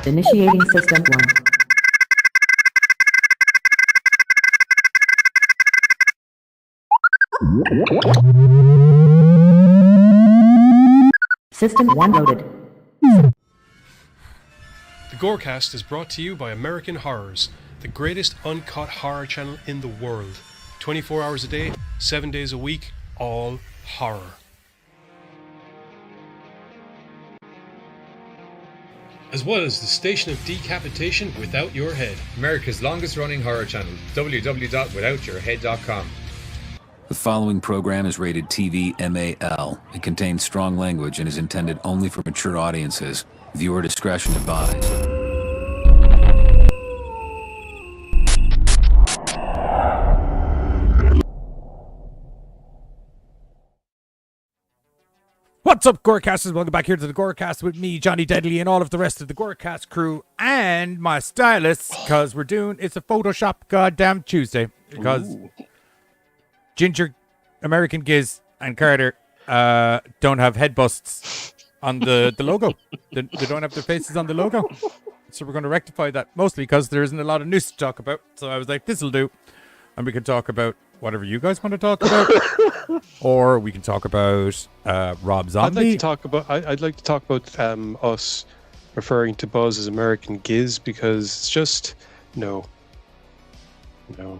Initiating System 1. System 1 loaded. The GoreCast is brought to you by American Horrors, the greatest uncut horror channel in the world. 24 hours a day, 7 days a week, all horror. As well as the station of decapitation without your head. America's longest running horror channel, www.withoutyourhead.com. The following program is rated TV MAL. It contains strong language and is intended only for mature audiences. Viewer discretion advised. What's up, GoreCasters? Welcome back here to the GoreCast with me, Johnny Deadly, and all of the rest of the GoreCast crew and my stylists, because it's a Photoshop goddamn Tuesday, because Ginger, American Giz, and Carter don't have head busts on the logo. They don't have their faces on the logo. So we're going to rectify that, mostly because there isn't a lot of news to talk about. So I was like, this'll do. And we can talk about whatever you guys want to talk about. Or we can talk about Rob Zombie. I'd like to talk about us referring to Buzz as American Giz, because it's just no. I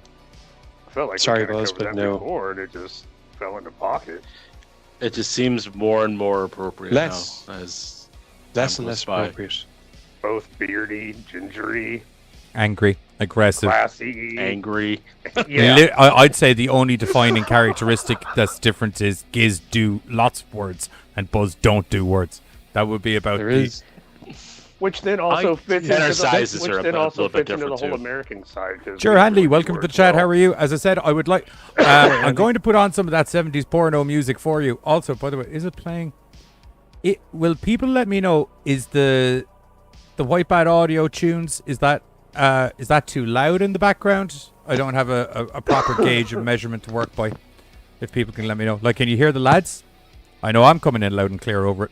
felt like Sorry, we kinda Buzz, covered but that no. before, and it just fell into pocket. It just seems more and more appropriate Less. now. As Less time and goes less by. appropriate. Both beardy, gingery, Angry, aggressive. classy. Angry. Yeah. I'd say the only defining characteristic that's different is Giz do lots of words and Buzz don't do words. That would be about There is. Which then also fits and our into sizes the, are which then a also little bit fits into the different, whole too. American side. 'cause Sure, we Hanley, use welcome to the words chat. well. How are you? As I said, I would like. I'm going to put on some of that 70s porno music for you. Also, by the way, is it playing? Will people let me know? Is the White Bad audio tunes? Is that too loud in the background? I don't have a proper gauge of measurement to work by. If people can let me know, like, can you hear the lads? I know I'm coming in loud and clear over it.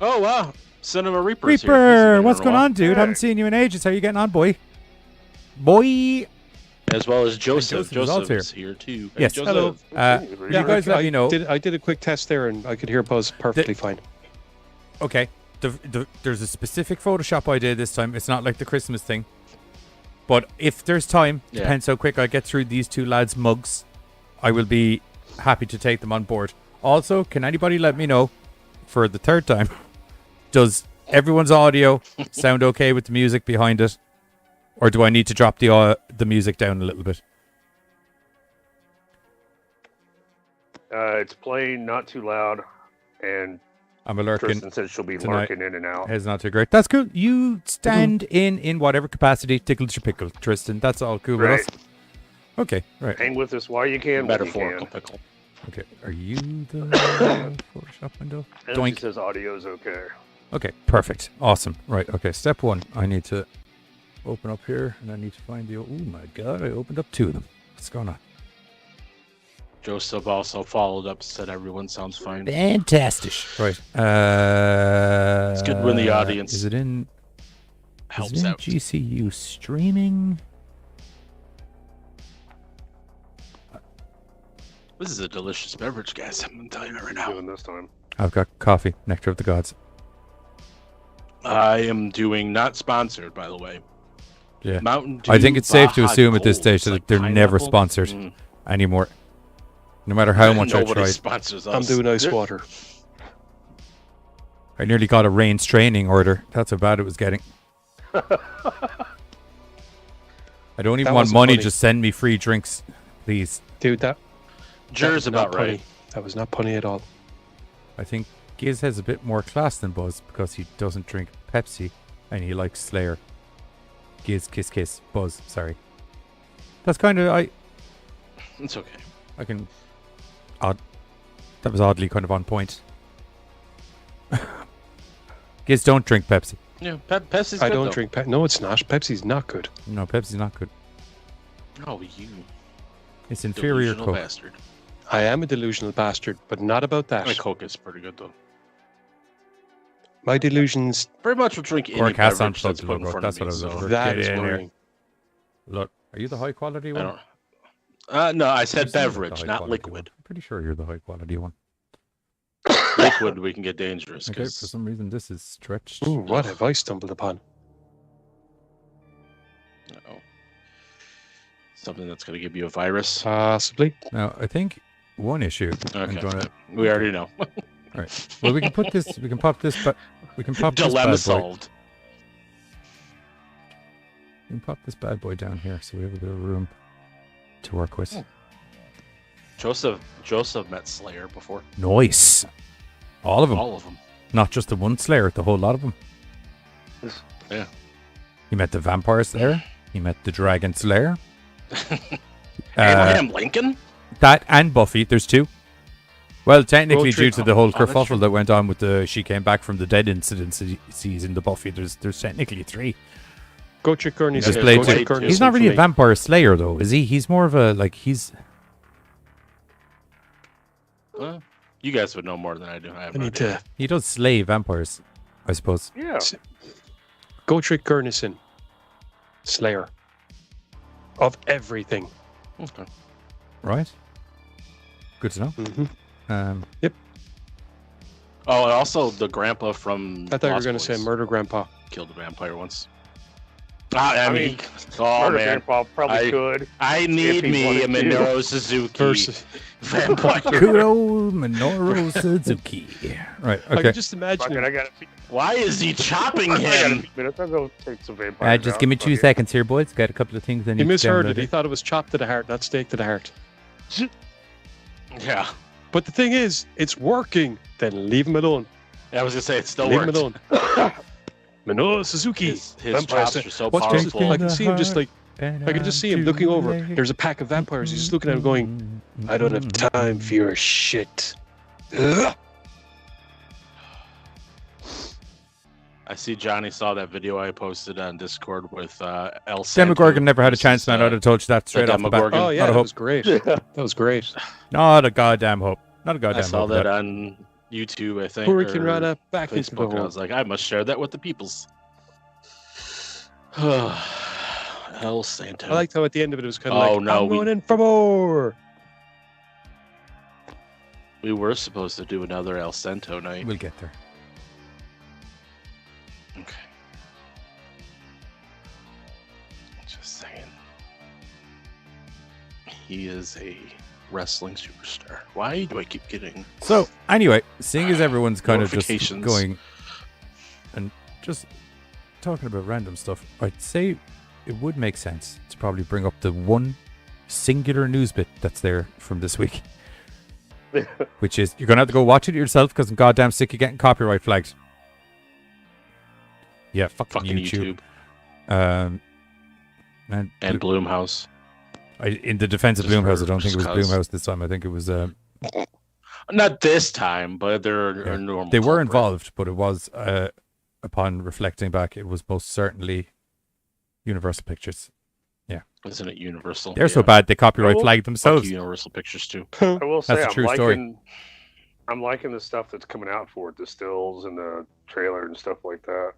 Oh, wow. Cinema Reaper's here. Reaper, He's what's been going here in a on, dude? Hey. Haven't seen you in ages. How you getting on, boy? Boy. while. As well as Joseph. Joseph is also Joseph's here, too. Hey, Yes. Joseph. Hello. You guys let me know. I did a quick test there, and I could hear Buzz perfectly fine. Okay. There's a specific Photoshop I did this time. It's not like the Christmas thing. But if there's time, Yeah. depends how quick I get through these two lads' mugs, I will be happy to take them on board. Also, can anybody let me know, for the third time, does everyone's audio sound okay with the music behind it? Or do I need to drop the music down a little bit? It's playing not too loud, and I'm alerting. Tristan said she'll be tonight. lurking in and out. It's not too great. That's cool. You stand in whatever capacity tickles your pickle, Tristan. That's all cool with Right. us. Okay, right. Hang with us while you can. when you Metaphorical can. pickle. Okay, are you the Photoshop window? And Doink. it says audio's okay. Okay, perfect. Awesome. Right, okay, step one. I need to open up here, and I need to find the... Oh my god, I opened up two of them. What's going on? Joseph also followed up, said everyone sounds fine. Fantastic. Right. It's good when the audience Is it in helps out. GCU streaming? This is a delicious beverage, guys. I'm going to tell you that right now. Doing this time. I've got coffee, Nectar of the Gods. I am doing not sponsored, by the way. Yeah. Mountain Dew. I think it's safe to Baja assume at this Gold. stage It's that like they're never pineapple. sponsored Mm. anymore. No matter how much I Nobody tried. sponsors us. I'm doing ice They're- water. I nearly got a rain straining order. That's how bad it was getting. I don't even That want wasn't money, funny. just send me free drinks, please. Dude, that Jer's was not about right. punny. That was not punny at all. I think Giz has a bit more class than Buzz because he doesn't drink Pepsi and he likes Slayer. Giz, kiss, kiss. Buzz, sorry. That's kind of... It's okay. I can... That was oddly kind of on point. Giz, don't drink Pepsi. Yeah, Pepsi's I good, don't though. drink Pepsi. No, it's not. Pepsi's not good. No, Pepsi's not good. Oh, you It's inferior delusional Coke. bastard. I am a delusional bastard, but not about that. My Coke is pretty good, though. My delusions, Pretty much will drink any GoreCast beverage Unplugged that's put in logo. front That's of me. what I was So looking for. that Get is in here. worrying. Look, are you the high quality I one? don't. No, I You said seem like the beverage, high not quality liquid. one. I'm pretty sure you're the high quality one. Liquid, we can get dangerous. Okay, for 'Cause some reason this is stretched. Ooh, what have I stumbled upon? uh-oh. Something that's going to give you a virus. Possibly. Now, I think one issue. I'm Okay, gonna. we already know. Right. Well, we can put this. We can pop this. But we can pop this Dilemma bad boy. solved. We can pop this bad boy down here, so we have a bit of room to work with. Joseph met Slayer before. Nice. All of them. All of them. Not just the one Slayer, the whole lot of them. Yeah. He met the Vampire Slayer. He met the Dragon Slayer. Abraham Lincoln? That and Buffy. There's two. Well, technically, Road trip. due to the whole that's kerfuffle true. that went on with the she came back from the dead incidents in the Buffy, there's technically three. Go check Gurney's. He's Yeah, played go two. check Gurney's He's not really a for me. Vampire Slayer though, is he? He's more of a he's. You guys would know more than I do. I have I no need idea. to He does slay vampires, I suppose. Yeah. go trick Gurnison. Slayer. Of everything. Okay. Right. Good to know. Mm-hmm. Yep. Oh, and also the grandpa from I thought you were Lost going to say Boys Murder Grandpa. killed a vampire once. I mean, mean, oh Murder man, Grandpa probably could. I need he me a wanted to. Minoru Suzuki Versus, vampire. Good old Minoru Suzuki. Right. I Okay. can just imagine Fuck it, him. I got a few Why is he chopping I got a him? few minutes. I'll go take some vampires Just out. give me Fuck 2 it. seconds here, boys. Got a couple of things I need He to misheard download it. He here. thought it was chop to the heart, not steak to the heart. Yeah, But the thing is, it's working. Then leave him alone. I was gonna say it still Leave him worked. alone. Minoru Suzuki. His Vampire chops Slayer. are so What's powerful. I can see him just like, I can just see him looking over. There's a pack of vampires. He's just looking at him going, I don't have time for your shit. Ugh. I see Johnny saw that video I posted on Discord with El Santo. Demogorgon never had a versus, chance, man. I'd have told you that straight off the bat. Demogorgon. Oh, yeah, Not a that hope. was great. That was great. Not a goddamn hope. Not a I goddamn saw hope. that on YouTube, I think. Hurricane or Rana back into the Facebook, and I hole. was like, I must share that with the peoples. El Santo. I liked how at the end of it, it was kind of Oh, like, no, I'm we- going in for more. We were supposed to do another El Santo night. We'll get there. Okay. Just saying. He is a wrestling superstar. Why do I keep getting... So, anyway, seeing as everyone's kind of just Notifications. going and just talking about random stuff, I'd say it would make sense to probably bring up the one singular news bit that's there from this week. Which is, you're going to have to go watch it yourself because I'm goddamn sick of getting copyright flagged. Yeah, fucking YouTube. YouTube. And And Bloomhouse. in the defense of Just Bloomhouse, for- I don't think it was just 'cause. Bloomhouse this time. I think it was... Not this time, but they're Yeah. a normal They were culprit. involved, but it was, upon reflecting back, it was most certainly Universal Pictures. Isn't it Universal? They're so Yeah. bad they copyright Well, flagged Fuck themselves. you, Universal Pictures too. I will say, That's a true story. I'm liking the stuff that's coming out for it, the stills and the trailer and stuff like that.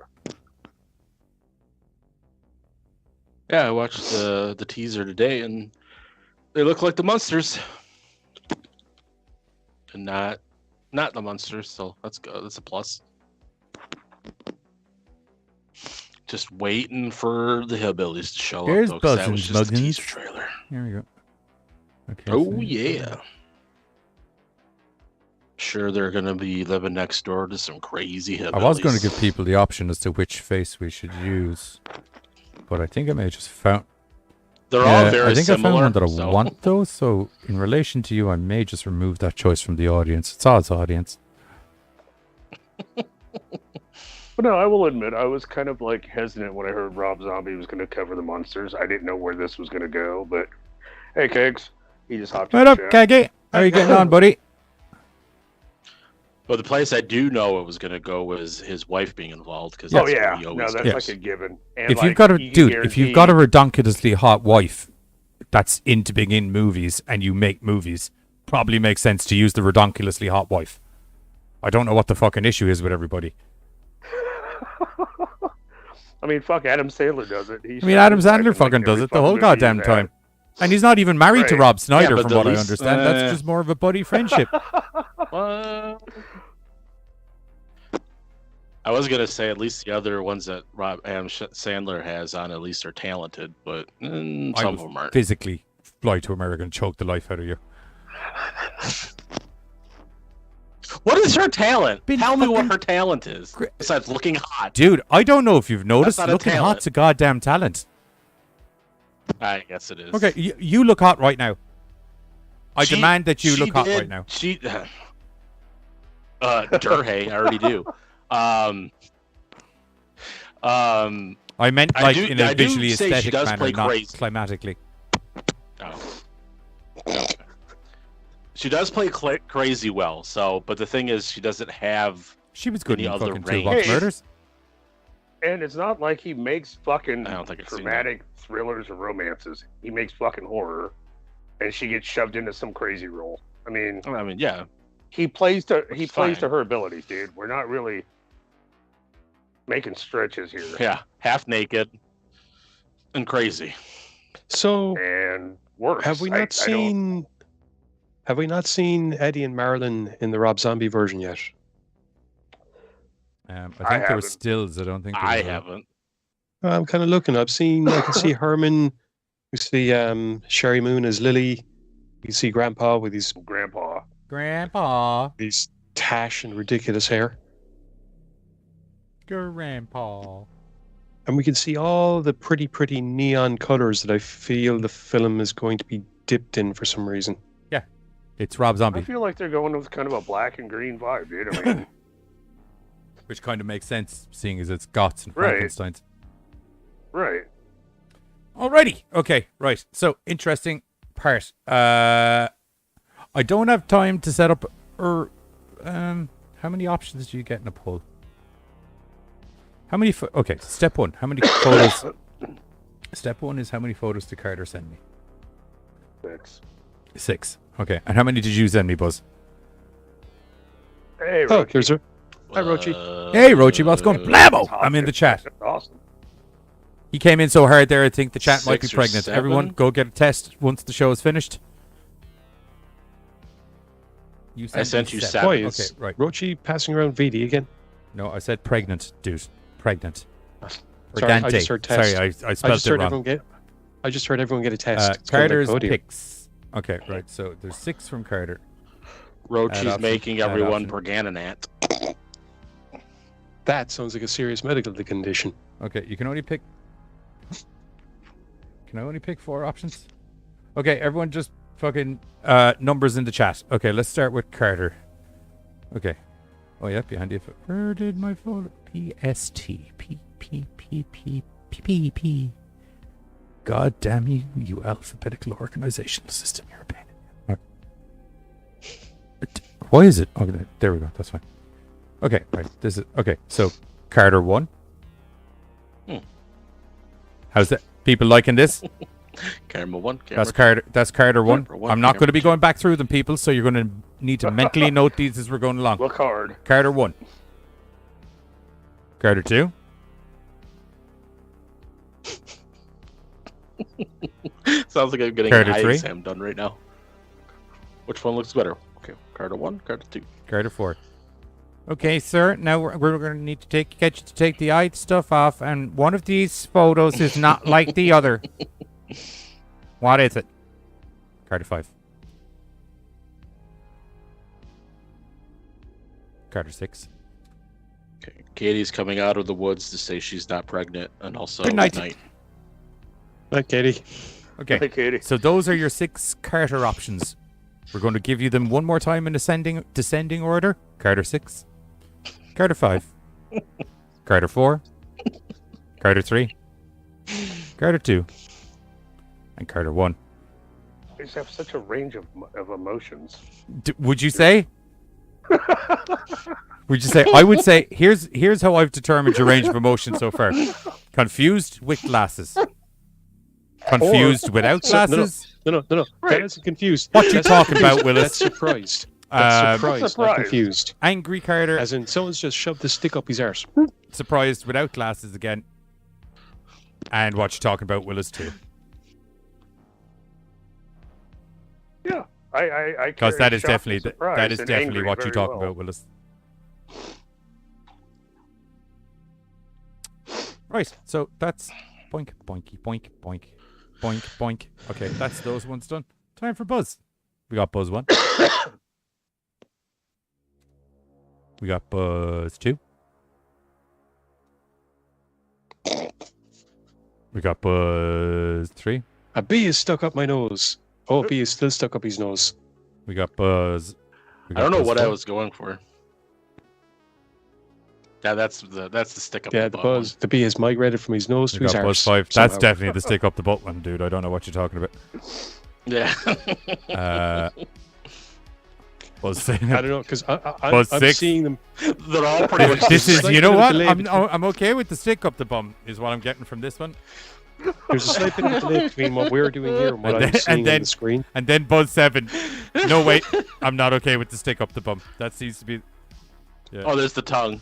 Yeah, I watched the teaser today, and they look like the monsters, and not the monsters. So that's good. That's a plus. Just waiting for the hillbillies to show Here's up. Though, 'cause that Buzzin' was just a Muggins. teaser trailer. Here we go. Okay, Oh so- yeah. Sure, they're gonna be living next door to some crazy hillbillies. I was going to give people the option as to which face we should use, but I think I may have just found. They're all very I think similar. I found one that I so- want though. So in relation to you, I may just remove that choice from the audience. It's Odd's audience. But no, I will admit, I was kind of like hesitant when I heard Rob Zombie was going to cover the monsters. I didn't know where this was going to go, but hey, Kegs, he just hopped in What the up, chat. Kagi? How are you getting on, buddy? But the place I do know it was gonna go was his wife being involved because Oh that's yeah, what he no, always that's Yes. like a given. And If like, you've got a you can dude, if you've got a guarantee- redonkulously hot wife that's into being in movies and you make movies, probably makes sense to use the redonkulously hot wife. I don't know what the fucking issue is with everybody. I mean, fuck, Adam Sandler does it. I mean, Adam Sandler fucking does it the whole goddamn time. And he's not even married to Right. Rob Snyder, Yeah, but from at what I least, understand. That's just more of a buddy friendship. I was gonna say at least the other ones that Adam Sandler has on at least are talented, but some I of would them aren't. physically fly to America and choke the life out of you. What is her talent? Been Tell me what fucking her talent is besides looking hot. Dude, I don't know if you've noticed, not a looking talent. hot's a goddamn talent. I guess it is. Okay, you look hot right now. I demand that you look hot did- right now. She, Durhay, I already do. I meant I like do- in a I do visually say she aesthetic does manner, play not crazy. climatically. Oh. She does play crazy well. So, but the thing is, she doesn't have. She was good Any in other fucking Two range? Watch Hey, Murders. And it's not like he makes fucking I don't think I've seen dramatic thrillers or romances. He makes fucking horror, and she gets shoved into some crazy role. I mean, Yeah. he plays to fine. her abilities, dude. We're not really making stretches here. Yeah, half naked and crazy. So, And worse. have we I not seen? Have we not seen Eddie and Marilyn in the Rob Zombie version yet? I I think there were haven't. stills. I don't think there I was a- haven't. I'm kind of looking. I can see Herman. We see Sherry Moon as Lily. You see Grandpa with his Grandpa. Grandpa. tash and ridiculous hair. Grandpa. And we can see all the pretty neon colors that I feel the film is going to be dipped in for some reason. It's Rob I Zombie, feel like they're going with kind of a black and green vibe, dude. I mean, which kind of makes sense, seeing as it's Gots and Right. Frankensteins. right. Alrighty. Okay, right. So, interesting part. I don't have time to set up, how many options do you get in a poll? How many, okay, step one. How many photos? Step one is how many photos did Carter send me? 6. 6. Okay. And how many did you send me, Buzz? Hey, Oh, Rochi. there's her. Hi, Rochi. Hey, Rochi, what's going? Blammo! Hot I'm in the shit. chat. Awesome. He came in so hard there, I think the chat might be 6 or pregnant. 7? Everyone, go get a test once the show is finished. You sent me you 7. Boy, Okay, is right. Rochi passing around VD again? No, I said pregnant, dude. Pregnant. Or Sorry, I Dante. just heard test. Sorry, I I spelled just it heard wrong. everyone get a test. It's called Carter's Lycodia. picks. Okay, right. So there's 6 from Carter. Add Rochi's option, making add everyone option. Pergananat. That sounds like a serious medical condition. Okay, you can only pick. Can I only pick 4 options? Okay, everyone just fucking numbers in the chat. Okay, let's start with Carter. Okay. Oh yeah, behind you. Where did my phone? PST. P. God damn you, you alphabetical organizational system. You're a pain. Why is it? Okay, there we go. That's fine. Okay, right. This is okay. So Carter 1. How's that? People liking this? Camera 1. That's Carter. That's Carter 1. Carter one, I'm not going to be Carter going back through them, people. So you're going to need to mentally note these as we're going along. Look hard. Carter 1. Carter 2. Sounds like I'm getting Carter an eye 3. exam done right now. Which one looks better? Okay, Carter 1, Carter 2. Carter 4. Okay, sir. Now we're going to need to get you to take the eye stuff off, and one of these photos is not like the other. What is it? Carter 5. Carter 6. Okay, Katie's coming out of the woods to say she's not pregnant, and also Good night. Hi, Katie. Okay. Hey, Katie. So those are your 6 Carter options. We're going to give you them one more time in descending order. Carter 6. Carter 5. Carter 4. Carter 3. Carter 2. And Carter 1. They just have such a range of emotions. Would you say? Would you say? I would say, here's how I've determined your range of emotions so far. Confused with glasses. Confused without glasses. No. Right. That's confused. What you That's talking about, confused. Willis? That's surprised. That's surprised, not Surprised. confused. Angry Carter. As in, someone's just shoved the stick up his arse. Surprised without glasses again. And what you're talking about, Willis, too. Yeah, I Because that is shocked and definitely surprised that is and definitely angry what you're very talking well. about, Willis. Right, so that's boink, boinky, boink, boink, boink, boink. Okay, that's those ones done. Time for Buzz. We got Buzz 1. We got Buzz 2. We got Buzz 3. A bee is stuck up my nose. Oh, a bee is still stuck up his nose. We got Buzz. We I got don't know Buzz what I 4. was going for. Yeah, that's the stick up. Yeah, the the butt buzz. The bee has migrated from his nose We to his got Buzz arse. 5. That's somehow. definitely the stick up the butt one, dude. I don't know what you're talking about. One. Yeah. Buzz 6. I don't know, because Buzz I'm 6. seeing them. They're all pretty much. This is, slight you know bit of what? delay I'm okay with the stick up the bum, is what I'm getting from this one. There's a slight bit of delay between what we're doing here and what And I'm then- seeing and then- on the screen. And then Buzz 7. No, wait. I'm not okay with the stick up the bum. That seems to be. Yeah. Oh, there's the tongue.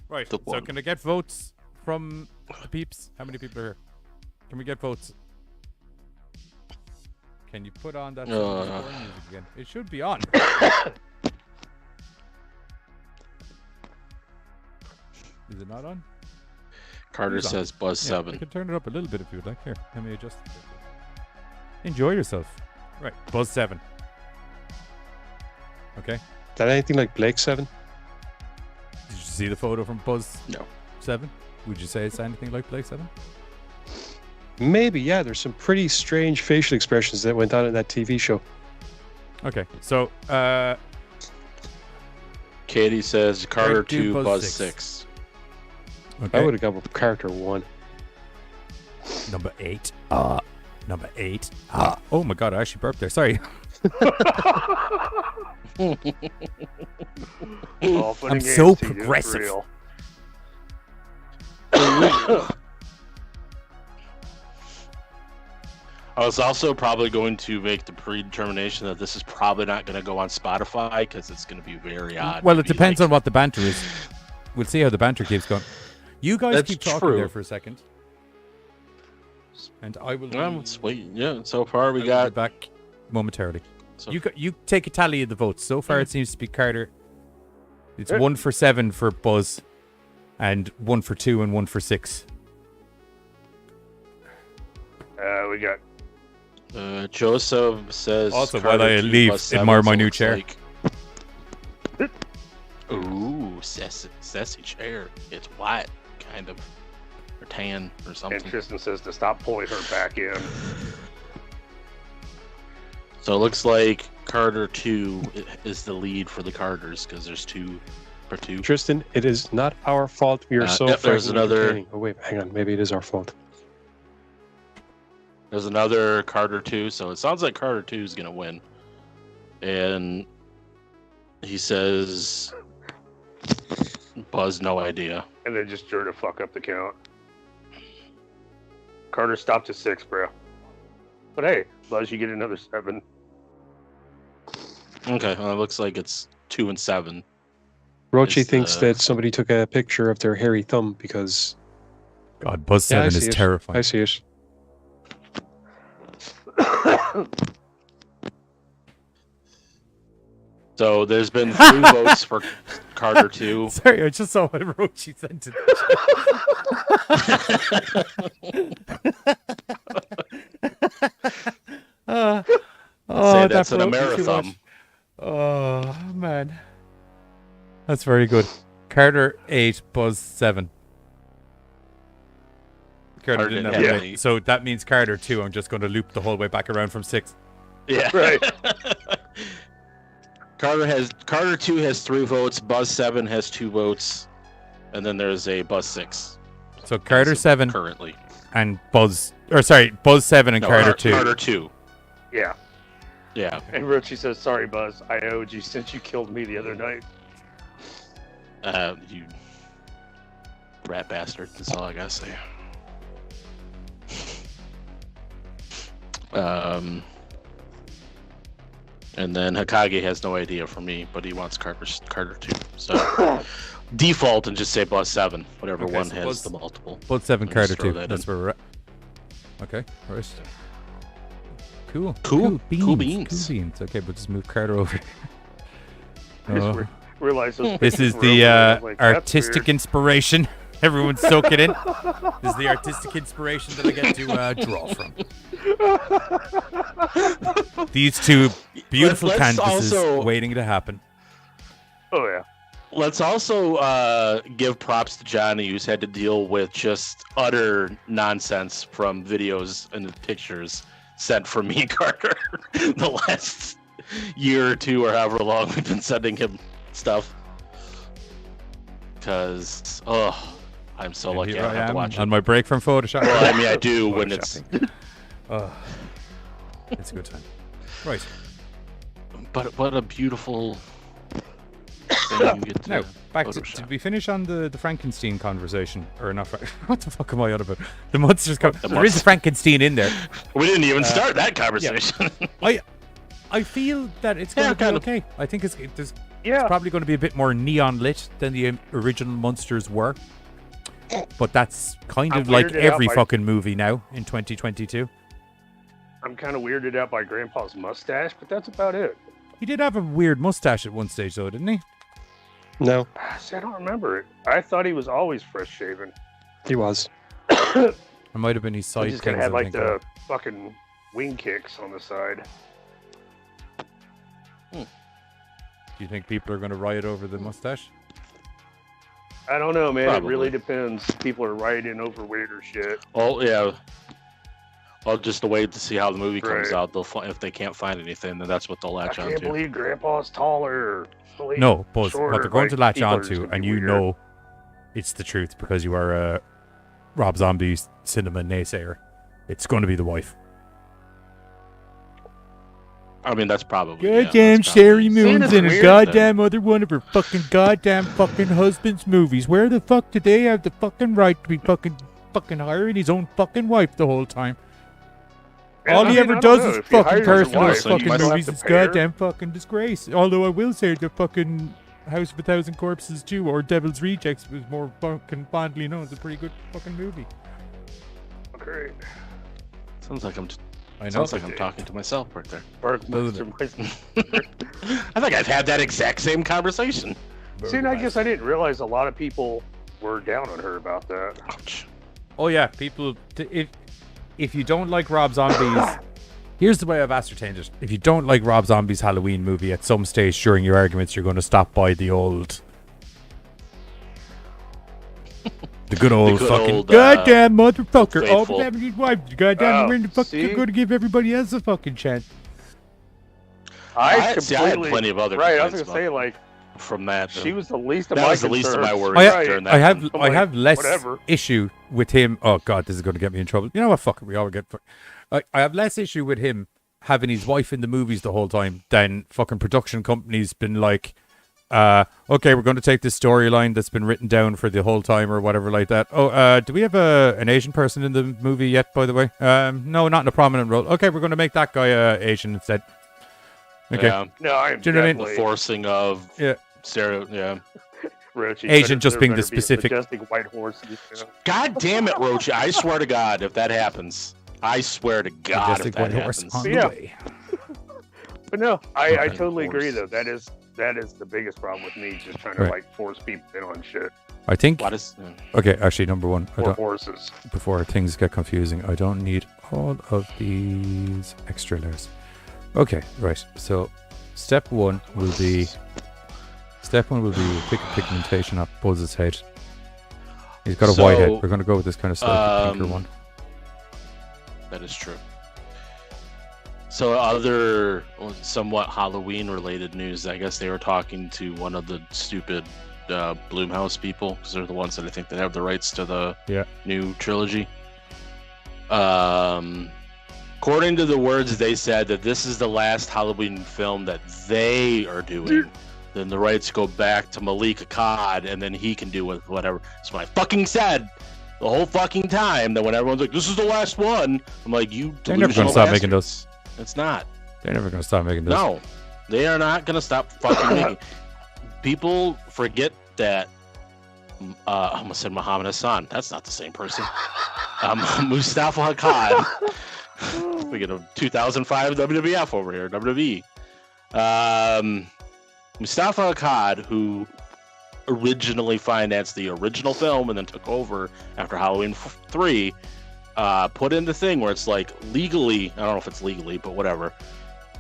Right. the So one. can I get votes from the peeps? How many people are here? Can we get votes? Can you put on that scoring music again? It should be on. Is it not on? Carter It's on. says Buzz Yeah, I 7. can turn it up a little bit if you would like. Here, let me adjust it. Enjoy yourself. Right, Buzz 7. Okay. Is that anything like Blake 7? Did you see the photo from Buzz No. 7? Would you say it's anything like Blake 7? Maybe, yeah. There's some pretty strange facial expressions that went on in that TV show. Okay, so Katie says Carter Right, do 2, Buzz Buzz 6. 6. okay. I would have gone with character 1. Number 8. Number 8. Oh my god, I actually burped there. Sorry. All fun I'm and so games, TJ, it's progressive. real. I was also probably going to make the predetermination that this is probably not going to go on Spotify because it's going to be very odd. Well, to it be depends like- on what the banter is. We'll see how the banter keeps going. You guys That's keep talking true. there for a second. And I will Let's wait. Yeah, so far we I'll got. be back momentarily. So You take a tally of the votes. So far, it seems to be Carter. It's Yeah. 1 for 7 for Buzz, and 1 for 2 and 1 for 6. We got Joseph says. Also, Carter while I 2, leave, Buzz 7, admire my so new looks chair. like- Ooh, sassy chair. It's white, kind of, or tan, or something. and Tristan says to stop pulling her back in. So it looks like Carter 2 is the lead for the Carters because there's 2 for 2. Tristan, it is not our fault. We are so yep, there's frightened another- entertaining. Oh, wait, hang on. Maybe it is our fault. There's another Carter 2, so it sounds like Carter 2 is going to win. And he says, Buzz, no idea. And then just drew to fuck up the count. Carter stopped at 6, bro. But hey, Buzz, you get another 7. Okay, well, it looks like it's 2 and 7. Rochi Is thinks the- that somebody took a picture of their hairy thumb because God, Buzz Yeah, I 7 see is it. terrifying. I see it. So there's been 3 votes for Carter 2. Sorry, I just saw what Rochi sent it. Say that that's an broke me too Amerithumb. much. Oh, man. That's very good. Carter 8, Buzz 7. Carter Carter didn't didn't have have an any. 8. So that means Carter 2. I'm just going to loop the whole way back around from 6. Yeah. Right. Carter 2 has 3 votes, Buzz 7 has 2 votes, and then there's a Buzz 6 So Carter 7 currently. and Buzz... Or sorry, Buzz 7 and No, Carter 2. Carter 2. Yeah. Yeah. And Rochi says, sorry, Buzz. I owed you since you killed me the other night. You rat bastard. That's all I gotta say. And then Hokage has no idea for me, but he wants Carter too. So default and just say Buzz 7, whatever Okay, one so has the multiple. Buzz 7, I'll Carter just throw 2. that That's in. where we're at. Okay, right. Cool. Cool beans. Cool beans. Okay, but just move Carter over. I just realized those This is pictures were the over there. I was like, that's artistic weird. inspiration. Everyone soak it in. This is the artistic inspiration that I get to draw from. These two beautiful Let's canvases also- waiting to happen. Oh yeah. Let's also give props to Johnny, who's had to deal with just utter nonsense from videos and pictures sent from me and Carter the last year or two, or however long we've been sending him stuff. Because, I'm so lucky I don't have to watch on it. my break from Photoshop. Well, I mean, I do when it's... It's a good time. Right. But what a beautiful thing you get to Now, back to... Photoshop. Did we finish on the Frankenstein conversation? Or not? What the fuck am I on about? The monsters come... There is a Frankenstein in there. We didn't even start that conversation. I feel that it's going to be kind of. okay. I think it's Yeah. probably going to be a bit more neon lit than the original monsters were. But that's kind of I'm like weirded out every by- fucking movie now in 2022. I'm kind of weirded out by Grandpa's mustache, but that's about it. He did have a weird mustache at one stage, though, didn't he? No, See, I don't remember it. I thought he was always fresh shaven. he was. It might have been his He side just kind things. of had I like think. the fucking wing kicks on the side. Do you think people are going to riot over the mustache? I don't know, man. Probably. It really depends. People are rioting over weirder shit. Oh, yeah. Well, just to wait to see how the movie comes Right. out. They'll if they can't find anything, then that's what they'll I latch on can't to. believe Grandpa's taller. Believe No, but shorter. what they're going to Like, latch people are on just to, gonna be and you weird. know it's the truth because you are a Rob Zombie cinema naysayer, it's going to be the wife. I mean, that's probably. Goddamn that's Sherry probably- Moon's that's in a weird, goddamn other one of her fucking husband's movies. Where the fuck did they have the fucking right to be fucking hiring his own fucking wife the whole time? Yeah, All I he mean, ever I don't does know. is If he fucking hires curse a in those wife, then you fucking might have movies. to It's pay her. goddamn fucking disgrace. Although I will say the fucking House of a Thousand Corpses 2 or Devil's Rejects was more fucking fondly known as a pretty good fucking movie. Great. Sounds like I'm. I know. Sounds like I'm talking to myself right there. Barkmaster. I think I've had that exact same conversation. See, and I guess I didn't realize a lot of people were down on her about that. Ouch. Oh yeah, people. If you don't like Rob Zombie's, here's the way I've ascertained it. If you don't like Rob Zombie's Halloween movie, at some stage during your arguments, you're going to stop by the old, the good old good fucking old, goddamn motherfucker. Oh, faithful. David's wife, goddamn, Oh, we're in the fuck. see? You're going to give everybody else a fucking chance. I had plenty of other right. I was complaints gonna say like from that. she was the least of That my was the least of my concerns. worries Right. during that. I have one. I'm I like, have less whatever. issue with him. Oh god, this is going to get me in trouble. You know what? Fuck it, we all get. I have less issue with him having his wife in the movies the whole time than fucking production companies been like, okay, we're going to take this storyline that's been written down for the whole time or whatever like that. Oh, do we have an Asian person in the movie yet? By the way, no, not in a prominent role. Okay, we're going to make that guy Asian instead. Okay. Yeah, No, I'm Do you know what I mean? the definitely forcing of Yeah. stereo. Yeah. Roachy. Asian just There being the better be a specific- majestic white horse. You know? God damn it, Roach! I swear to God, if that happens, I swear to God, Majestic if that white horse happens. on the Yeah. way. But no, I Fucking totally agree horse. though. That is the biggest problem with me, just trying to Right. like force people in on shit I think. What is? Okay, actually, number one, I or don't, horses. before things get confusing, I don't need all of these extra layers. Okay, right. So, step one will be pick a pigmentation up Buzz's head. He's got a white head. So, We're going to go with this kind of slightly pinker one. That is true. So other somewhat Halloween-related news, I guess they were talking to one of the stupid Blumhouse people, because they're the ones that I think that have the rights to the new trilogy. According to the words, they said that this is the last Halloween film that they are doing. Then the rights go back to Malik Akkad, and then he can do with whatever. That's what I fucking said the whole fucking time. That when everyone's like, "This is the last one," I'm like, "You They're never delusional gonna stop making bastards." It's not. They're never going to stop making this. No. They are not gonna stop fucking me. People forget that. I almost said Muhammad Hassan. That's not the same person. Mustafa Akkad. We get a 2005 WWF over here. WWE. Mustafa Akkad, who originally financed the original film and then took over after Halloween 3, put in the thing where it's like legally, I don't know if it's legally, but whatever,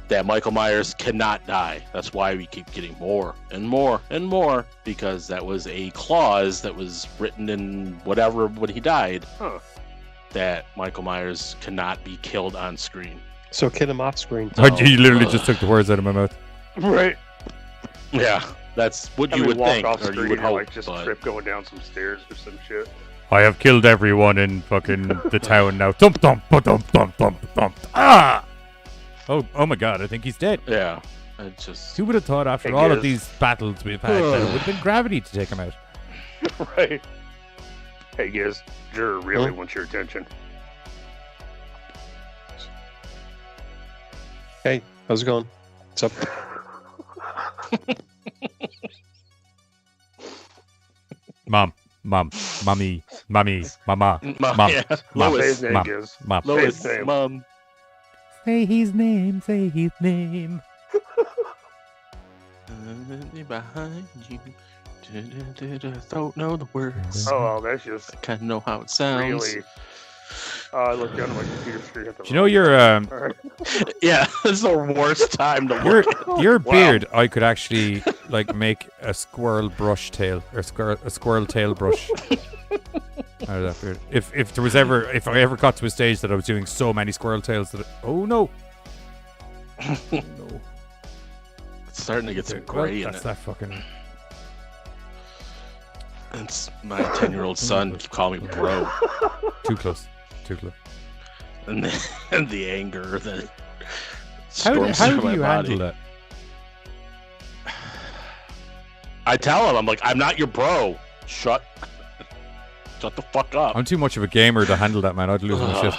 that Michael Myers cannot die. That's why we keep getting more and more and more, because that was a clause that was written in whatever when he died, that Michael Myers cannot be killed on screen. So kill him off screen. You literally just took the words out of my mouth. Right. Yeah, that's what you would think, or you would hope. Like just trip going down some stairs or some shit. I have killed everyone in fucking the town now. Thump, thump, thump, thump, thump, thump. Ah! Oh my god, I think he's dead. Yeah, it's just... Who would have thought after all of these battles we've had that it would have been gravity to take him out? Right. Hey, Giz, Jur really wants your attention. Hey, how's it going? What's up? Mommy, mama, Yeah. Say his name, mom, Giz. mom. Lois, Say his name. Mom. Say his name, say his name. Behind you. Don't know the words. Oh, well, that's just I kind of know how it sounds. really... I looked down at my computer screen. At the Do you know your Yeah, this is the worst time to work. your beard? I could actually like make a squirrel brush tail or a squirrel tail brush out of that beard. If I ever got to a stage that I was doing so many squirrel tails that oh no. No. It's starting to get some gray in That's it. that fucking. It's my 10-year-old son keep calling me bro. Too close. And the anger that How storms do through my you body. handle that? I tell him, I'm like, I'm not your bro. Shut the fuck up. I'm too much of a gamer to handle that, man. I'd lose my shit.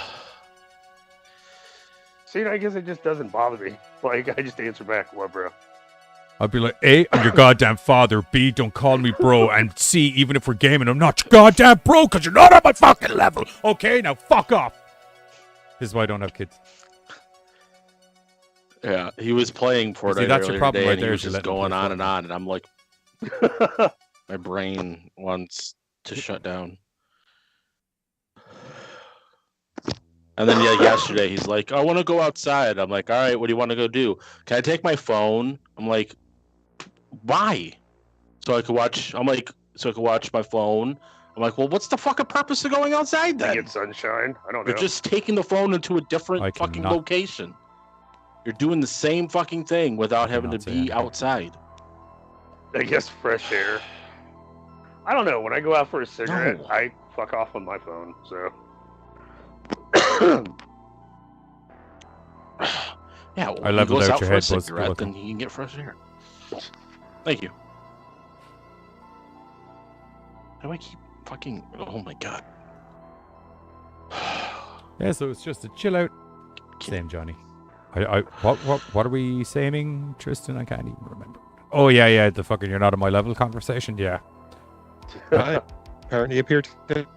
See, I guess it just doesn't bother me. Like, I just answer back, what, bro? I'd be like, A, I'm your goddamn father. B, don't call me bro. And C, even if we're gaming, I'm not your goddamn bro because you're not on my fucking level. Okay, now fuck off. This is why I don't have kids. Yeah, he was playing Fortnite See, that's your earlier problem today, right and there, he was is you just let him going play on and Fortnite. on, and I'm like, my brain wants to shut down. And then yesterday he's like, I want to go outside. I'm like, all right, what do you want to go do? Can I take my phone? I'm like, why? So I could watch. I'm like, so I could watch my phone. I'm like, well, what's the fucking purpose of going outside To then? get sunshine? I don't know. You're just taking the phone into a different I fucking cannot- location. You're doing the same fucking thing without having to cannot say be anything. outside. I guess fresh air. I don't know. When I go out for a cigarette, No. I fuck off on my phone. So Yeah, well, I he leveled goes out out your for a head, Buzz. You're cigarette, welcome. then he can get fresh air. Thank you. How do I keep fucking? Oh my god. Yeah, so it's just a chill out. Same, Johnny. What are we saying, Tristan? I can't even remember. Oh yeah, the fucking you're not on my level conversation. Yeah. Hi. Apparently appeared. It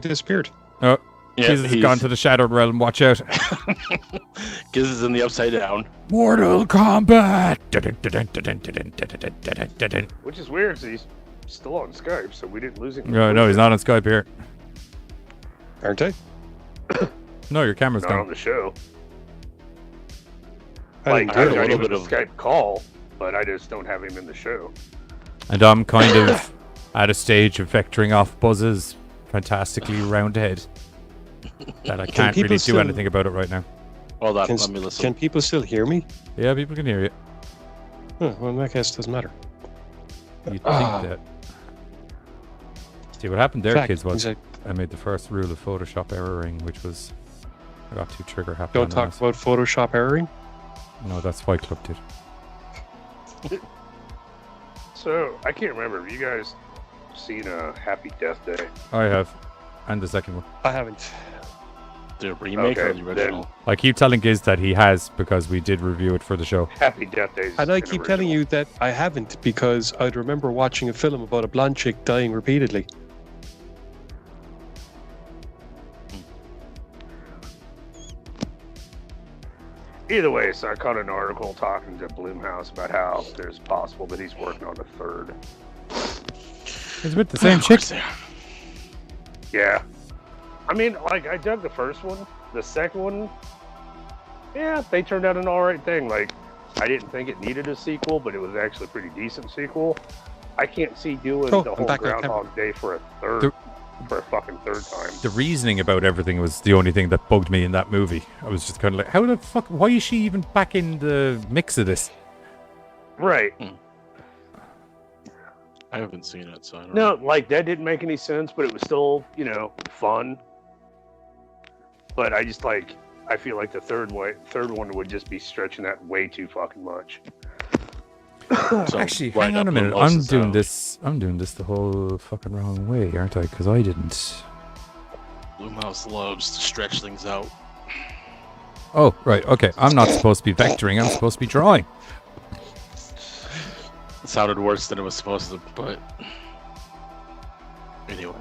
disappeared. Oh, Yeah, Jesus has gone to the shadow realm. Watch out. Giz is in the upside down. Mortal Kombat. which is weird. 'Cause he's still on Skype, so we didn't lose him. No, he's not on Skype here. Aren't they? No, your camera's Not on gone. the show. I Like, didn't I do was it. a on little with bit the of- Skype call, but I just don't have him in the show. And I'm kind of at a stage of vectoring off Buzz's fantastically round head that I can't people really do still- anything about it right now. Hold on, Can, let me listen. can people still hear me? Yeah, people can hear you. Huh, well, in that case, it doesn't matter. You'd think that. See, what happened there, Fact, kids, was he's like, I made the first rule of Photoshop erroring, which was I got too trigger happy. don't talk about Photoshop erroring. No, that's Fight Club did. So I can't remember. Have you guys seen a Happy Death Day? I have. And the second one. I haven't. The remake or Okay, the original? I keep telling Giz that he has because we did review it for the show. Happy Death Days. And I an keep telling original. you that I haven't because I'd remember watching a film about a blonde chick dying repeatedly. Either way, so I caught an article talking to Blumhouse about how there's possible that he's working on a third. It's with the same chick. Yeah. I mean, like, I dug the first one. The second one, yeah, they turned out an alright thing. Like, I didn't think it needed a sequel, but it was actually a pretty decent sequel. I can't see doing the whole back on camera. Groundhog Day for a third, for a fucking third time. The reasoning about everything was the only thing that bugged me in that movie. I was just kind of like, how the fuck? Why is she even back in the mix of this? Right. I haven't seen it, so I don't No, know. like, that didn't make any sense, but it was still, you know, fun. But I just, like, I feel like the third one would just be stretching that way too fucking much. So, Actually, right hang on up a minute. Melissa's I'm doing alley. this. I'm doing this the whole fucking wrong way, aren't I? Because I didn't. Blumhouse loves to stretch things out. Oh, right. Okay. I'm not supposed to be vectoring. I'm supposed to be drawing. It sounded worse than it was supposed to, but anyway.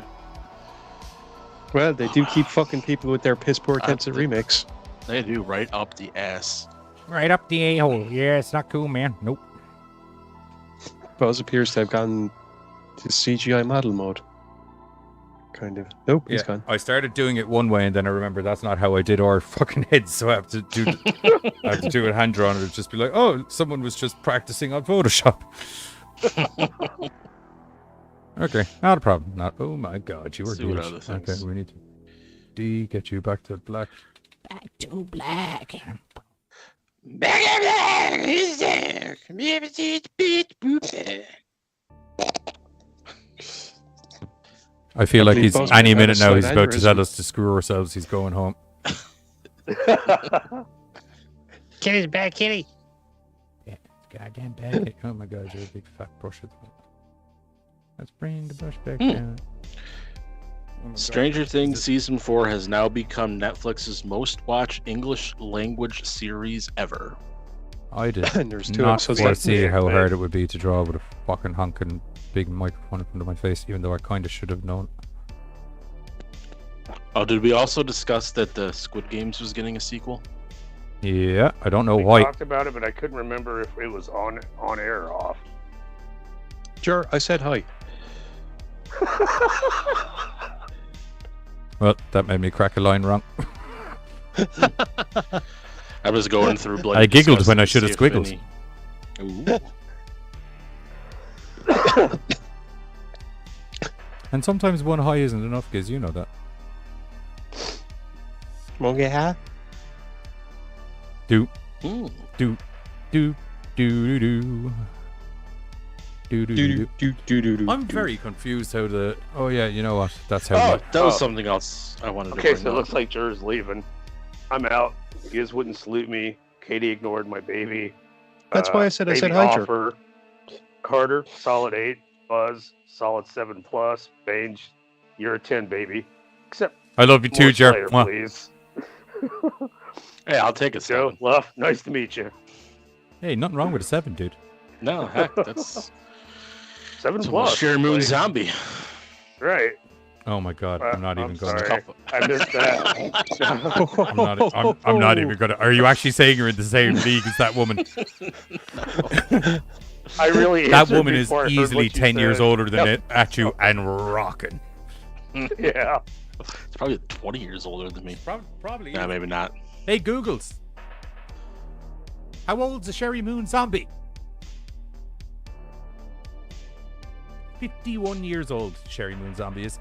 Well, they do keep fucking people with their piss poor attempts at the- remakes. They do right up the ass. Right up the a-hole. Yeah, it's not cool, man. Nope. Buzz appears to have gone to CGI model mode. Kind of. Nope, he's gone. I started doing it one way, and then I remember that's not how I did our fucking heads. So I have to do, I have to do it hand drawn. It'll just be like, oh, someone was just practicing on Photoshop. Okay, not a problem. Not. Oh my God, you were See what good. other Okay, things. we need to get you back to black. Back to black. I feel like believe he's Buzz any might have minute a now. slight He's about to aneurysm. tell us to screw ourselves. He's going home. Kitty's back, kitty. Yeah, it's goddamn bad. Oh my God, you're a big fat brush. Let's bring the brush back down. Oh my God. Stranger Things Season 4 has now become Netflix's most watched English language series ever. I did And there's two not episodes left. foresee how Yeah, hard it would be to draw with a fucking honking big microphone in front of my face, even though I kind of should have known. Oh, did we also discuss that the Squid Games was getting a sequel? Yeah, I don't know We why. talked about it, but I couldn't remember if it was on air or off. Sure, I said hi. Well, that made me crack a line wrong. I was going through bloody I giggled disgust when I to should have see if squiggled. any- Ooh. And sometimes one high isn't enough, Giz, you know that. Monkey hat? Do, Hmm. do, do, do, do, do. Do, do, do, do. I'm very confused how the... Oh yeah, you know what? That's how... Oh, my- that was Oh. something else I wanted to Okay, bring so it up. looks like Jer's leaving. I'm out. Giz wouldn't salute me. Katie ignored my baby. That's why I said baby hi, Jer. offer. Carter, solid 8. Buzz, solid 7+. Bange, you're a 10, baby. Except I love you too, more Jer. Slayer, Mwah. please. Hey, I'll take it, Joe, Seven. Luff, nice to meet you. Hey, nothing wrong with a 7, dude. No, heck, that's 7+. Sherry Moon like, Zombie. Right. Oh my God, I'm not even going to... sorry. I missed that. I'm not even gonna. Are you actually saying you're in the same league as that woman? I really That answered woman is before I heard easily what you 10 years said. older than it at you and rocking. Yeah. It's probably 20 years older than me. Probably. Nah, maybe not. Hey, Googles. How old's a Sherry Moon zombie? 51 years old, Sherry Moon zombie is.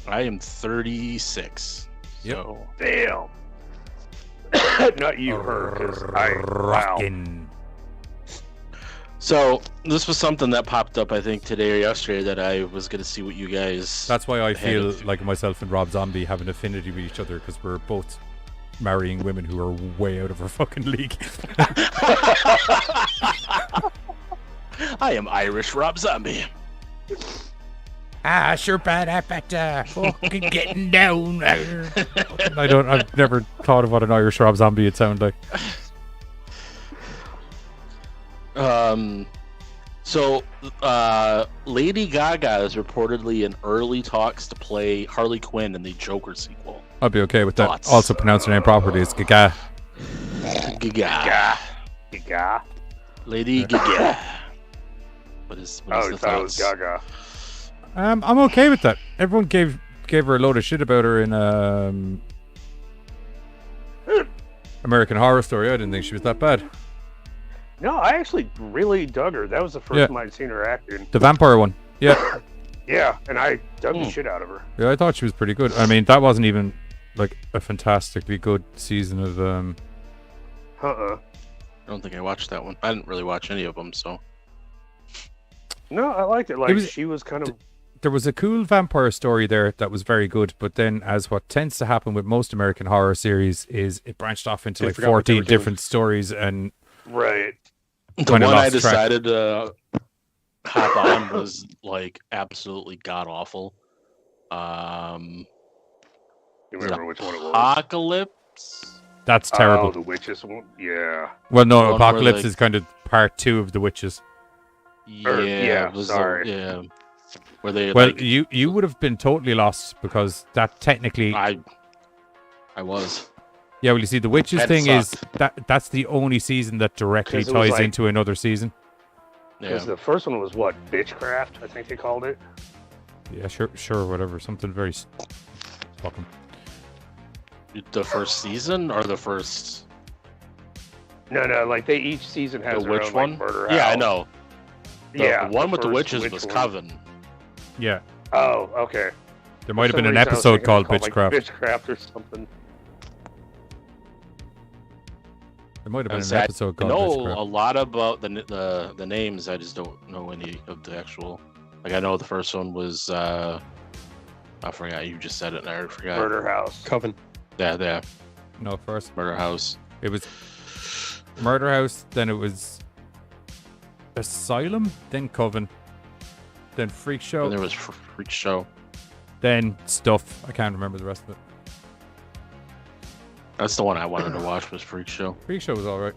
I am 36. Yep. So, Damn. Not you, her. 'Cause wow. Rockin'. so this was something that popped up, I think, today or yesterday that I was going to see what you guys. That's why I feel Head of- like myself and Rob Zombie have an affinity with each other, because we're both marrying women who are way out of our fucking league. I am Irish Rob Zombie. Sure bad up at fucking getting down. I've never thought of what an Irish Rob Zombie would sound like. So, Lady Gaga is reportedly in early talks to play Harley Quinn in the Joker sequel. I'd be okay with that. Thoughts? Also pronounce her name properly. It's Gaga. Gaga. Gaga. Lady Gaga. What is Oh, the I thought it was thoughts? Gaga. I'm okay with that. Everyone gave her a load of shit about her in American Horror Story. I didn't think she was that bad. No, I actually really dug her. That was the first time I'd seen her acting. The vampire one. Yeah. Yeah, and I dug the shit out of her. Yeah, I thought she was pretty good. I mean, that wasn't even like a fantastically good season of I don't think I watched that one. I didn't really watch any of them, so. No, I liked it. Like, she was kind of... There was a cool vampire story there that was very good, but then, as what tends to happen with most American horror series, is it branched off into like 14 different stories and... Right. The one I decided to hop on was like absolutely god awful. You remember which one it was? Apocalypse? That's terrible. Oh, the witches one? Yeah. Well, no, One Apocalypse where, like- is kind of part 2 of the witches. Yeah, sorry. Yeah. Where they Well, like, you would have been totally lost because that technically... I was. Yeah, well, you see, the witches That thing sucked. is that's the only season that directly 'Cause it was ties like- into another season. Because Yeah. the first one was what? Bitchcraft, I think they called it. Yeah, sure, whatever. Something very... Fucking... The first season or the first No, like each season has the their witch own, one? like, murder Yeah, I house. know. Yeah, The one with the first witches witch was one. Coven. Yeah. Oh, okay. There might have For been some an reason I was episode thinking called it was Bitchcraft. like Bitchcraft or something. There might have been And an I episode know called a Bitchcraft. lot about the names. I just don't know any of the actual. Like I know the first one was I forgot. You just said it, and I forgot. Murder House. Coven. Yeah, No, first Murder House. it was Murder House, then it was Asylum, then Coven, then Freak Show, And there was Freak Show. then Stuff. I can't remember the rest of it. That's the one I wanted to watch was Freak Show. Freak Show was alright.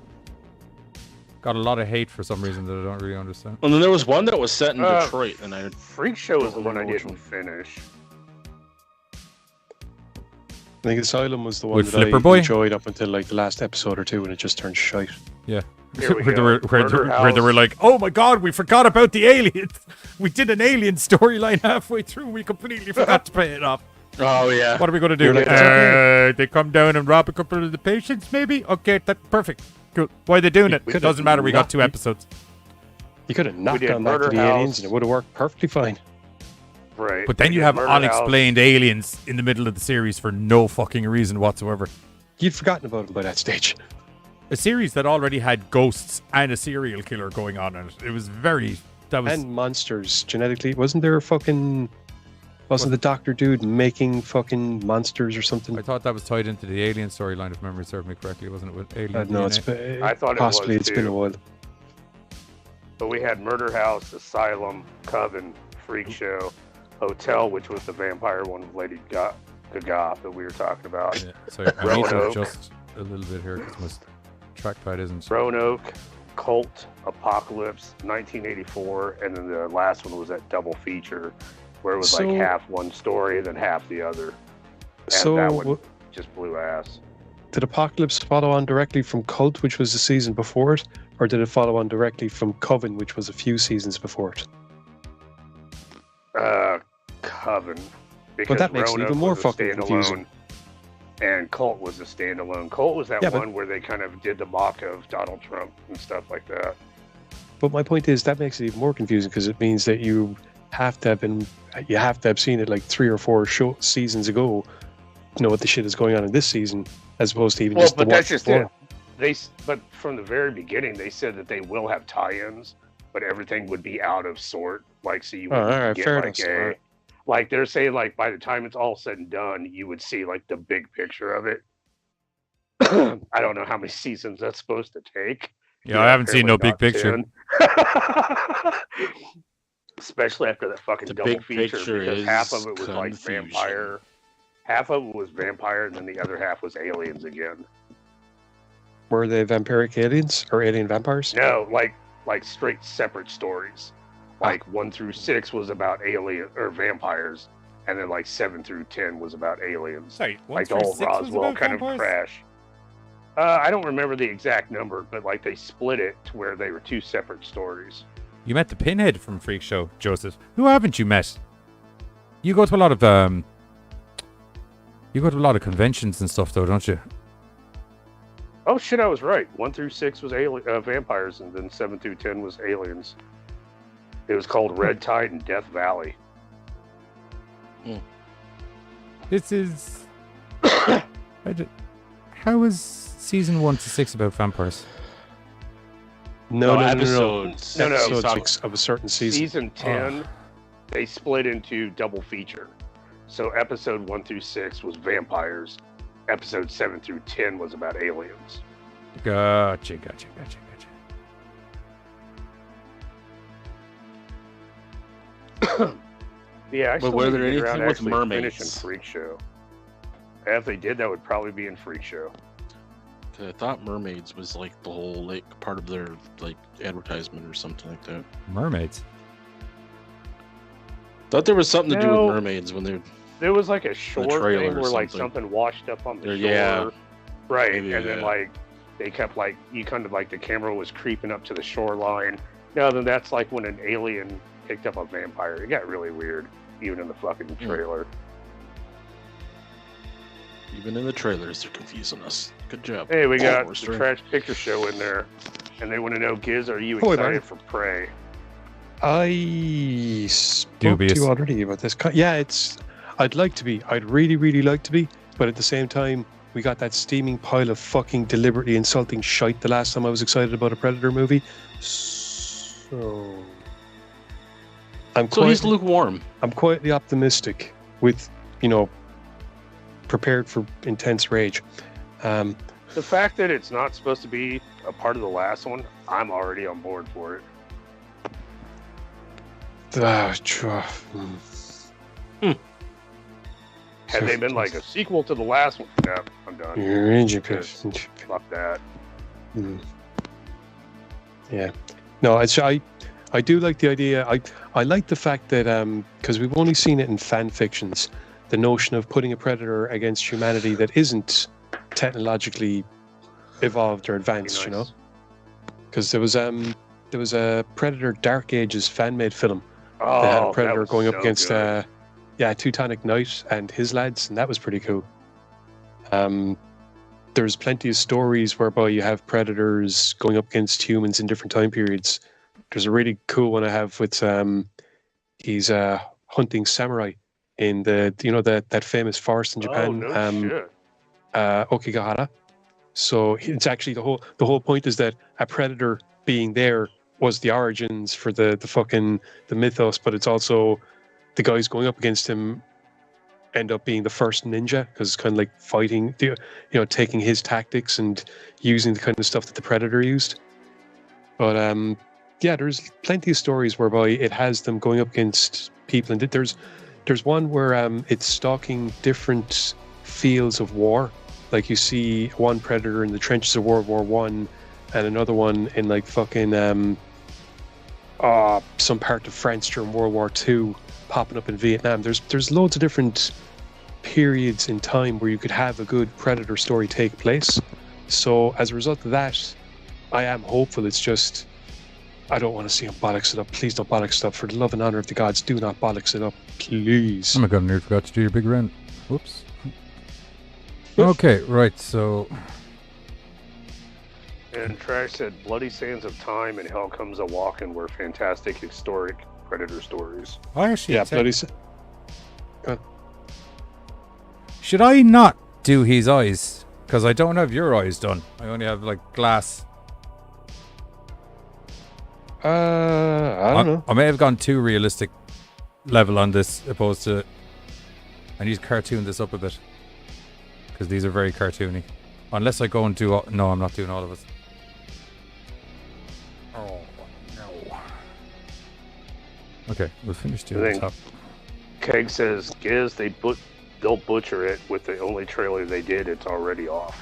Got a lot of hate for some reason that I don't really understand. And then there was one that was set in Uh, Detroit, and I Freak Show was the one I remember which didn't finish. I think Asylum was the one With that Flipper I Boy? enjoyed up until like the last episode or two, and it just turned shite. Yeah. Here we where, they go. were, where, Murder where they were House. like, oh my god, we forgot about the aliens. We did an alien storyline halfway through. We completely forgot to pay it off. Oh yeah. What are we going to do? You're like, it's okay. They come down and rob a couple of the patients, maybe? Okay, that's perfect. Cool. Why are they doing it? It could've doesn't matter. We got knocked 2 you- episodes. You could have knocked did on back to Murder the aliens, House. and it would have worked perfectly fine. Right. But then We you did have Murder unexplained aliens in the middle of the series for no fucking reason whatsoever. You'd forgotten about them by that stage. A series that already had ghosts and a serial killer going on in it. It was very... That was... And monsters genetically. Wasn't there a fucking... Wasn't the doctor dude making fucking monsters or something? I thought that was tied into the alien storyline, if memory served me correctly, wasn't it? With alien No, DNA? it's been, I thought it possibly was it's been a too. while. But we had Murder House, Asylum, Coven, Freak Show, Hotel, which was the vampire one with Lady Gaga that we were talking about. Yeah, sorry, I need to Roanoke. adjust a little bit here because my trackpad isn't... Roanoke, Cult, Apocalypse, 1984, and then the last one was that double feature where it was like So- half one story, then half the other. And So, that one just blew ass. did Apocalypse follow on directly from Cult, which was the season before it? Or did it follow on directly from Coven, which was a few seasons before it? Coven. Because that makes it Roanoke even more was a fucking confusing. And Cult was a standalone. Cult was that Yeah, but- one where they kind of did the mock of Donald Trump and stuff like that. But my point is that makes it even more confusing because it means that you have to have seen it like 3 or 4 seasons ago to know what the shit is going on in this season, as opposed to even Well, just but the that's one just before. it. But from the very beginning, they said that they will have tie-ins, but everything would be out of sort. Like, so you Oh, would all right, get fair like enough, a, alright. like they're saying, like by the time it's all said and done, you would see like the big picture of it. I don't know how many seasons that's supposed to take. Yeah, I haven't seen no apparently big not picture. 10. especially after that fucking The double big feature, picture because is half of it was like confusion. vampire, half of it was vampire, and then the other half was aliens again. Were they vampiric aliens or alien vampires? No, like straight separate stories. Like 1 through 6 was about alien or vampires, and then like 7 through 10 was about aliens. Sorry, Like the whole Roswell kind of crash. I don't remember the exact number, but like they split it to where they were 2 separate stories. You met the Pinhead from Freak Show, Joseph. Who haven't you met? You go to a lot of conventions and stuff, though, don't you? Oh shit, I was right. 1 through 6 was vampires, and then 7 through 10 was aliens. It was called Red Tide and Death Valley. This is. How is season 1 to 6 about vampires? No. Episodes. No. Episodes of a certain season. Season 10, they split into double feature. So episode 1 through 6 was vampires. Episode 7 through 10 was about aliens. Gotcha. Yeah, I still were need there to get around anything with actually mermaids? finishing Freak Show. If they did, that would probably be in Freak Show. I thought mermaids was like the whole like part of their like advertisement or something like that. Mermaids. Thought there was something to do No. with mermaids when they. There was like a shore trailer thing or where like something. something washed up on the shore. Yeah. Right, Maybe, and then yeah. like they kept like you kind of like the camera was creeping up to the shoreline. No, then that's like when an alien picked up a vampire. It got really weird, even in the fucking trailer. Even in the trailers, they're confusing us. Good job. Hey, we got the Forrester. Trash Picture Show in there, and they want to know, Giz, are you Oh, excited man. for Prey? I spoke Dubious. to you already about this. Yeah, I'd like to be. I'd really, really like to be. But at the same time, we got that steaming pile of fucking deliberately insulting shite the last time I was excited about a Predator movie. So So he's lukewarm. I'm quietly optimistic with, prepared for intense rage. The fact that it's not supposed to be a part of the last one, I'm already on board for it. Had they been like a sequel to the last one, no, I'm done. Fuck that. Yeah. No, I do like the idea. I like the fact that because we've only seen it in fan fictions, the notion of putting a predator against humanity that isn't technologically evolved or advanced, Nice. Because there was a Predator Dark Ages fan made film Oh, that had a that predator was going up so against good. Teutonic Knight and his lads, and that was pretty cool. There's plenty of stories whereby you have predators going up against humans in different time periods. There's a really cool one I have with he's hunting samurai in that famous forest in Japan, Oh, no shit. Okigahara. So it's actually the whole point is that a predator being there was the origins for the mythos, but it's also the guys going up against him end up being the first ninja because it's kind of like fighting, taking his tactics and using the kind of stuff that the predator used. But there's plenty of stories whereby it has them going up against people, and there's one where it's stalking different fields of war. Like you see one predator in the trenches of World War One, and another one in like fucking some part of France during World War Two, popping up in Vietnam. There's loads of different periods in time where you could have a good predator story take place. So as a result of that, I am hopeful. It's just I don't want to see him bollocks it up. Please don't bollocks it up. For the love and honor of the gods, do not bollocks it up, please. Oh my god, I nearly forgot to do your big round. Whoops. Okay, right, so And Trash said, Bloody Sands of Time and Hell Comes a Walkin' were fantastic historic predator stories. I actually bloody. should I not do his eyes? Because I don't have your eyes done. I only have like glass. I don't know. I may have gone too realistic level on this, opposed to. I need to cartoon this up a bit because these are very cartoony. Unless I go and do. No, I'm not doing all of it. Oh no! Okay, we'll finish I the think top. Keg says, Giz, they'll butcher it with the only trailer they did. It's already off.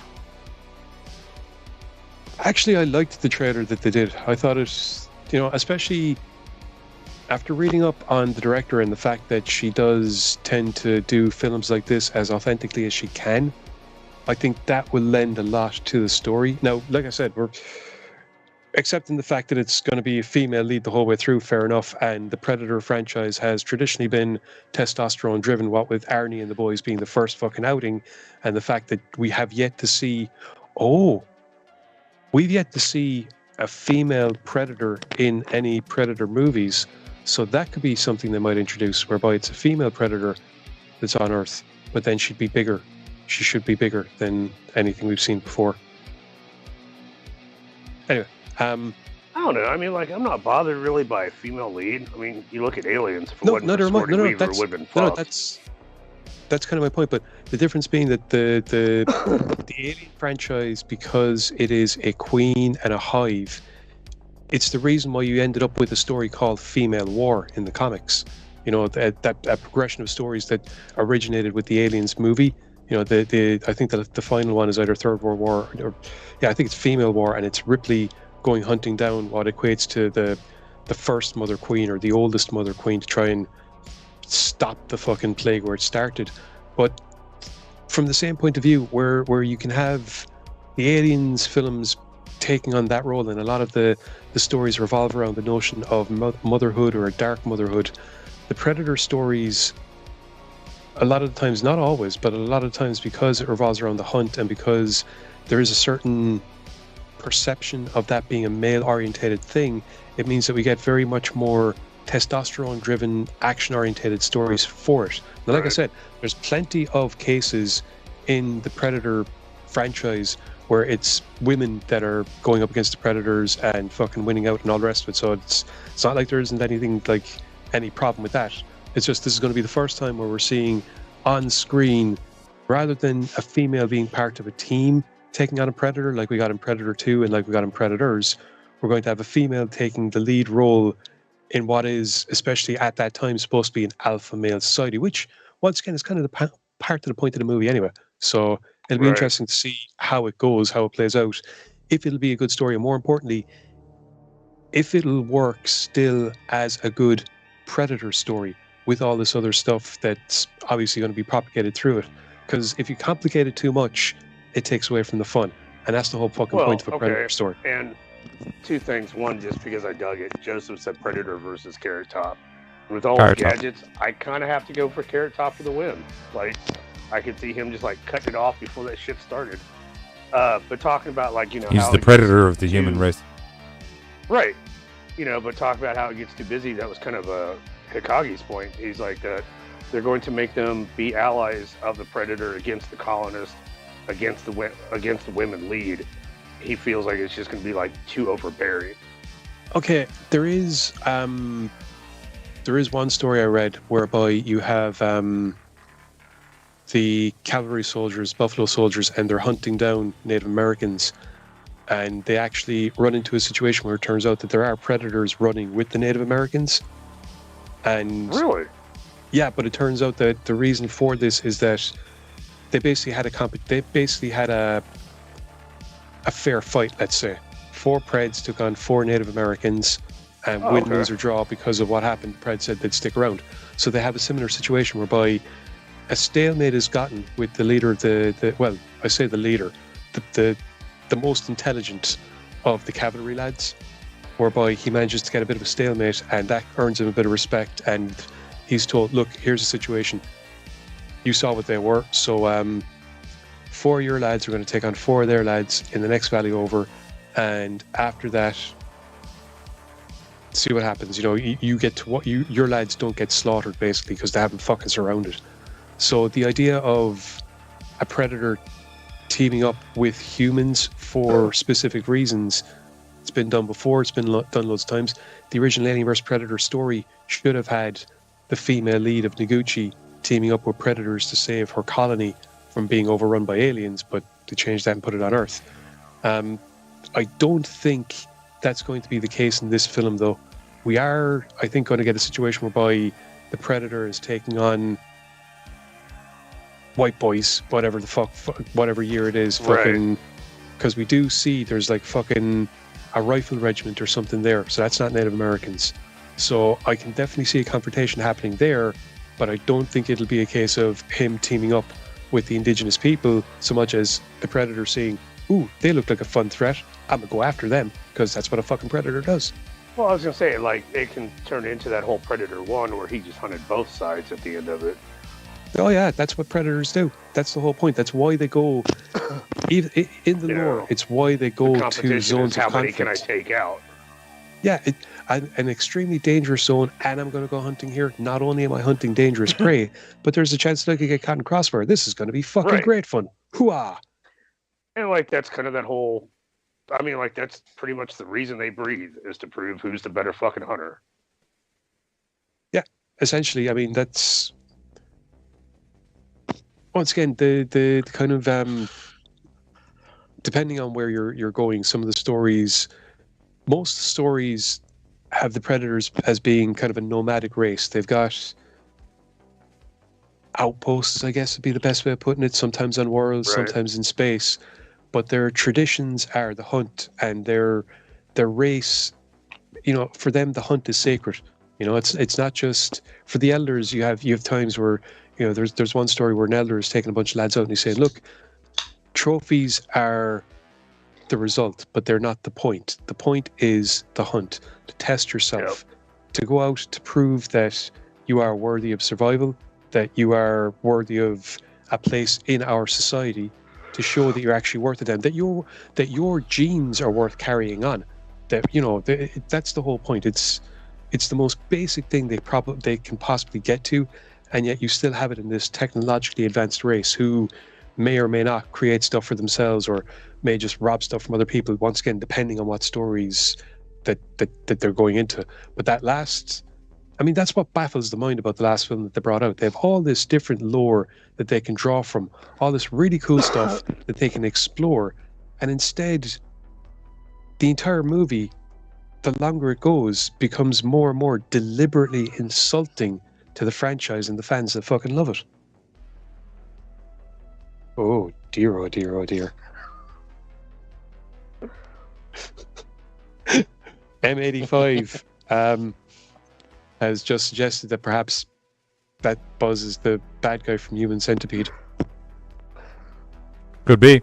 Actually, I liked the trailer that they did. I thought it, especially after reading up on the director and the fact that she does tend to do films like this as authentically as she can, I think that will lend a lot to the story. Now, like I said, we're accepting the fact that it's going to be a female lead the whole way through, fair enough, and the Predator franchise has traditionally been testosterone driven, what with Arnie and the boys being the first fucking outing, and the fact that we have yet to see we've yet to see a female Predator in any Predator movies, so that could be something they might introduce, whereby it's a female Predator that's on Earth, but then she'd be bigger. She should be bigger than anything we've seen before. Anyway, I don't know. I mean, like, I'm not bothered really by a female lead. I mean, you look at Aliens. If it wasn't for Sigourney Weaver, it would have been fucked. That's kind of my point. But the difference being that the Alien franchise, because it is a queen and a hive, it's the reason why you ended up with a story called Female War in the comics. That progression of stories that originated with the Aliens movie. I think that the final one is either Third World War I think it's Female War, and it's Ripley going hunting down what equates to the first Mother Queen or the oldest Mother Queen to try and stop the fucking plague where it started. But from the same point of view, where you can have the Aliens films taking on that role, and a lot of the stories revolve around the notion of motherhood or a dark motherhood, the Predator stories, a lot of the times, not always, but a lot of times, because it revolves around the hunt and because there is a certain perception of that being a male-orientated thing, it means that we get very much more testosterone-driven, action-orientated stories for it. Now, like I said, there's plenty of cases in the Predator franchise where it's women that are going up against the Predators and fucking winning out and all the rest of it. So it's not like there isn't anything, like, any problem with that. It's just this is going to be the first time where we're seeing on screen, rather than a female being part of a team taking on a Predator like we got in Predator 2 and like we got in Predators, we're going to have a female taking the lead role in what is, especially at that time, supposed to be an alpha male society, which, once again, is kind of the part of the point of the movie anyway. So it'll be interesting to see how it goes, how it plays out, if it'll be a good story, and more importantly, if it'll work still as a good Predator story with all this other stuff that's obviously going to be propagated through it. Because if you complicate it too much, it takes away from the fun. And that's the whole fucking point of a Predator story. And two things. One, just because I dug it, Joseph said Predator versus Carrot Top. And with all the gadgets, I kind of have to go for Carrot Top for the win. Like, I could see him just, like, cutting it off before that shit started. But talking about, like, he's how the predator of the human race. Right. But talk about how it gets too busy. That was kind of Hikagi's point. He's like that they're going to make them be allies of the Predator against the colonists, against the women lead. He feels like it's just going to be like too overbearing. Okay, there is one story I read whereby you have the cavalry soldiers, buffalo soldiers, and they're hunting down Native Americans, and they actually run into a situation where it turns out that there are predators running with the Native Americans. And really? Yeah, but it turns out that the reason for this is that they basically had a fair fight, let's say. 4 Preds took on 4 Native Americans, and win, lose, or draw because of what happened. Pred said they'd stick around. So they have a similar situation whereby a stalemate is gotten with the leader of the most intelligent of the cavalry lads, whereby he manages to get a bit of a stalemate, and that earns him a bit of respect, and he's told, look, here's the situation. You saw what they were, so 4 of your lads are going to take on 4 of their lads in the next valley over, and after that, see what happens. You get to your lads don't get slaughtered, basically, because they haven't fucking surrounded. So the idea of a predator teaming up with humans for specific reasons, it's been done before, it's been done loads of times. The original Alien vs Predator story should have had the female lead of Noguchi teaming up with predators to save her colony from being overrun by aliens, but they changed that and put it on Earth. I don't think that's going to be the case in this film, though. we are, I think, going to get a situation whereby the predator is taking on white boys, whatever the fuck, whatever year it is, fucking. Because we do see there's like fucking a rifle regiment or something there, so that's not Native Americans. So I can definitely see a confrontation happening there, but I don't think it'll be a case of him teaming up with the indigenous people so much as the predator saying, "Ooh, they look like a fun threat. I'm gonna go after them," because that's what a fucking predator does. Well, I was gonna say, like, it can turn into that whole Predator 1 where he just hunted both sides at the end of it. Oh yeah, that's what predators do. That's the whole point. That's why they go in the lore. It's why they go The to competition zones is how of many conflict. can I take out? Yeah, an extremely dangerous zone, and I'm going to go hunting here. Not only am I hunting dangerous prey, but there's a chance that I could get caught in crossfire. This is going to be fucking Right. great fun. Hooah! And like that's kind of that whole. I mean, like that's pretty much the reason they breathe is to prove who's the better fucking hunter. Yeah, essentially. I mean, that's once again the kind of depending on where you're going. Some of the stories, most stories have the predators as being kind of a nomadic race. They've got outposts, I guess would be the best way of putting it. Sometimes on worlds, Right. sometimes in space. But their traditions are the hunt, and their race. You know, for them, the hunt is sacred. You know, it's not just for the elders. You have times where, you know, there's one story where an elder is taking a bunch of lads out and he's saying, "Look, trophies are the result, but they're not the point. The point is the hunt, to test yourself, to go out to prove that you are worthy of survival, that you are worthy of a place in our society, to show that you're actually worth it, and that your genes are worth carrying on. That, you know, that's the whole point. It's the most basic thing they can possibly get to, and yet you still have it in this technologically advanced race who may or may not create stuff for themselves, or may just rob stuff from other people, once again depending on what stories that they're going into. But that last, I mean, that's what baffles the mind about the last film that they brought out. They have all this different lore that they can draw from, all this really cool stuff that they can explore, and instead the entire movie, the longer it goes, becomes more and more deliberately insulting to the franchise and the fans that fucking love it. Oh dear, oh dear, oh dear. M85 has just suggested that perhaps that Buzz is the bad guy from Human Centipede. Could be.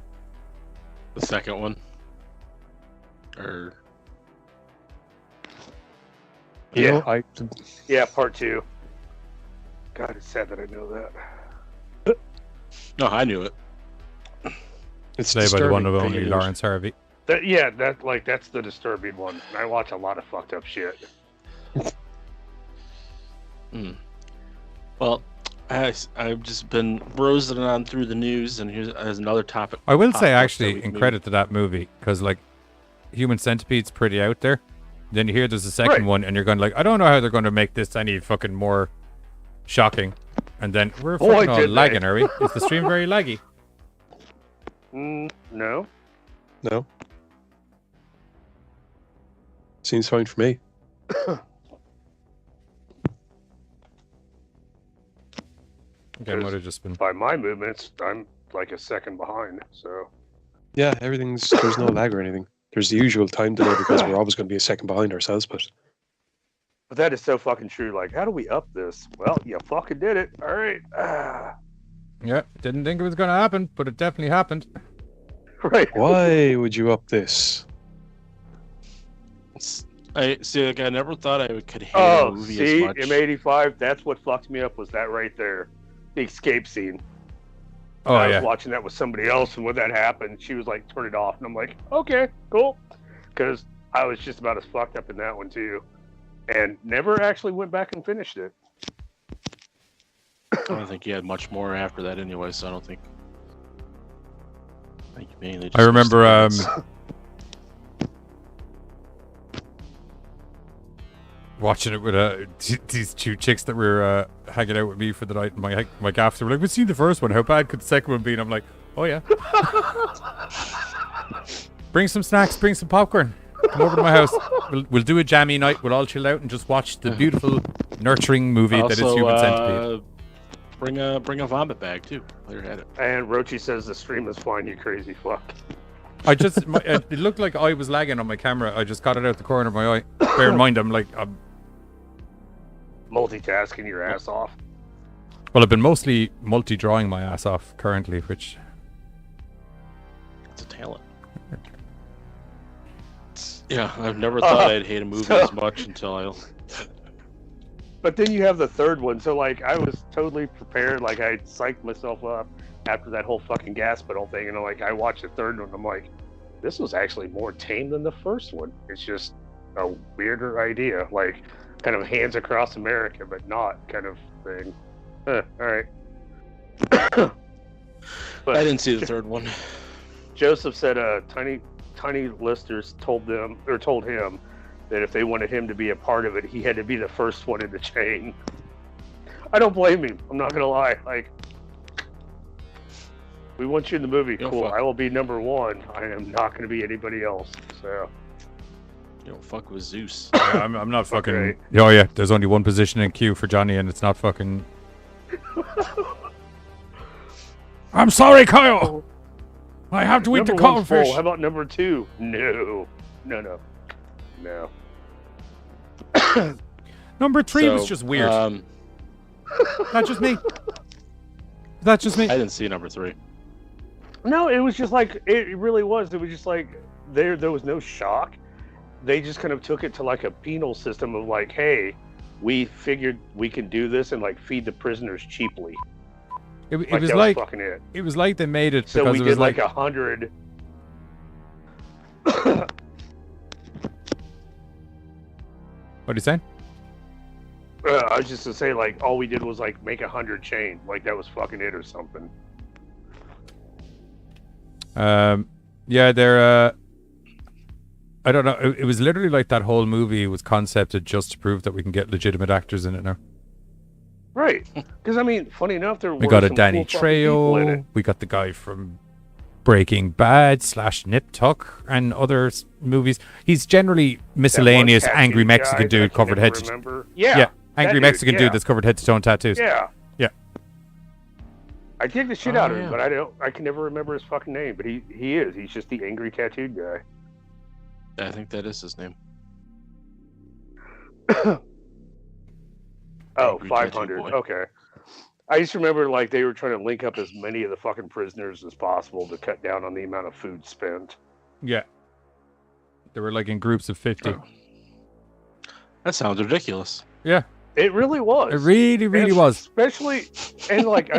The second one. Or You know, Yeah, part 2. God, it's sad that I know that. no, I knew it. it's Played by the one disturbing of that only you- Lawrence Harvey. That's the disturbing one. And I watch a lot of fucked up shit. Well, I've just been browsing on through the news, and here's another topic. I will popped say, up actually, that we in can credit to that movie, because, like, Human Centipede's pretty out there. Then you hear there's a second Right. one, and you're going like, I don't know how they're going to make this any fucking more shocking. And then we're Boy, fucking all did they. lagging, are we? Is the stream very laggy? No. No. Seems fine for me. Okay, I might have just been. By my movements, I'm like a second behind. So Yeah, there's no lag or anything. There's the usual time delay because we're always going to be a second behind ourselves, but that is so fucking true. Like, how do we up this? Well, you fucking did it. All right. Yeah, didn't think it was going to happen, but it definitely happened. Right. why would you up this? I see. Like, I never thought I could hate a Oh, movie see, as much. M85. That's what fucked me up. Was that right there, the escape scene? Oh, I yeah. was watching that with somebody else, and when that happened, she was like, "Turn it off," and I'm like, "Okay, cool," because I was just about as fucked up in that one too, and never actually went back and finished it. I don't think he had much more after that anyway, so I don't think. I think mainly just I remember, missed watching it with these two chicks that were hanging out with me for the night, and my gaffs were like, "We've seen the first one. How bad could the second one be?" And I'm like, "Oh yeah." Bring some snacks. Bring some popcorn. Come over to my house. We'll do a jammy night. We'll all chill out and just watch the beautiful, nurturing movie that is Human Centipede. Bring a vomit bag too. While you're at it. And Rochi says the stream is fine. You crazy fuck. It looked like I was lagging on my camera. I just got it out the corner of my eye. Bear in mind, I'm multitasking your ass off. Well, I've been mostly multi-drawing my ass off currently, which... It's a talent. Yeah, I've never thought I'd hate a movie as much until I... But then you have the third one, so like I was totally prepared. Like I psyched myself up after that whole fucking gas pedal thing, and like I watched the third one, I'm like, this was actually more tame than the first one. It's just a weirder idea, like kind of hands across America, but not kind of thing. All right. But I didn't see the third one. Joseph said, tiny listeners told him that if they wanted him to be a part of it, he had to be the first one in the chain. I don't blame him. I'm not gonna lie. Like, we want you in the movie. Cool. I will be number one. I am not gonna be anybody else. So. You don't fuck with Zeus. Yeah, I'm not fucking... Okay. Oh yeah, there's only one position in queue for Johnny, and it's not fucking... I'm sorry, Kyle! I have to eat the cuttlefish. How about number 2? No. Number 3 was just weird. Not just me. That's just me. I didn't see number 3. No, it was just like it really was. It was just like there was no shock. They just kind of took it to like a penal system of like, hey, we figured we can do this and like feed the prisoners cheaply. It was like fucking it. It was like they made it so because we it was did like 100. What are you saying? I was just to say, like, all we did was like make 100 chain, like that was fucking it or something. Yeah, they're. I don't know. It was literally like that whole movie was concepted just to prove that we can get legitimate actors in it now. Right, because I mean, funny enough, we got a Danny Trejo. We got the guy from Breaking Bad / Nip Tuck and other movies. He's generally miscellaneous angry Mexican dude covered head to toe. Yeah, angry Mexican dude that's covered head to toe in tattoos. Yeah. I kick the shit out of him, yeah. but I can never remember his fucking name. But he is. He's just the angry tattooed guy. I think that is his name. Oh, 500. Okay. I just remember like they were trying to link up as many of the fucking prisoners as possible to cut down on the amount of food spent. Yeah. They were like in groups of 50. Oh. That sounds ridiculous. Yeah. It really was. It really was. Especially and like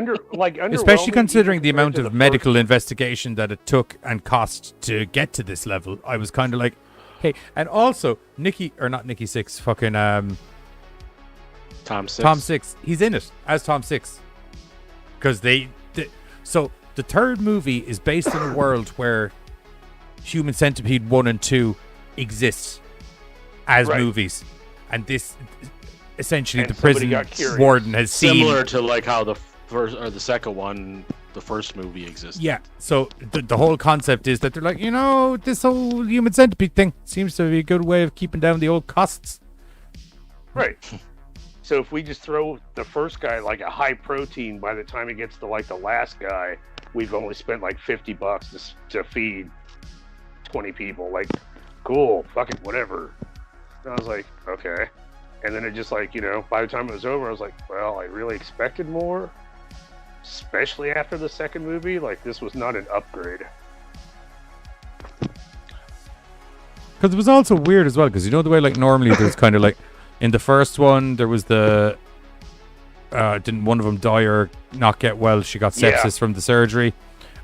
especially considering the amount of medical investigation that it took and cost to get to this level. I was kind of like, hey, and also Nikki Sixx, fucking Tom Six. Tom Six. He's in it as Tom Six. Because so the third movie is based in a world where Human Centipede 1 and 2 exist as movies. And this essentially the prison warden has seen, similar to like how the first or the second one, the first movie existed. Yeah. So the whole concept is that they're like, this whole Human Centipede thing seems to be a good way of keeping down the old costs. Right. So if we just throw the first guy like a high protein, by the time it gets to like the last guy, we've only spent like $50 to feed 20 people. Like, cool, fucking whatever. And I was like, okay. And then it just like, by the time it was over, I was like, well, I really expected more. Especially after the second movie. Like, this was not an upgrade. Because it was also weird as well, because the way like normally there's kind of like, in the first one, there was didn't one of them die or not get well? She got sepsis from the surgery.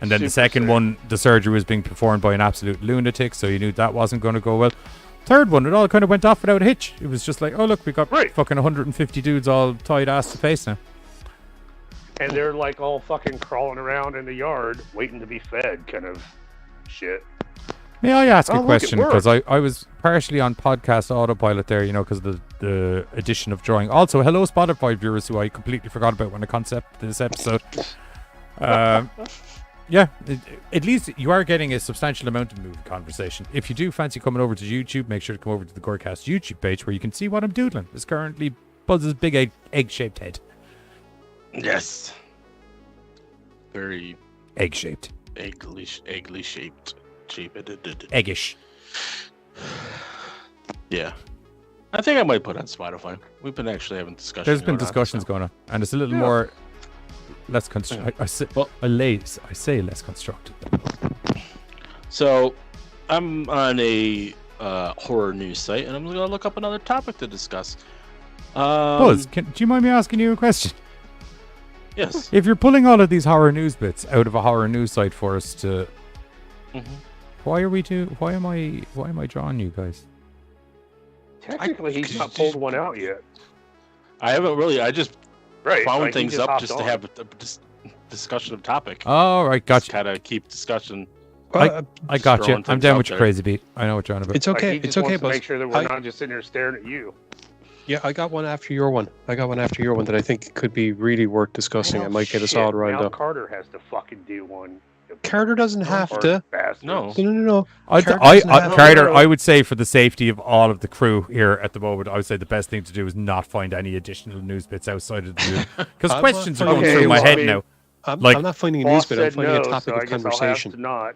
And then the second one, the surgery was being performed by an absolute lunatic, so you knew that wasn't going to go well. Third one, it all kind of went off without a hitch. It was just like, oh, look, we got fucking 150 dudes all tied ass to face now. And they're like all fucking crawling around in the yard waiting to be fed kind of shit. May I ask a question? Because I was partially on podcast autopilot there, because of the addition of drawing. Also, hello Spotify viewers who I completely forgot about when I concept this episode. Yeah, at least you are getting a substantial amount of movie conversation. If you do fancy coming over to YouTube, make sure to come over to the GoreCast YouTube page where you can see what I'm doodling. It's currently Buzz's big egg-shaped head. Yes. Very Egg-shaped. eggly shaped. Eggish. Yeah. I think I might put it on Spotify. We've been actually having discussions. There's been discussions going on, and it's a little more less constructive. I say less constructive. So, I'm on a horror news site, and I'm going to look up another topic to discuss. Buzz, do you mind me asking you a question? Yes. If you're pulling all of these horror news bits out of a horror news site for us to, why am I drawing you guys? Technically, he's not pulled one out yet. I haven't really. I just found like, things up just to have a discussion of topic. Oh, right, gotcha. Kind of keep discussion. I got you. I'm down with your there. crazy beat. I know what you're on about. It's okay. Like, It's okay, to Buzz. make sure that we're not just sitting here staring at you. Yeah, I got one after your one. That I think could be really worth discussing. I might get us all riled now up. Carter has to fucking do one. Carter doesn't have to. Bastards. No. Carter, I would say for the safety of all of the crew here at the moment, I would say the best thing to do is not find any additional news bits outside of the news. Because questions are going through my head now. I'm not finding a news bit. I'm finding a topic of I guess conversation. I'll have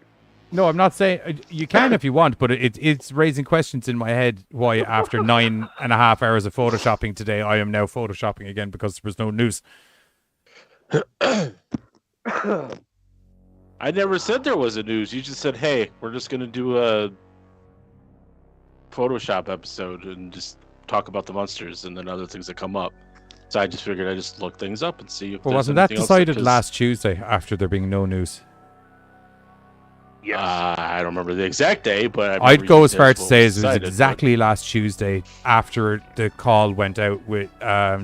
to not. No, I'm not saying you can if you want, but it's raising questions in my head why after 9.5 hours of photoshopping today, I am now photoshopping again because there was no news. I never said there was a news. You just said, hey, we're just going to do a Photoshop episode and just talk about the monsters and then other things that come up. So I just figured I'd just look things up and see if Well, there's wasn't that anything else decided last Tuesday after there being no news? Yes. I don't remember the exact day, but I'd go as far to say it was decided, exactly last Tuesday after the call went out with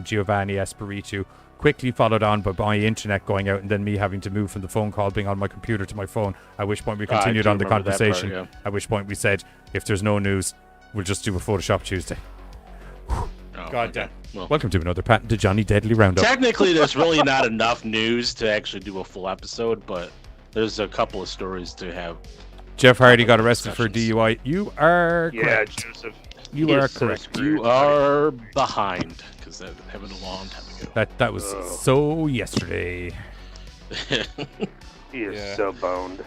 Giovanni Espiritu, quickly followed on by my internet going out and then me having to move from the phone call being on my computer to my phone, at which point we continued on the conversation, at which point we said, if there's no news, we'll just do a Photoshop Tuesday. God damn. Well, welcome to another patented Johnny Deadly Roundup. Technically, there's really not enough news to actually do a full episode, but there's a couple of stories to have. Jeff Hardy got arrested for DUI. You are correct. Joseph. You are correct. You are behind, because that happened a long time ago. That was so yesterday. He is so boned.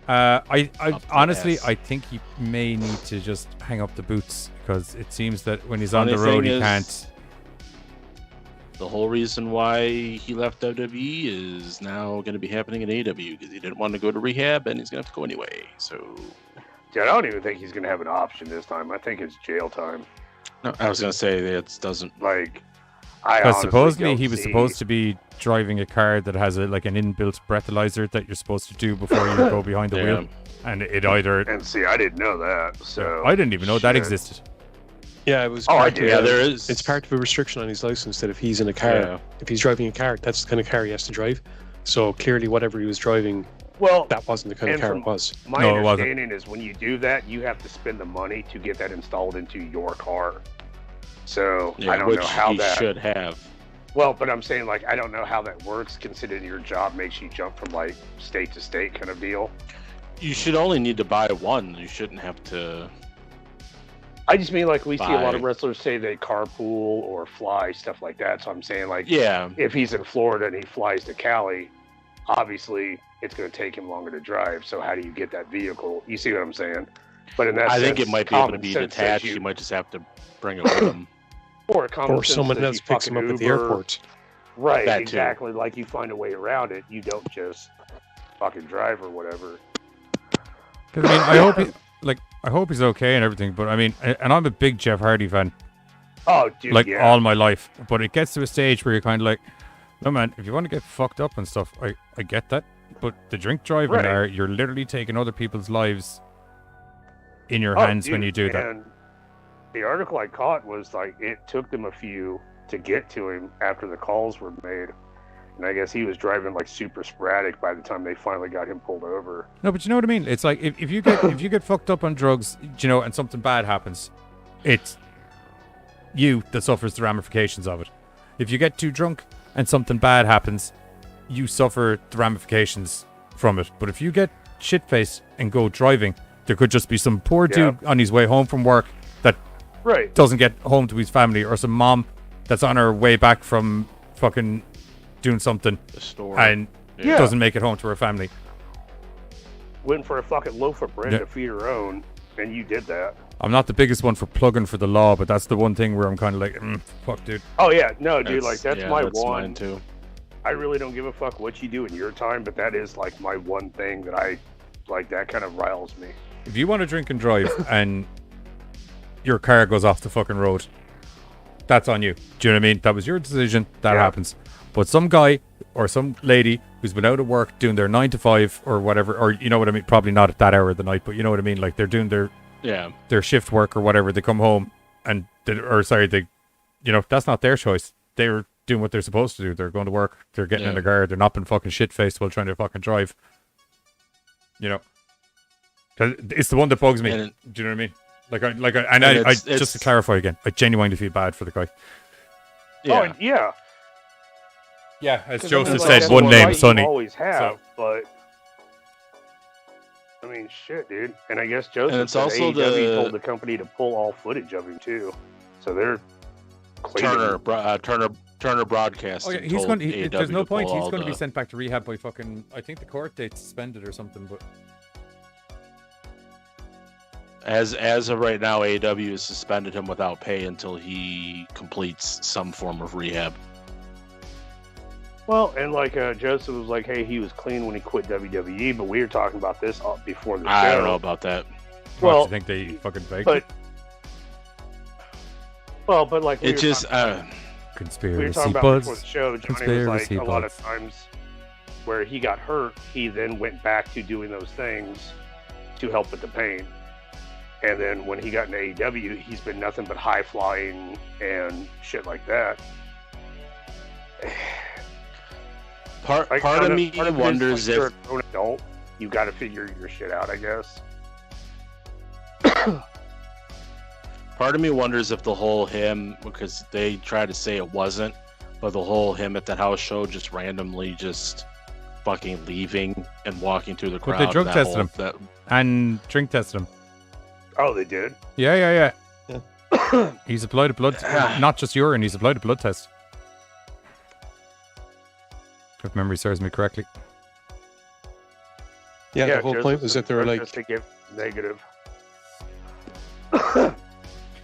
I honestly, I think he may need to just hang up the boots because it seems that when he's on the road, he can't. The whole reason why he left WWE is now going to be happening in AEW because he didn't want to go to rehab and he's going to have to go anyway. So, Dude, I don't even think he's going to have an option this time. I think it's jail time. no, I was going to say that doesn't. Like, Because supposedly he was supposed to be driving a car that has an inbuilt breathalyzer that you're supposed to do before you go behind the wheel, and it either. And see, I didn't know that. So I didn't even know that existed. Yeah, it was. I did. Yeah, there is. It's part of a restriction on his license that if he's in a car, Yeah. if he's driving a car, that's the kind of car he has to drive. So clearly, whatever he was driving, well, that wasn't the kind of car from it was. My No, it wasn't. understanding is when you do that, you have to spend the money to get that installed into your car. So Yeah, I don't which know how he that should have. Well, but I'm saying, like, I don't know how that works, considering your job makes you jump from, like, state to state kind of deal. You should only need to buy one. You shouldn't have to. I just mean, like, we see a lot Buy. of wrestlers say they carpool or fly, stuff like that. So I'm saying, like, Yeah. if he's in Florida and he flies to Cali, obviously it's going to take him longer to drive. So how do you get that vehicle? You see what I'm saying? But in that I think sense, it might be able to common be sense says detached. You might just have to bring it with him. Or common Or sense someone says else you picks him fucking up at the Uber. airport. Right, That too. exactly. Like you find a way around it. You don't just fucking drive or whatever. Because I mean, I hope he's okay and everything. But I mean, and I'm a big Jeff Hardy fan, Oh, dude, like yeah. all my life. But it gets to a stage where you're kind of like, no man, if you want to get fucked up and stuff, I get that. But the drink driving Right. you're literally taking other people's lives in your hands when dude, you do that. And the article I caught was like it took them a few to get to him after the calls were made. And I guess he was driving like super sporadic by the time they finally got him pulled over. No, but you know what I mean? It's like if you get if you get fucked up on drugs, you know, and something bad happens, it's you that suffers the ramifications of it. If you get too drunk and something bad happens, you suffer the ramifications from it. But if you get shit-faced and go driving, there could just be some poor dude on his way home from work that doesn't get home to his family, or some mom that's on her way back from fucking doing something The store. and doesn't make it home to her family. Went for a fucking loaf of bread to feed her own, and you did that. I'm not the biggest one for plugging for the law, but that's the one thing where I'm kind of like, fuck, dude. Oh yeah, no, dude, like that's my that's one. mine too. I really don't give a fuck what you do in your time, but that is like my one thing that I like. That kind of riles me. If you want to drink and drive and your car goes off the fucking road, that's on you. Do you know what I mean? That was your decision. That happens. But some guy or some lady who's been out of work doing their 9 to 5 or whatever, or you know what I mean? Probably not at that hour of the night, but you know what I mean? Like they're doing their shift work or whatever. They come home and that's not their choice. They're doing what they're supposed to do. They're going to work. They're getting in the car. They're not being fucking shit-faced while trying to fucking drive. You know? 'Cause it's the one that bugs me. Do you know what I mean? I just to clarify again, I genuinely feel bad for the guy. Yeah. Oh, yeah. Yeah, as Joseph said, one name, Sonny. Always have, but I mean, shit, dude. And I guess Joseph And it's said also AEW told the company to pull all footage of him too, so they're Turner Broadcasting. Oh yeah, he's going. There's no point. He's going to be the- sent back to rehab by fucking. I think the court date's suspended or something. But As of right now, AEW has suspended him without pay until he completes some form of rehab. Well, and like Joseph was like, hey, he was clean when he quit WWE, but we were talking about this before the show. I don't know about that. Well, do you think they fucking faked it? But like it just conspiracy we were talking about buzz. before the show. Johnny was like a lot of times where he got hurt, he then went back to doing those things to help with the pain. And then when he got in AEW, he's been nothing but high flying and shit like that. Part of me wonders if you're an adult, you got to figure your shit out, I guess. Part of me wonders if the whole him, because they try to say it wasn't, but the whole him at that house show just randomly just fucking leaving and walking through the crowd. But they drug tested him and drink tested him. Oh, they did? Yeah. He's applied a blood, not just urine. He's applied a blood test. If memory serves me correctly. Yeah, the whole point was that they were like just to get negative.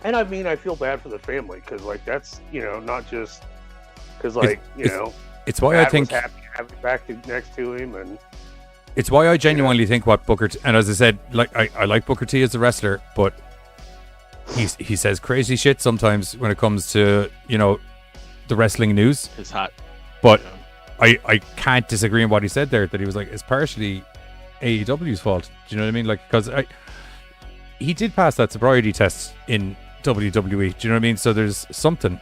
And I mean, I feel bad for the family because, like, that's not just because, like, it's why I think was happy to have it back next to him, and it's why I genuinely think what Booker T, and as I said, like I like Booker T as a wrestler, but he says crazy shit sometimes when it comes to the wrestling news. It's hot, but I can't disagree on what he said there. That he was like, it's partially AEW's fault. Do you know what I mean? Like, because he did pass that sobriety test in WWE. Do you know what I mean? So there's something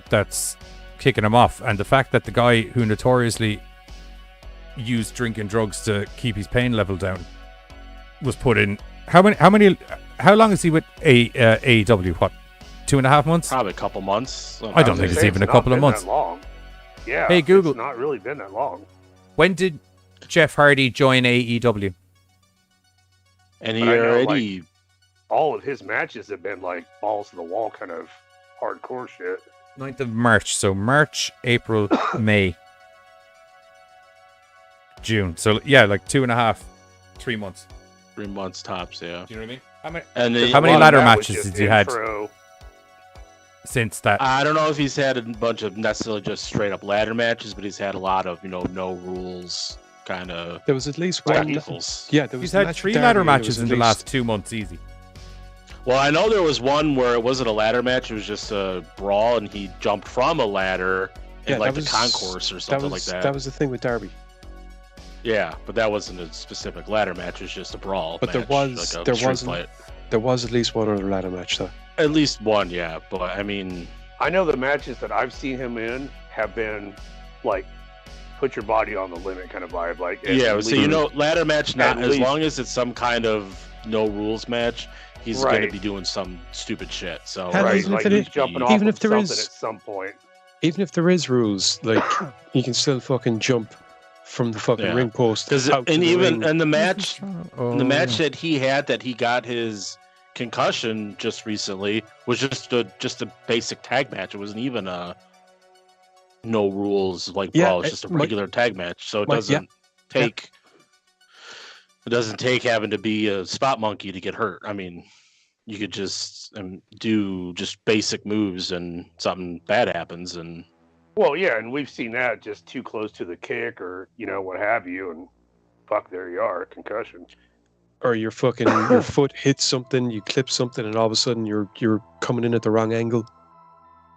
that's kicking him off, and the fact that the guy who notoriously used drinking drugs to keep his pain level down was put in how long is he with AEW? What, 2.5 months? Probably a couple months. I don't think it's even a couple of months. That long. Yeah. Hey Google, it's not really been that long. When did Jeff Hardy join AEW? And he already all of his matches have been like balls to the wall kind of hardcore shit. 9th of March. So March, April, May, June. So yeah, like 2.5, 3 months. 3 months tops, yeah. Do you know what I mean? How many ladder matches did you had intro. Since that? I don't know if he's had a bunch of necessarily just straight up ladder matches, but he's had a lot of no rules kind of. There was at least one. Yeah, there was. He's had 3 ladder matches in the last 2 months, easy. Well, I know there was one where it wasn't a ladder match; it was just a brawl, and he jumped from a ladder in the concourse or something like that. That was the thing with Darby. Yeah, but that wasn't a specific ladder match; it was just a brawl. But match, there was at least one other ladder match though. At least one, yeah. But I mean, I know the matches that I've seen him in have been like put your body on the limit kind of vibe. Like so ladder match not as long as it's some kind of no rules match. He's going to be doing some stupid shit. So he's jumping off of something at some point. Even if there is rules, like he can still fucking jump from the fucking Yeah. ring post. Because out to and the even ring. in the match, Oh, the match that he had that he got his concussion just recently was just a basic tag match. It wasn't even a no rules like Yeah, brawl. It's just a regular tag match. So it doesn't take having to be a spot monkey to get hurt. I mean, you could just do just basic moves and something bad happens. And Well, yeah, and we've seen that just too close to the kick or, what have you, and fuck, there you are, concussion. Or your foot hits something, you clip something, and all of a sudden you're coming in at the wrong angle.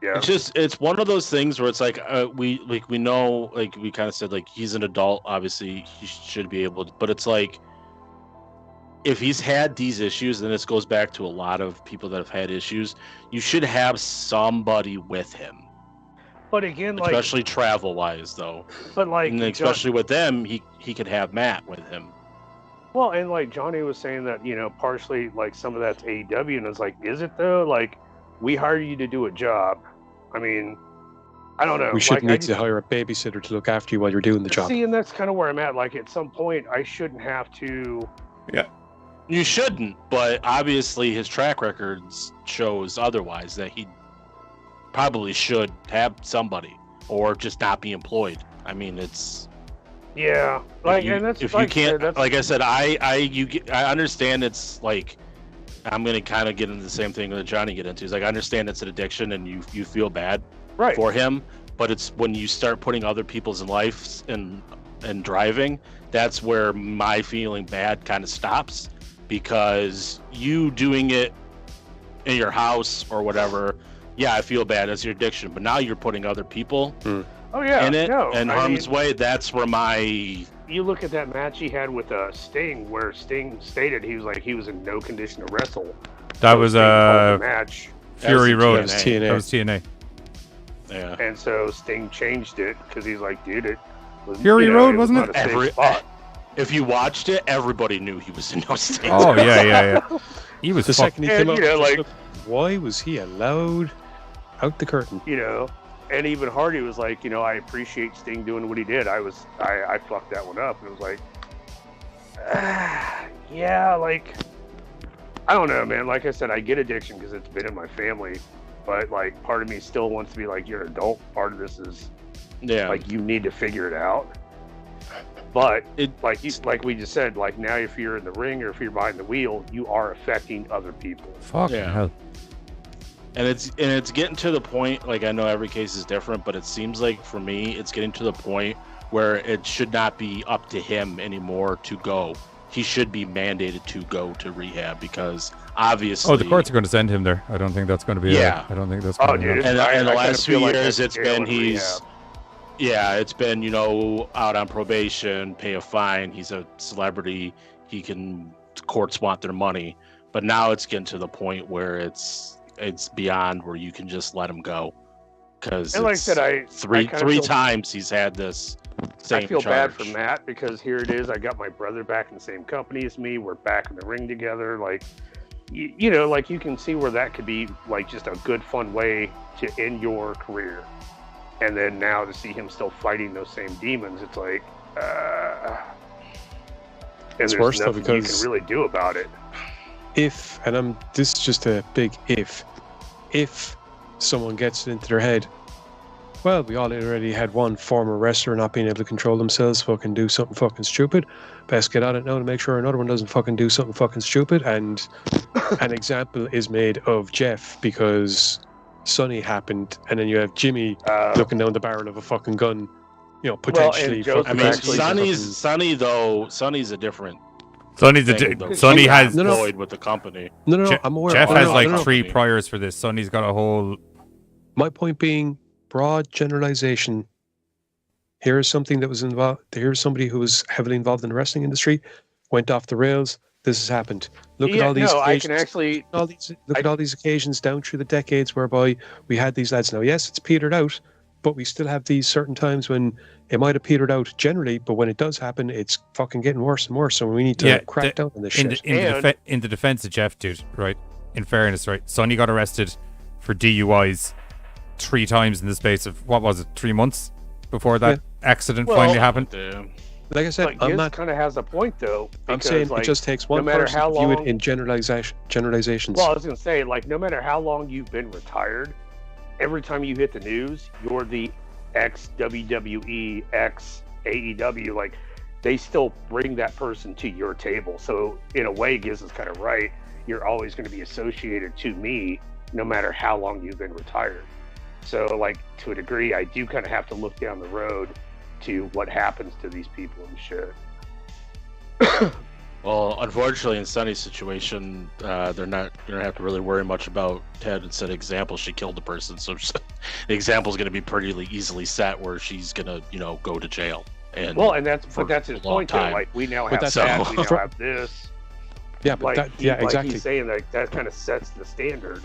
Yeah. it's one of those things where it's like we know, like we kind of said, like he's an adult, obviously he should be able to, but it's like if he's had these issues, then this goes back to a lot of people that have had issues. You should have somebody with him. But again, Especially travel-wise, though. But and especially with them, he could have Matt with him. Well, and like Johnny was saying that, partially like some of that's AEW, and it's like, is it though? Like, we hired you to do a job. I mean, I don't know. We shouldn't need to hire a babysitter to look after you while you're doing the job. See, and that's kind of where I'm at. Like, at some point, I shouldn't have to. Yeah. You shouldn't, but obviously his track records shows otherwise, that he probably should have somebody or just not be employed. I mean, it's Yeah, like, and that's if like, you can't, that's, like I said, I understand it's like I'm gonna kind of get into the same thing that Johnny get into. Is like I understand it's an addiction and you feel bad right for him, but it's when you start putting other people's lives and driving, that's where my feeling bad kind of stops, because you doing it in your house or whatever, yeah, I feel bad, that's your addiction, but now you're putting other people Oh yeah, in it no, and I harm's mean, way. That's where my You look at that match he had with Sting, where Sting stated he was in no condition to wrestle. That So was Sting called the match, Fury Road. That was TNA. That was TNA. yeah. and so Sting changed it because he's like, dude, it was Fury Road, wasn't not it? a safe spot. If you watched it, everybody knew he was in no state. Oh yeah. He was The second he And, came out, you know, just like- looked, why was he allowed out the curtain? And even Hardy was like, I appreciate Sting doing what he did. I fucked that one up, and it was like, yeah, like, I don't know, man. Like I said, I get addiction because it's been in my family, but like, part of me still wants to be like, you're an adult. Part of this is Yeah. like, you need to figure it out. But like we just said, like, now if you're in the ring or if you're behind the wheel, you are affecting other people. Fucking Yeah. hell. And it's getting to the point, like, I know every case is different, but it seems like for me it's getting to the point where it should not be up to him anymore to go. He should be mandated to go to rehab, because obviously The courts are going to send him there. I don't think that's going to be. Yeah. I don't think that's. Oh, Going to dude. and I in the kinda last few feel like years that's it's been jail and he's it's been out on probation, pay a fine, he's a celebrity, courts want their money, but now it's getting to the point where it's beyond where you can just let him go, because And like I said, three kinda feel- times he's had this same I feel bad charge. for Matt, because here it is. I got my brother back in the same company as me. We're back in the ring together. Like, like, you can see where that could be like just a good, fun way to end your career. And then now to see him still fighting those same demons, it's like, and It's there's worse, though, nothing you because- can really do about it. This is just a big if someone gets it into their head, well, we all already had one former wrestler not being able to control themselves fucking do something fucking stupid. Best get on it now to make sure another one doesn't fucking do something fucking stupid. And an example is made of Jeff because Sonny happened, and then you have Jimmy looking down the barrel of a fucking gun, potentially. Joseph I mean, actually- Sonny's a different Sonny thing, though. Sonny has. No, no. employed with the company. No, I'm aware. Jeff Oh, has no, like no, no. 3 priors for this. Sonny's got a whole. My point being, broad generalization. Here is something that was involved. Here's somebody who was heavily involved in the wrestling industry, went off the rails. This has happened. Look at all these. No, I occasions, can actually. look at all these occasions down through the decades whereby we had these lads. Now, yes, it's petered out, but we still have these certain times when it might have petered out generally, but when it does happen, it's fucking getting worse and worse. So we need to crack down on this shit. In the defense of Jeff, dude, right? In fairness, right? Sonny got arrested for DUIs 3 times in the space of, what was it, 3 months before that? accident finally happened. Like I said, But I'm Giz not. kind of has a point though. I'm because, saying like, it just takes no one matter person how to view it long- in generalizations. Well, I was gonna say, like, no matter how long you've been retired, every time you hit the news, you're the ex WWE, ex AEW. Like, they still bring that person to your table. So in a way, Giz is kind of right. You're always going to be associated to me, no matter how long you've been retired. So, like, to a degree, I do kind of have to look down the road to what happens to these people and shit. Well, unfortunately, in Sunny's situation, they're not going to have to really worry much about Ted and set example. She killed the person, so the example is going to be pretty easily set where she's going to, go to jail. And Well, and that's his a long point. Too. time. Like, we now But have that's- that, we now so- have this. yeah, but Like, exactly. he's saying that kind of sets the standard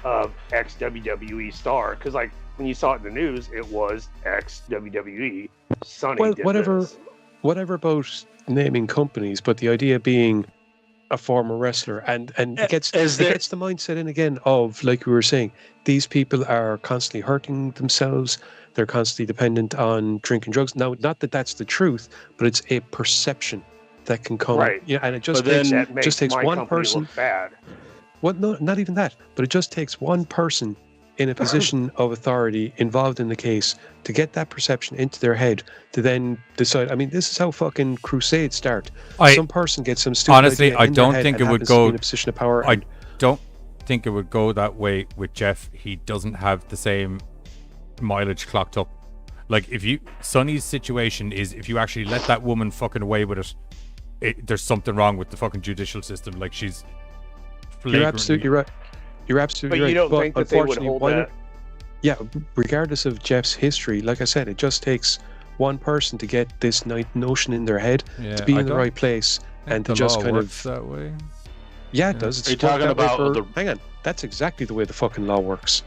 of ex WWE star. Because, like, when you saw it in the news, it was ex WWE. Sonny Well, did whatever. this. Whatever about naming companies, but the idea being a former wrestler, and it gets the mindset in again of, like we were saying, these people are constantly hurting themselves. They're constantly dependent on drinking drugs. Now, not that that's the truth, but it's a perception that can come. Right. Yeah, and it just But then- takes That makes just takes my one company person. look bad. Well, no, not even that. But it just takes one person in a position of authority involved in the case to get that perception into their head to then decide. I mean, this is how fucking crusades start. Some person gets some stupid honestly, idea I in their don't head think and it would happens to be go- in a position of power. I don't think it would go that way with Jeff. He doesn't have the same mileage clocked up. Like, Sonny's situation is, if you actually let that woman fucking away with it, there's something wrong with the fucking judicial system. Like, she's You're absolutely right. You're absolutely But right. you don't think that they would unfortunately, hold why that? not- Yeah, regardless of Jeff's history, like I said, it just takes one person to get this notion in their head, Yeah, to be I in the don't right place, and to the just law kind works of. that way. Yeah, it does. It's Are you worked talking that way about Hang on. That's exactly the way the fucking law works.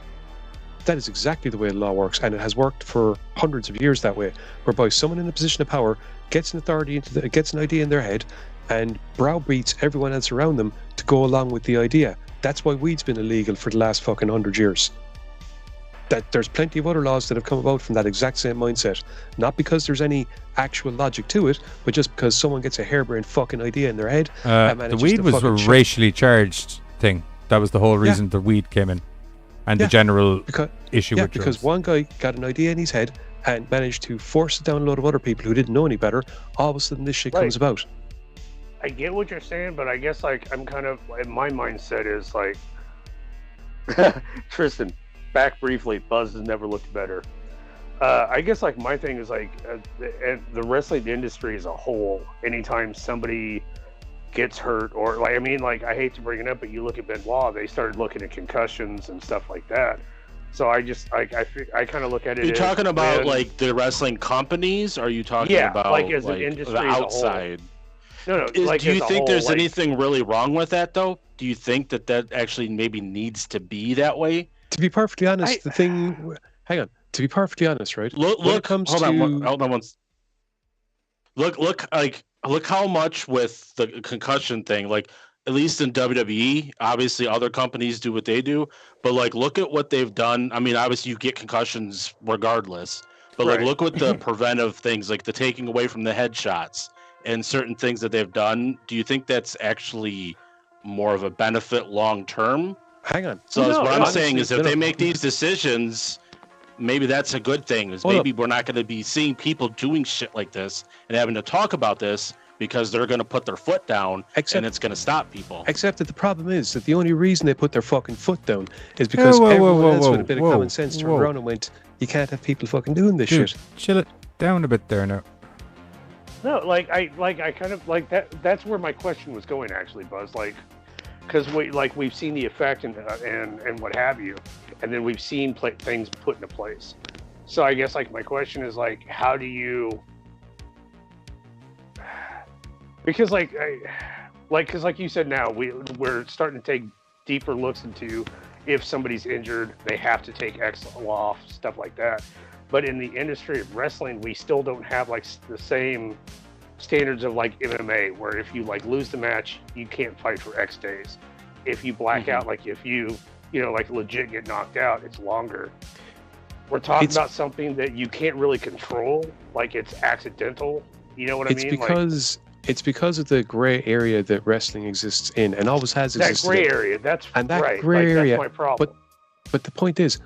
That is exactly the way the law works, and it has worked for hundreds of years that way, whereby someone in a position of power gets an authority gets an idea in their head, and browbeats everyone else around them to go along with the idea. That's why weed's been illegal for the last fucking 100 years. That there's plenty of other laws that have come about from that exact same mindset. Not because there's any actual logic to it, but just because someone gets a harebrained fucking idea in their head. And The manages weed to was a fucking shit. racially charged thing. That was the whole reason the weed came in, and the general issue with because drugs. one guy got an idea in his head and managed to force it down a load of other people who didn't know any better. All of a sudden, this shit Right. comes about. I get what you're saying, but I guess, like, I'm kind of, in my mindset is like, Tristan, back briefly, Buzz has never looked better. I guess, like, my thing is, like, the wrestling industry as a whole, anytime somebody gets hurt, or, like, I mean, like, I hate to bring it up, but you look at Benoit, they started looking at concussions and stuff like that. So I just, like, I kind of look at it. Are you as talking about, when- like, the wrestling companies? Or are you talking Yeah, about, like, as an industry the as a whole. outside? No, Do like, you as a think whole, there's like, anything really wrong with that, though? Do you think that actually maybe needs to be that way? To be perfectly honest, the thing. Hang on. To be perfectly honest, right? Look, when it comes hold to on once. Look how much with the concussion thing, like, at least in WWE, obviously other companies do what they do, but, like, look at what they've done. I mean, obviously you get concussions regardless, but like, Right. look what the preventive things, like the taking away from the headshots and certain things that they've done. Do you think that's actually more of a benefit long term? Hang on. So No, what I'm honestly, saying is, if no, they no. make these decisions, maybe that's a good thing. Is Hold maybe we're not going to be seeing people doing shit like this and having to talk about this because they're going to put their foot down and it's going to stop people. Except that the problem is that the only reason they put their fucking foot down is because Whoa, whoa, everyone whoa, else with whoa, a bit whoa, of common sense turned whoa. around and went, you can't have people fucking doing this Dude, shit. chill it down a bit there now. No, I kind of like that. That's where my question was going, actually, Buzz. Like, because we've seen the effect and what have you, and then we've seen things put into place. So I guess, like, my question is, like, how do you? Because because like you said, now we're starting to take deeper looks into if somebody's injured, they have to take X off, stuff like that. But in the industry of wrestling, we still don't have, like, the same standards of, like, MMA, where if you, like, lose the match, you can't fight for X days. If you black out, like, if you like, legit get knocked out, it's longer. we're talking about something that you can't really control, like it's accidental. You know what I mean? It's because of the gray area that wrestling exists in, and always has existed. That gray area, that's right. Gray area, that's my problem. But the point is,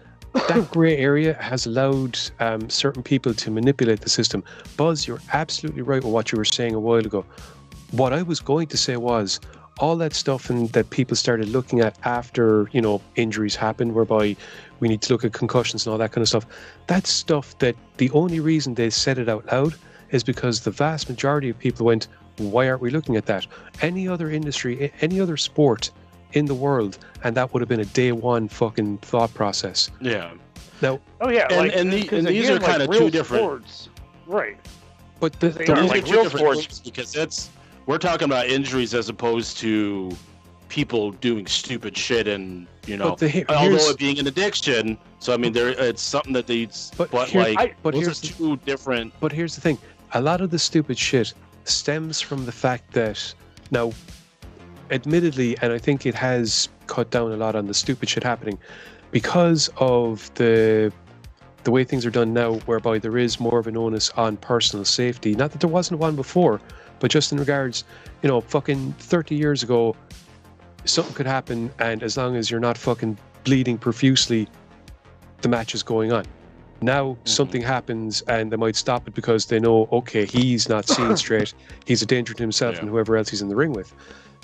that grey area has allowed certain people to manipulate the system. Buzz, you're absolutely right with what you were saying a while ago. What I was going to say was, all that stuff that people started looking at after, injuries happened, whereby we need to look at concussions and all that kind of stuff. That's stuff that the only reason they said it out loud is because the vast majority of people went, why aren't we looking at that? Any other industry, any other sport in the world, and that would have been a day one fucking thought process. Yeah. Now, and these are kind of two different sports, right? But these are two different sports because we're talking about injuries as opposed to people doing stupid shit, and although it being an addiction. So I mean, it's something that here's two different. But here's the thing: a lot of the stupid shit stems from the fact that now. Admittedly, and I think it has cut down a lot on the stupid shit happening because of the way things are done now, whereby there is more of an onus on personal safety. Not that there wasn't one before, but just in regards, fucking 30 years ago, something could happen, and as long as you're not fucking bleeding profusely, the match is going on. Now something happens and they might stop it because they know, okay, he's not seeing straight, he's a danger to himself and whoever else he's in the ring with.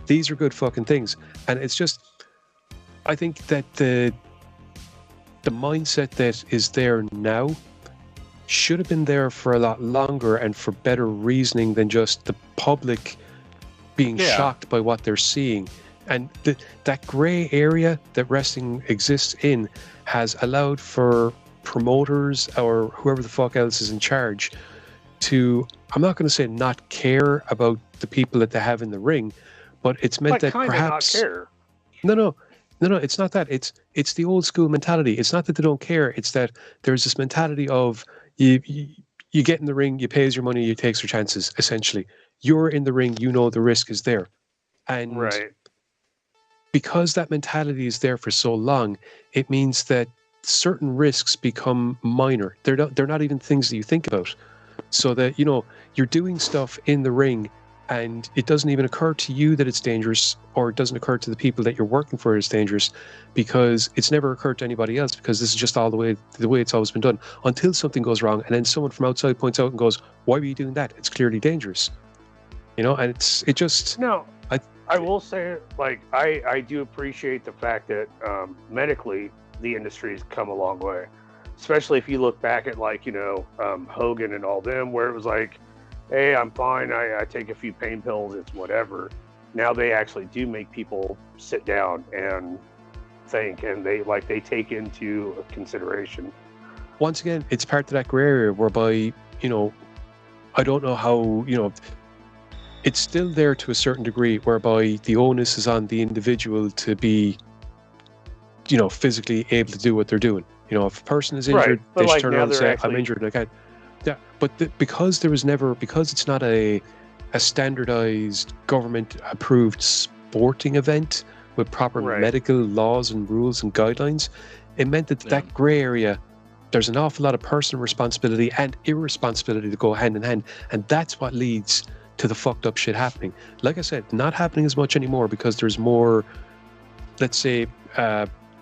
These are good fucking things. And it's just, I think that the mindset that is there now should have been there for a lot longer and for better reasoning than just the public being shocked by what they're seeing. And that grey area that wrestling exists in has allowed for promoters or whoever the fuck else is in charge to, I'm not going to say not care about the people that they have in the ring, but it's meant that perhaps not care. No, it's not that. It's the old school mentality. It's not that they don't care. It's that there's this mentality of you get in the ring, you pays your money, you takes your chances. Essentially, you're in the ring, the risk is there, and because that mentality is there for so long, it means that certain risks become minor. They're not even things that you think about. So that you're doing stuff in the ring. And it doesn't even occur to you that it's dangerous, or it doesn't occur to the people that you're working for it's dangerous, because it's never occurred to anybody else, because this is just all the way it's always been done, until something goes wrong, and then someone from outside points out and goes, why were you doing that? It's clearly dangerous. And it just... No, I will say, I do appreciate the fact that medically, the industry's come a long way. Especially if you look back at, Hogan and all them, where it was like, hey, I'm fine, I take a few pain pills, it's whatever. Now they actually do make people sit down and think, and they take into consideration. Once again, it's part of that gray area whereby, I don't know how, it's still there to a certain degree, whereby the onus is on the individual to be, physically able to do what they're doing. If a person is injured, they should turn around and say, I'm injured, I can't. Yeah, but because it's not a standardized government-approved sporting event with proper medical laws and rules and guidelines, it meant that grey area, there's an awful lot of personal responsibility and irresponsibility to go hand in hand, and that's what leads to the fucked up shit happening. Like I said, not happening as much anymore because there's more, let's say,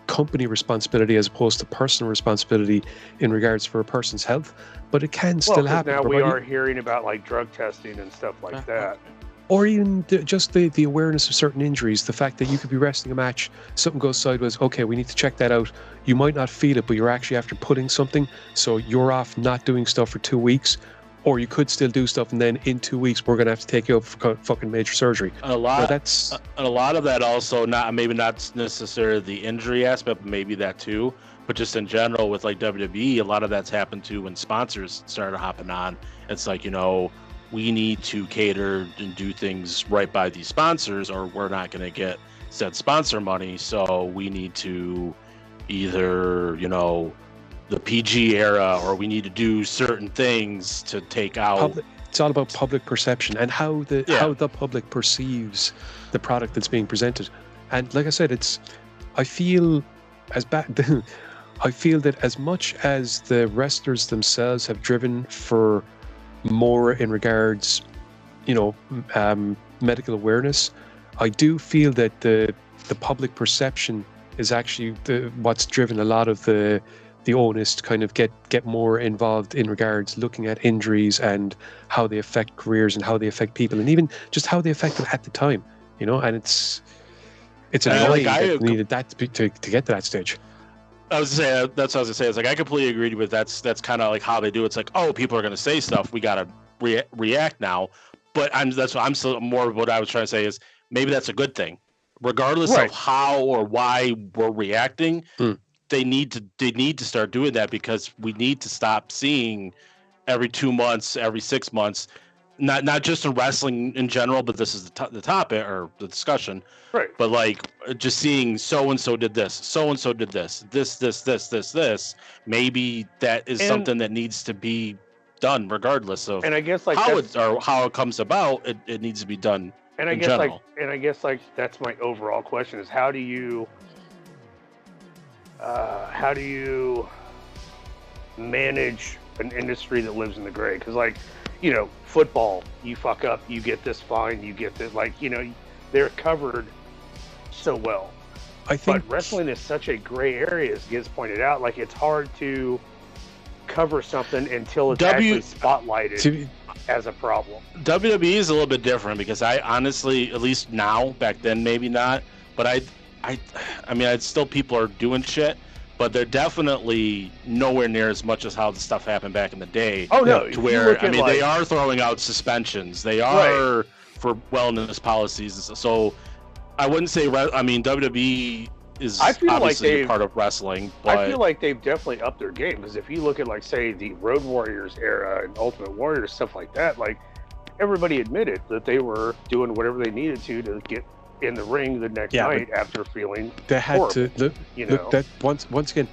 company responsibility as opposed to personal responsibility in regards for a person's health, but it can still happen. Now we are hearing about drug testing and stuff like that, or even just the awareness of certain injuries. The fact that you could be wrestling a match, something goes sideways, okay, we need to check that out. You might not feel it, but you're actually after putting something, so you're off not doing stuff for 2 weeks. Or you could still do stuff, and then in 2 weeks we're gonna have to take you out for fucking major surgery. A lot of that also, not necessarily the injury aspect, but maybe that too. But just in general with WWE, a lot of that's happened too when sponsors started hopping on. It's we need to cater and do things right by these sponsors, or we're not gonna get said sponsor money. So we need to either the PG era, or we need to do certain things to take out. It's all about public perception and how the public perceives the product that's being presented. And like I said, I feel as bad. I feel that as much as the wrestlers themselves have driven for more in regards, medical awareness, I do feel that the public perception is actually what's driven a lot of the onus to kind of get more involved in regards looking at injuries and how they affect careers and how they affect people and even just how they affect them at the time, and it's annoying that they needed that to get to that stage. I was gonna say that's what I was gonna say. It's like I completely agree with that's kind of like how they do it. It's like, oh, people are gonna say stuff, we gotta react now. But that's what I'm still more of what I was trying to say is maybe that's a good thing, regardless of how or why we're reacting. They need to start doing that because we need to stop seeing every 2 months, every 6 months, not just in wrestling in general, but this is the topic or the discussion. Right. But like just seeing so and so did this, so and so did this. Maybe that is something that needs to be done, regardless of. And I guess like how it comes about, it needs to be done. And I guess like that's my overall question is how do you manage an industry that lives in the gray? Because like, football, you fuck up, you get this fine, you get this, like, they're covered so well. But wrestling is such a gray area, as Giz pointed out. Like, it's hard to cover something until it's actually spotlighted as a problem. WWE is a little bit different because I honestly, at least now, back then maybe not, but I mean, still people are doing shit, but they're definitely nowhere near as much as how the stuff happened back in the day. Oh no! To where they are throwing out suspensions. They are for wellness policies. So I wouldn't say. WWE is obviously a part of wrestling. But I feel like they've definitely upped their game because if you look at like say the Road Warriors era and Ultimate Warrior stuff like that, like everybody admitted that they were doing whatever they needed to get in the ring the next night after feeling they had horrible, look that once again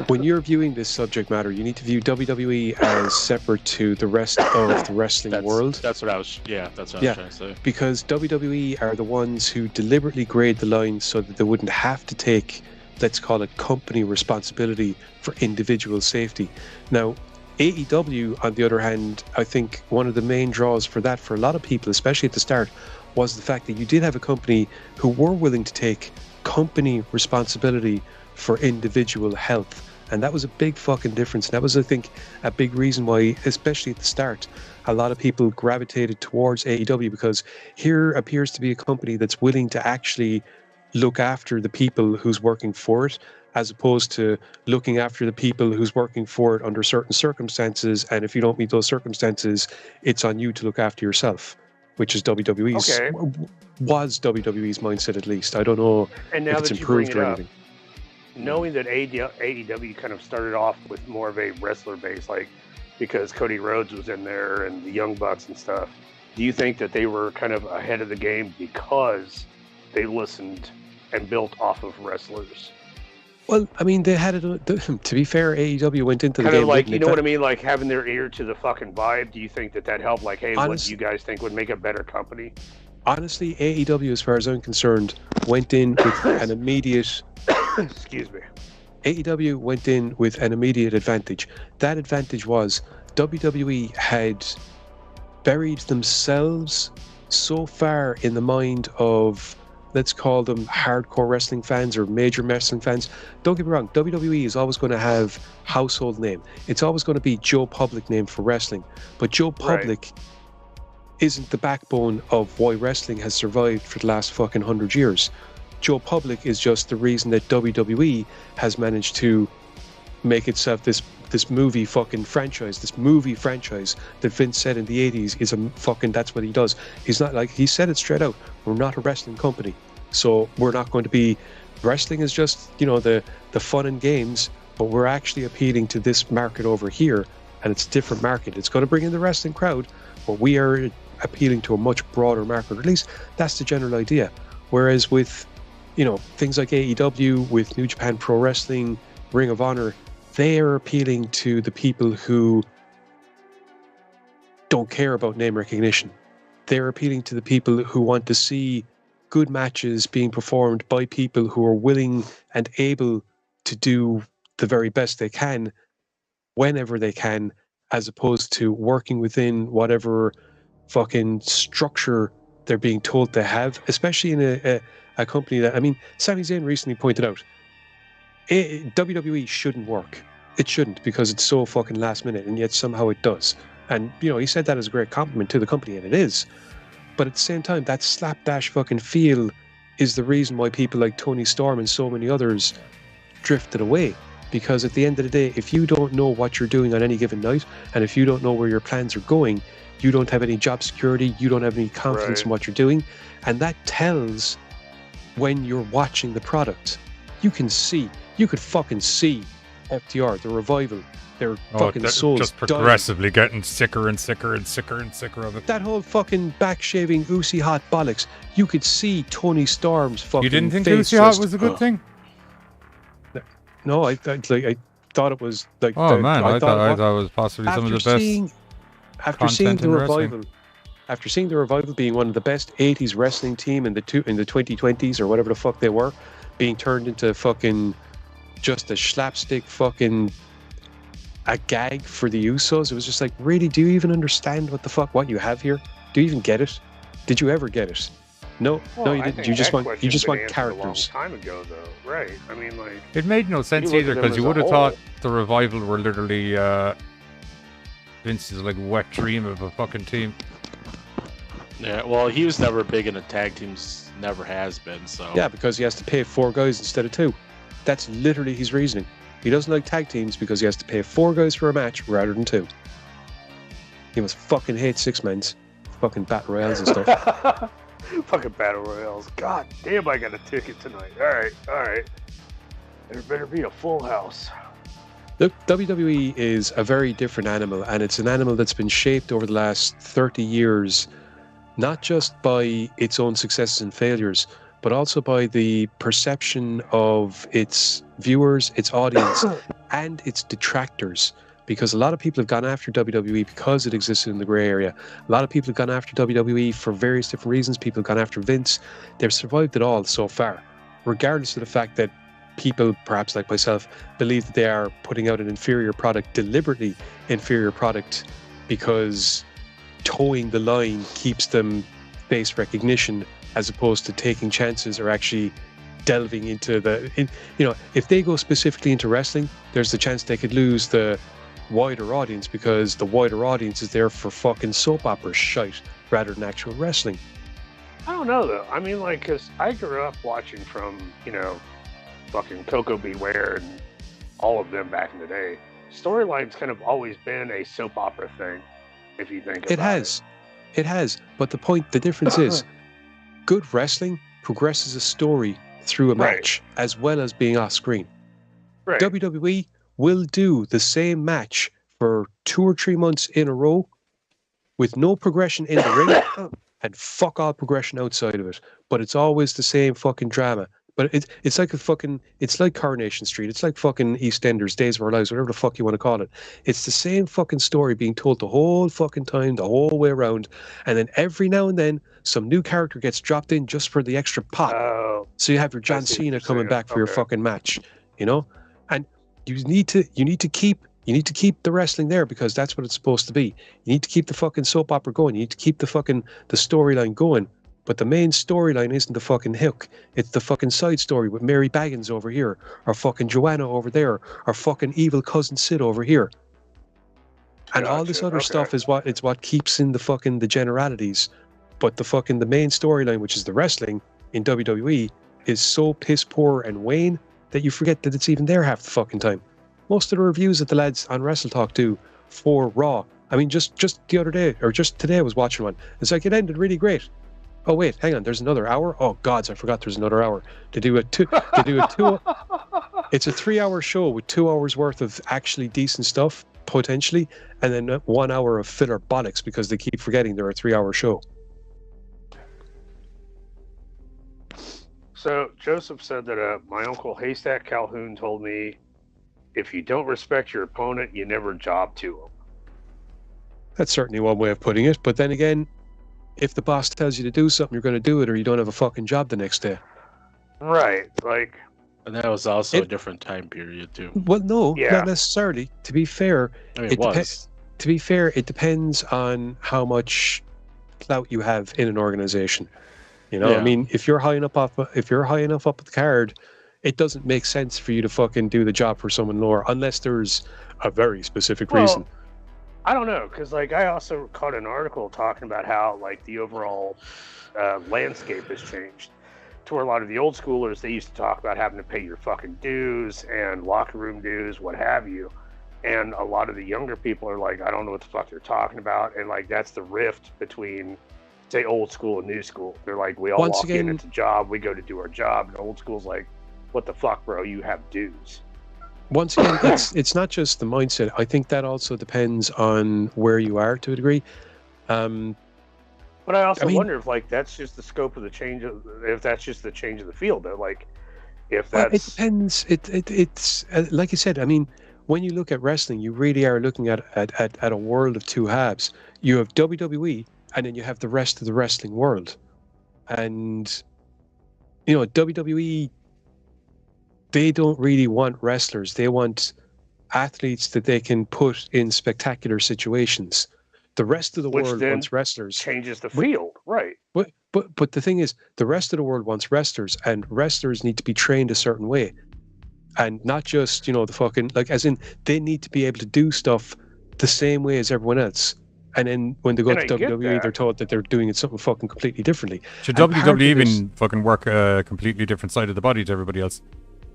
when you're viewing this subject matter, you need to view WWE as separate to the rest of the wrestling world. That's what I was trying to say. Because WWE are the ones who deliberately grade the line so that they wouldn't have to take, let's call it, company responsibility for individual safety. Now AEW, on the other hand, I think one of the main draws for that for a lot of people, especially at the start, was the fact that you did have a company who were willing to take company responsibility for individual health. And that was a big fucking difference. And that was, I think, a big reason why, especially at the start, a lot of people gravitated towards AEW, because here appears to be a company that's willing to actually look after the people who's working for it, as opposed to looking after the people who's working for it under certain circumstances. And if you don't meet those circumstances, it's on you to look after yourself. Which is was WWE's mindset, at least. I don't know and now if it's that improved you bring it or up, anything. Knowing that AEW kind of started off with more of a wrestler base, like because Cody Rhodes was in there and the Young Bucks and stuff, do you think that they were kind of ahead of the game because they listened and built off of wrestlers? Well, I mean, they had it. To be fair, AEW went into the kind game of like, you know what I mean, like having their ear to the fucking vibe. Do you think that helped? Like, hey, what do you guys think would make a better company? Honestly, AEW, as far as I'm concerned, went in with an immediate. Excuse me. AEW went in with an immediate advantage. That advantage was WWE had buried themselves so far in the mind of, let's call them hardcore wrestling fans or major wrestling fans. Don't get me wrong, WWE is always going to have household name. It's always going to be Joe Public name for wrestling. But Joe Public isn't the backbone of why wrestling has survived for the last fucking 100 years. Joe Public is just the reason that WWE has managed to make itself this movie fucking franchise, this movie franchise that Vince said in the 80s is a fucking, that's what he does. He's not like, he said it straight out, we're not a wrestling company. So we're not going to be, wrestling is just, the fun and games, but we're actually appealing to this market over here, and it's a different market. It's going to bring in the wrestling crowd, but we are appealing to a much broader market. At least that's the general idea. Whereas with, things like AEW, with New Japan Pro Wrestling, Ring of Honor, they are appealing to the people who don't care about name recognition. They're appealing to the people who want to see good matches being performed by people who are willing and able to do the very best they can, whenever they can, as opposed to working within whatever fucking structure they're being told to have, especially in a company that, I mean, Sami Zayn recently pointed out, WWE shouldn't work. It shouldn't, because it's so fucking last minute, and yet somehow it does. And, you know, he said that as a great compliment to the company, and it is. But at the same time, that slapdash fucking feel is the reason why people like Tony Storm and so many others drifted away. Because at the end of the day, if you don't know what you're doing on any given night, and if you don't know where your plans are going, you don't have any job security, you don't have any confidence in what you're doing, and that tells when you're watching the product. You could fucking see FTR, the Revival, their fucking souls just progressively getting sicker and sicker and sicker and sicker of it. That whole fucking back-shaving Uzi Hot bollocks. You could see Tony Storm's fucking You didn't think face Uzi Hot just, was a good thing? No, I thought it was like. Oh man, I thought it was possibly some of the best. After seeing the Revival, after seeing the Revival being one of the best 80s wrestling team in the 2020s or whatever the fuck they were, being turned into fucking just a slapstick fucking a gag for the Usos, it was just like, really, do you even understand what you have here? Do you even get it? Did you ever get it? No, well, no, you didn't. You just want characters. A long time ago, though, right? I mean, like, it made no sense either, because you would have thought the Revival were literally Vince's like wet dream of a fucking team. Yeah, well, he was never big into tag teams, never has been. So yeah, because he has to pay 4 guys instead of 2. That's literally his reasoning. He doesn't like tag teams because he has to pay 4 guys for a match rather than 2. He must fucking hate 6-mans, fucking battle royals and stuff. Fucking battle royals. God damn, I got a ticket tonight. All right. There better be a full house. Look, WWE is a very different animal, and it's an animal that's been shaped over the last 30 years, not just by its own successes and failures, but also by the perception of its viewers, its audience, and its detractors. Because a lot of people have gone after WWE because it existed in the grey area. A lot of people have gone after WWE for various different reasons. People have gone after Vince. They've survived it all so far, regardless of the fact that people, perhaps like myself, believe that they are putting out an inferior product, deliberately inferior product, because towing the line keeps them face recognition, as opposed to taking chances or actually delving into if they go specifically into wrestling, there's the chance they could lose the wider audience, because the wider audience is there for fucking soap opera shite rather than actual wrestling. I don't know, though. I mean, like, because I grew up watching from, fucking Coco Beware and all of them back in the day. Storyline's kind of always been a soap opera thing, if you think about it. It has. But the difference is, good wrestling progresses a story through a match, as well as being off screen. Right. WWE will do the same match for 2 or 3 months in a row with no progression in the ring and fuck all progression outside of it. But it's always the same fucking drama. But it's like it's like Coronation Street. It's like fucking EastEnders, Days of Our Lives, whatever the fuck you want to call it. It's the same fucking story being told the whole fucking time, the whole way around. And then every now and then, some new character gets dropped in just for the extra pop. Oh, so you have your John Cena coming back for your fucking match, And you need to keep the wrestling there, because that's what it's supposed to be. You need to keep the fucking soap opera going. You need to keep the storyline going. But the main storyline isn't the fucking hook. It's the fucking side story with Mary Baggins over here, or fucking Joanna over there, or fucking evil cousin Sid over here. And all this other stuff is what keeps in the generalities. But the main storyline, which is the wrestling in WWE, is so piss poor and wane that you forget that it's even there half the fucking time. Most of the reviews that the lads on Wrestle Talk do for Raw, I mean, just the other day, or just today I was watching one. It's like, it ended really great. Oh wait, hang on, there's another hour? Oh gods, I forgot there's another hour. It's a 3-hour show with 2 hours worth of actually decent stuff, potentially, and then 1 hour of filler bollocks, because they keep forgetting they're a 3-hour show. So Joseph said that my uncle Haystack Calhoun told me, if you don't respect your opponent, you never job to him. That's certainly one way of putting it, but then again, if the boss tells you to do something, you're going to do it, or you don't have a fucking job the next day. Right. Like, And that was also a different time period too. Well, no, Yeah. not necessarily. To be fair, I mean, it was. to be fair, it depends on how much clout you have in an organization. You know, Yeah. I mean, if you're high enough up the card, it doesn't make sense for you to fucking do the job for someone lower unless there's a very specific reason. I don't know, because like I also caught an article talking about how like the overall landscape has changed. To where a lot of the old schoolers, they used to talk about having to pay your fucking dues and locker room dues, what have you. And a lot of the younger people are like, I don't know what the fuck they're talking about. And like, that's the rift between, say, old school and new school. They're like, we all Once walk again- in, it's a job, we go to do our job. And old school's like, what the fuck, bro? You have dues. Once again, it's not just the mindset. I think that also depends on where you are to a degree. But I also I mean- wonder if like that's just the scope of the change of, if that's just the change of the field. Though, like if Well, that's it depends. It's like I said. I mean, when you look at wrestling, you really are looking at a world of two halves. You have WWE, and then you have the rest of the wrestling world. And you know, WWE, they don't really want wrestlers. They want athletes that they can put in spectacular situations. The rest of the Which world then wants wrestlers. changes the field, right? But the thing is, the rest of the world wants wrestlers, and wrestlers need to be trained a certain way, and not just, you know, the fucking, like, as in they need to be able to do stuff the same way as everyone else. And then when they go And to I get WWE, they're that. told that they're doing it something fucking completely differently. Should And part of WWE this- even fucking work a completely different side of the body to everybody else?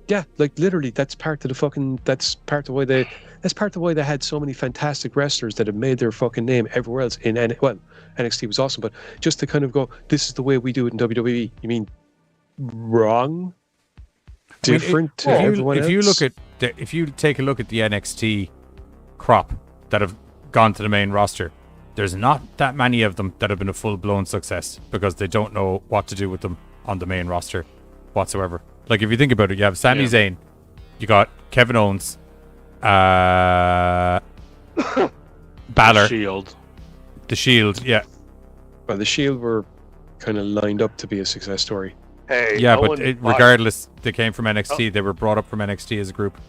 Yeah, like literally, that's part of the fucking. That's part of why they. That's part of why they had so many fantastic wrestlers that have made their fucking name everywhere else. NXT was awesome, but just to kind of go, this is the way we do it in WWE. You mean wrong? I mean, Different to if you, everyone if else? you look at if you take a look at the NXT crop that have gone to the main roster, there's not that many of them that have been a full-blown success because they don't know what to do with them on the main roster whatsoever. Like, if you think about it, you have Sami Zayn, you got Kevin Owens, Balor, Shield. The Shield, yeah. Well, the Shield were kind of lined up to be a success story. Hey, Yeah, Owen, but regardless, they came from NXT. They were brought up from NXT as a group.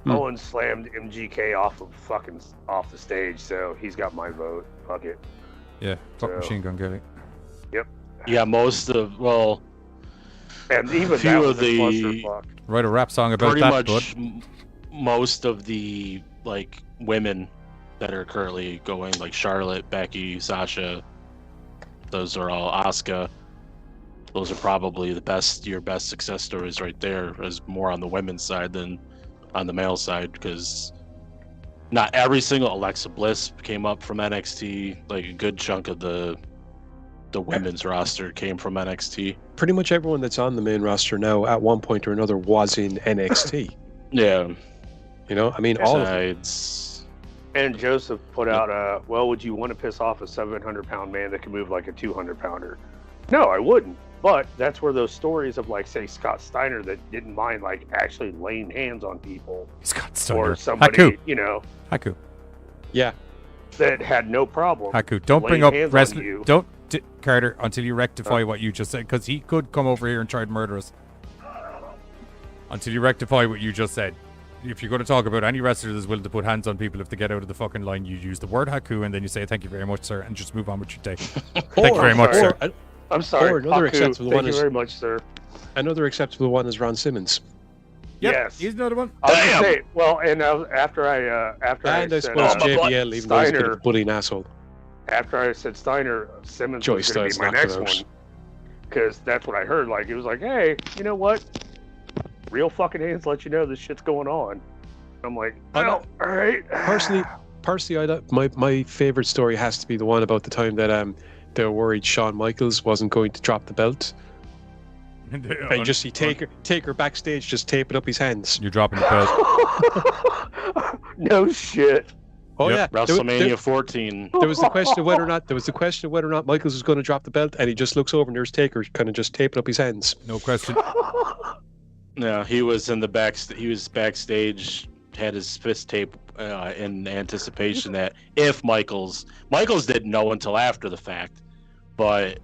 Owen slammed MGK off the stage, so he's got my vote. Fuck it. Yeah, fuck So- Machine Gun Kelly. Yeah, most of And even Few that of was a the- clusterfuck. Write a rap song about pretty that, much bud. most of the like women that are currently going, like Charlotte, Becky, Sasha. Those are all Asuka. Those are probably your best success stories right there, as more on the women's side than on the male side, because not every single Alexa Bliss came up from NXT. Like a good chunk of the women's roster came from NXT. Pretty much everyone that's on the main roster now, at one point or another, was in NXT. Yeah. You know, I mean, all of them. Besides, And Joseph put out, well, would you want to piss off a 700-pound man that can move like a 200-pounder? No, I wouldn't. But that's where those stories of, like, say, Scott Steiner that didn't mind, like, actually laying hands on people. Scott Steiner. Or somebody, Haku. you know, Haku. Yeah. that had no problem. Haku. Don't bring laying up hands on wrestling. you. Don't, Carter, until you rectify what you just said, because he could come over here and try to murder us. Until you rectify what you just said. If you're going to talk about any wrestler that's willing to put hands on people if they get out of the fucking line, you use the word Haku and then you say thank you very much, sir, and just move on with your day. Thank you very much, sir. I'm sorry. Or another Haku, acceptable thank one you is- very much, sir. Another acceptable one is Ron Simmons. Yep, Yes. he's another one. I was Damn. gonna say, well, and after I And I said, suppose JBL, even though he's a bit of Steiner, a bullying asshole. after I said Steiner, Simmons Joey was going to Styles be my knocked next him out. one. Because that's what I heard. Like, it was like, hey, you know what? Real fucking hands let you know this shit's going on. I'm like, well, all right. Personally, my favorite story has to be the one about the time that they were worried Shawn Michaels wasn't going to drop the belt. And you just see Taker backstage just taping up his hands. You're dropping the belt. No shit. Oh Yep. yeah, WrestleMania 14. There was the question of whether or not Michaels was going to drop the belt, and he just looks over and there's Taker kind of just taping up his hands. No question. No, he was in the back. He was backstage, had his fist tape in anticipation that if Michaels didn't know until after the fact, but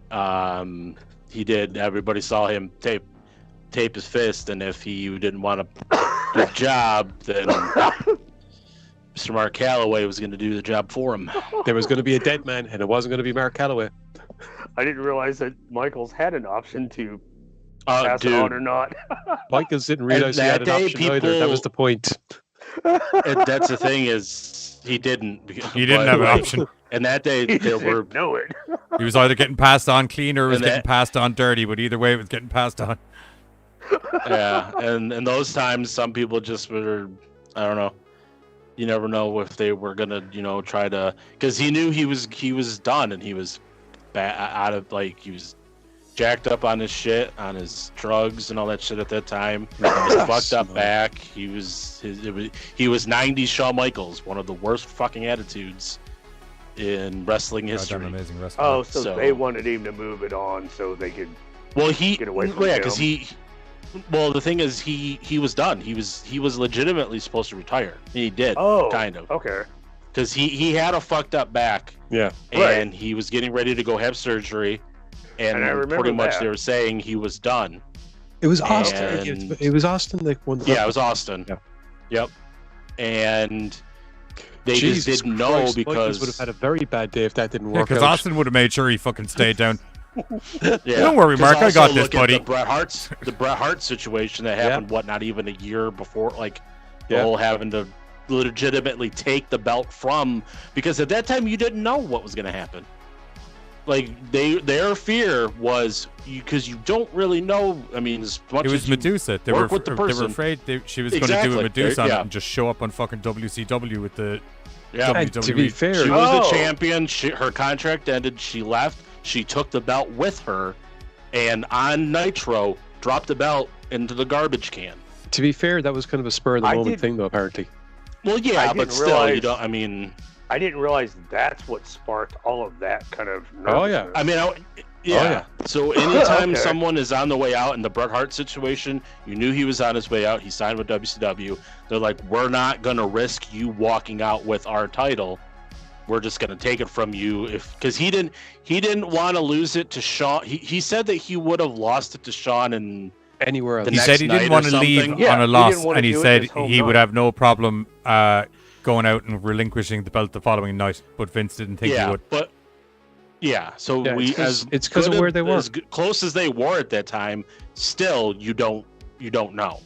he did. Everybody saw him tape tape his fist, and if he didn't want to do the job, then Mr. Mark Calloway was going to do the job for him. There was going to be a dead man, and it wasn't going to be Mark Calloway. I didn't realize that Michaels had an option to pass it on or not. Michaels didn't realize he had an option either. That was the point. And that's the thing is, he didn't. He didn't have an option. And that day, there were know it. He was either getting passed on clean or was getting passed on dirty, but either way, it was getting passed on. Yeah, and those times, some people just were, I don't know. You never know if they were gonna, try to, because he knew he was done, and he was out of, like, he was jacked up on his shit, on his drugs and all that shit at that time. He was fucked up back. He was 90s Shawn Michaels, one of the worst fucking attitudes in wrestling history. Amazing wrestling. Oh, so they wanted him to move it on so they could get away from him. Because well, the thing is, he was done. He was legitimately supposed to retire. He did, kind of. Okay. Because he had a fucked up back. Yeah. And he was getting ready to go have surgery. And I remember pretty much that. they were saying he was done. It was Austin. It was Austin that won the it was Austin. Yeah. Yep. And they Jesus just didn't Christ, know because Michaels would have had a very bad day if that didn't work because out. Austin would have made sure he fucking stayed down. Yeah. Don't worry, Mark. I got this, buddy. The Bret Hart situation that happened, not even a year before, like the whole having to legitimately take the belt from, because at that time you didn't know what was going to happen. Like their fear was because you don't really know. I mean, as much it was as you Medusa. They were afraid she was going to do a Medusa on it and just show up on fucking WCW with the WWE. To be fair, she was the champion. Her contract ended. She left. She took the belt with her, and on Nitro, dropped the belt into the garbage can. To be fair, that was kind of a spur of the moment thing, though. Apparently. Well, yeah, but still, you don't. I mean, I didn't realize that's what sparked all of that kind of. Oh yeah. I mean, So anytime someone is on the way out in the Bret Hart situation, you knew he was on his way out. He signed with WCW. They're like, we're not gonna risk you walking out with our title. We're just gonna take it from you because he didn't want to lose it to Shawn. He said that he would have lost it to Shawn and anywhere else. He said he didn't want to leave on a loss, and he said he would have no problem going out and relinquishing the belt the following night. But Vince didn't think he would. But so it's because of where they were. As close as they were at that time, still you don't know.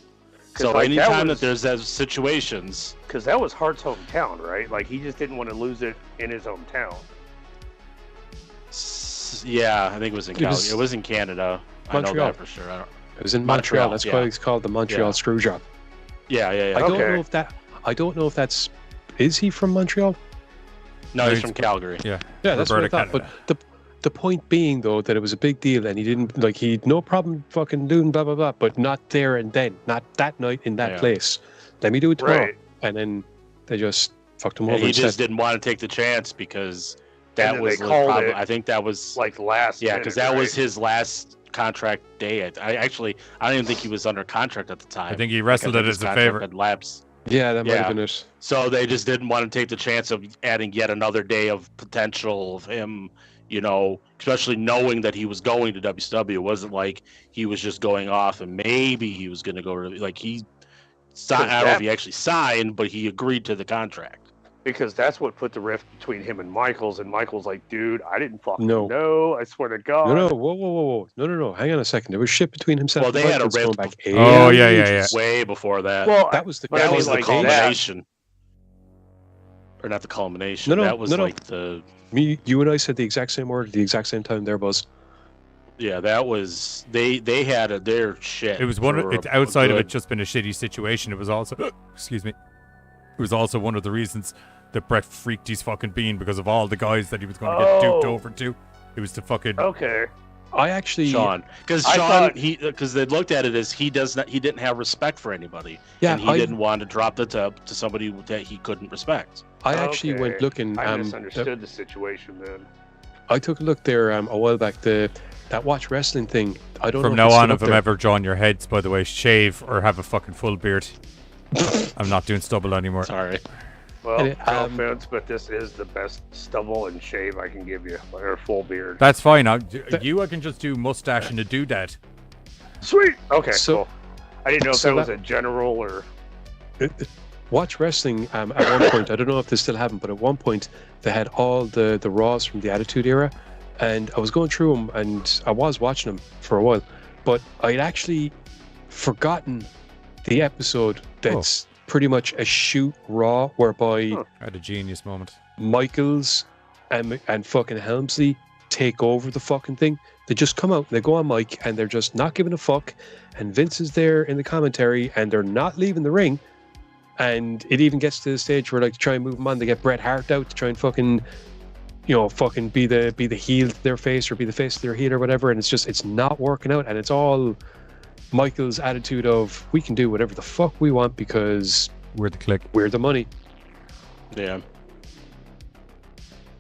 So like anytime that there's those situations, because that was Hart's hometown, right? Like he just didn't want to lose it in his hometown. Yeah, I think it was in Calgary. It was in Canada. Montreal. I know that for sure. It was in Montreal. That's why it's called the Montreal Screwjob. Yeah. I don't know if that's. Is he from Montreal? No, he's from Calgary. Yeah, that's what I thought. Canada. But the point being, though, that it was a big deal, and he didn't he'd no problem fucking doing blah blah blah, but not there and then, not that night in that place. Let me do it tomorrow, and then they just fucked him over. He just didn't want to take the chance because that was probably. I think that was like last. Yeah, because that was his last contract day. I don't even think he was under contract at the time. I think he wrestled it as a favor. Had lapsed. Yeah, that might have been it. So they just didn't want to take the chance of adding yet another day of potential of him, especially knowing that he was going to WCW. It wasn't like he was just going off and maybe he was going to go. Like he signed. I don't know if he actually signed, but he agreed to the contract. Because that's what put the rift between him and Michaels. And Michaels like, dude, I didn't fucking know. I swear to God. No, whoa. No. Hang on a second. There was shit between himself. Well, they had a rift back. Oh yeah. Way before that. Well, that was the culmination. Or not the culmination. That was like the. You and I said the exact same word at the exact same time. There was. Yeah, that was they had their shit. It was outside of it just been a shitty situation. It was also excuse me. It was also one of the reasons that Bret freaked his fucking bean because of all the guys that he was going to get duped over to. It was to fucking. Okay. I actually Shawn, because they looked at it as he didn't have respect for anybody, and he didn't want to drop the tub to somebody that he couldn't respect. I actually went looking. I misunderstood the situation then. I took a look there a while back. That Watch Wrestling thing. I don't. From know now on, if I'm ever drawing your heads, by the way, shave or have a fucking full beard. I'm not doing stubble anymore. Sorry. Well, no offense, but this is the best stubble and shave I can give you, or full beard. That's fine. I can just do mustache and a doodad. Sweet. Okay, So- cool. I didn't know if so that was that- a general or. Watch Wrestling at one point, I don't know if they still have them, but at one point they had all the Raws from the Attitude Era, and I was going through them and I was watching them for a while, but I'd actually forgotten the episode that's pretty much a shoot Raw whereby Huh. I had a genius moment. Michaels and fucking Helmsley take over the fucking thing. They just come out, they go on mic, and they're just not giving a fuck, and Vince is there in the commentary, and they're not leaving the ring. And it even gets to the stage where, like, to try and move them on, they get Bret Hart out to try and fucking, fucking be the heel to their face or be the face to their heel or whatever. And it's not working out. And it's all Michael's attitude of, we can do whatever the fuck we want because We're the click. we're the money. Yeah.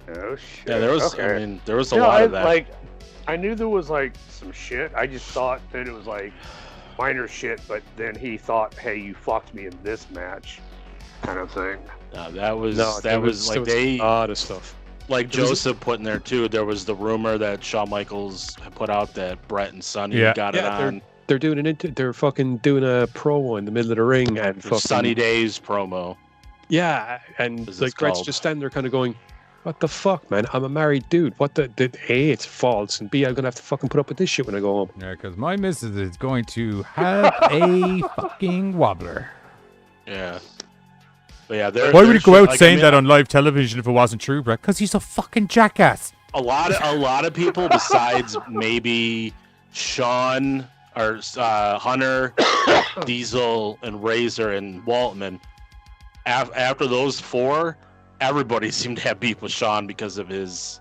Oh shit. Yeah, there was. Okay. I mean, there was a No, lot of that. Like, I knew there was like some shit. I just thought that it was like minor shit, but then he thought, "Hey, you fucked me in this match," kind of thing. That was No, that was like a lot of stuff. like There was Joseph put in there too. There was the rumor that Shawn Michaels had put out that Brett and Sonny Yeah. got it Yeah, on. They're doing they're fucking doing a promo in the middle of the ring and The fucking Sunny Days promo. Yeah, and As it's like Brett's called. just standing there kind of going, what the fuck, man? I'm a married dude. What the A, it's false, and B, I'm gonna have to fucking put up with this shit when I go home. Yeah, because my missus is going to have a fucking wobbler. Yeah. But yeah, there. Why would he there's go shit- out like, I saying mean, that on live television if it wasn't true, Brett? Because he's a fucking jackass. A lot of people besides maybe Sean or Hunter, Diesel, and Razor and Waltman. After those four, everybody seemed to have beef with Sean because of his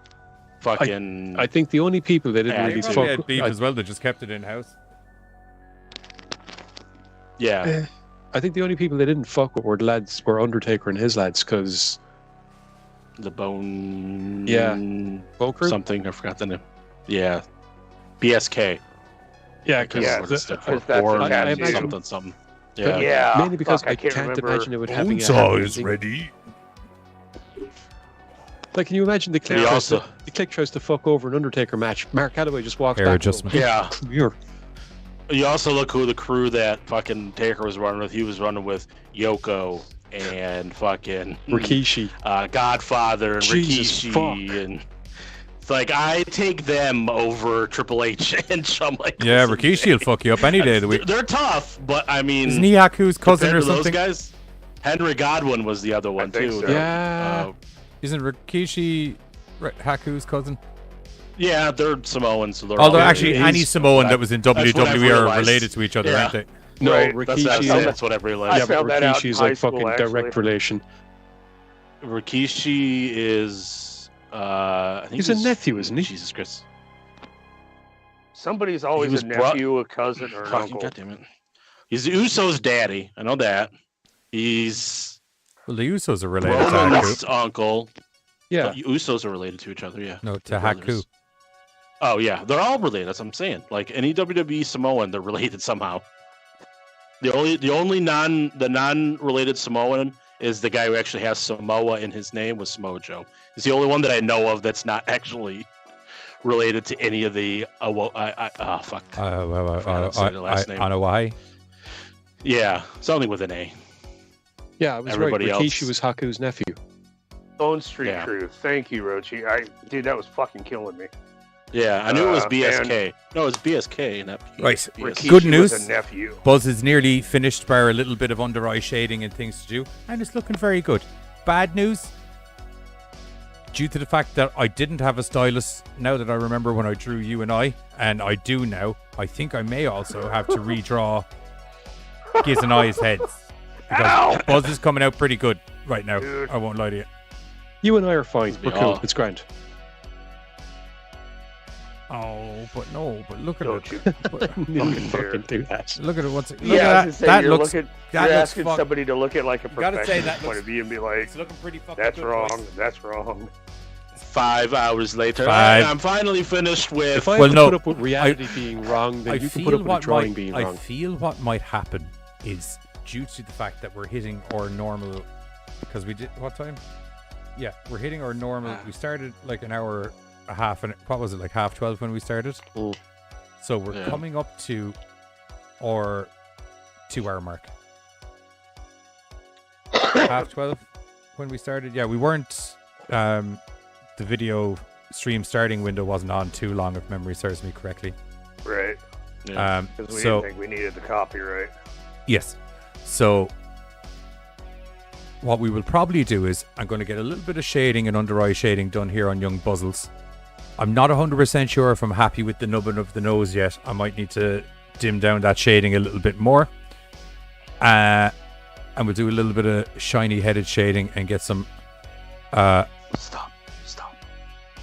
fucking. I think the only people that didn't Yeah, really he Probably fuck had beef I, as well. They just kept it in house. yeah. I think the only people that didn't fuck with were Undertaker and his lads, because The Bone. Yeah. Bone Crew? Something I forgot the name. Yeah. BSK. Yeah, Because Yeah, what it stood for. because that's Born a I imagine- something. Yeah. Yeah. Yeah. mainly because fuck, I can't remember. imagine it would having a Bonesaw happy is ending. ready. Like, can you imagine the click? He tries also- the click tries to fuck over an Undertaker match. Mark Calloway just walks Hair back. adjustment. Yeah. Come here. You also look who the crew that fucking Taker was running with. He was running with Yoko and fucking Rikishi. Godfather and Jesus Rikishi, fuck. and it's like I take them over Triple H and Shawn Michaels. Yeah, Rikishi will fuck you up any day of the week. They're tough, but I mean, Isn't he Haku's cousin compared or to those something? guys, Henry Godwin was the other one think too. so. Yeah. Isn't Rikishi Haku's cousin? Yeah, they're Samoans. So they're Although all- actually, he's- any Samoan that was in that's what I've WWE are realized. related to each other, Yeah. aren't they? No, Right, Rikishi. That's what I've I realized. Yeah, but found that out in Rikishi's high like school, fucking actually. direct relation. Rikishi is. I think He's a nephew, isn't he? Jesus Christ. Somebody's always was a nephew, a cousin, or an Fucking uncle. goddamn it. He's the Usos' daddy. I know that. He's Well, the Usos are related to Haku. Roman's uncle. Yeah. The Usos are related to each other, yeah. No, to They're Haku. brothers. Oh, yeah. They're all related. That's what I'm saying. Like any WWE Samoan, they're related somehow. The only non-related Samoan is the guy who actually has Samoa in his name was Samoa Joe. He's the only one that I know of that's not actually related to any of the fuck. I forgot how to say the last name. Anawai. Yeah, something with an A. Yeah, I was Everybody right. Rikishi else- was Haku's nephew. Bone Street Yeah. Crew. Thank you, Rochi. Dude, that was fucking killing me. Yeah, I knew it was and- BSK. No, it's BSK. Not Right. BSK. Good Rikishi news. Was a nephew. Buzz is nearly finished, bar a little bit of under eye shading and things to do, and it's looking very good. Bad news, due to the fact that I didn't have a stylus, now that I remember when I drew you and I do now, I think I may also have to redraw Giz and I's heads. Because Buzz is coming out pretty good right now, Dude. I won't lie to you. You and I are fine. We're cool. Yeah. It's grand. Oh, but look at Don't it. you You fucking do that. Look at it. Look Yeah, I was at gonna that. say, That you're looks. looking, that you're looks asking fuck- somebody to look at like a gotta say, professional that point looks- of view and be like, It's looking pretty fucking that's good, wrong, boys. that's wrong. 5 hours later, Five. I'm finally finished with. If I Well, have to no, put up with reality being wrong, then I you can feel put up with a what drawing might, being I wrong. feel what might happen is due to the fact that we're hitting our normal, because we did what time? Yeah, we're hitting our normal. We started like an hour, a half, and what was it, like 12:30 when we started? Mm. So we're Yeah. coming up to or 2 hour mark. 12:30 when we started. Yeah, we weren't. The video stream starting window wasn't on too long, if memory serves me correctly. Right. Yeah. Because we didn't think we needed the copyright. Yes. So what we will probably do is I'm going to get a little bit of shading and under eye shading done here on young Buzzles. I'm not 100% sure if I'm happy with the nubbin of the nose yet. I might need to dim down that shading a little bit more. And we'll do a little bit of shiny headed shading and get some Stop.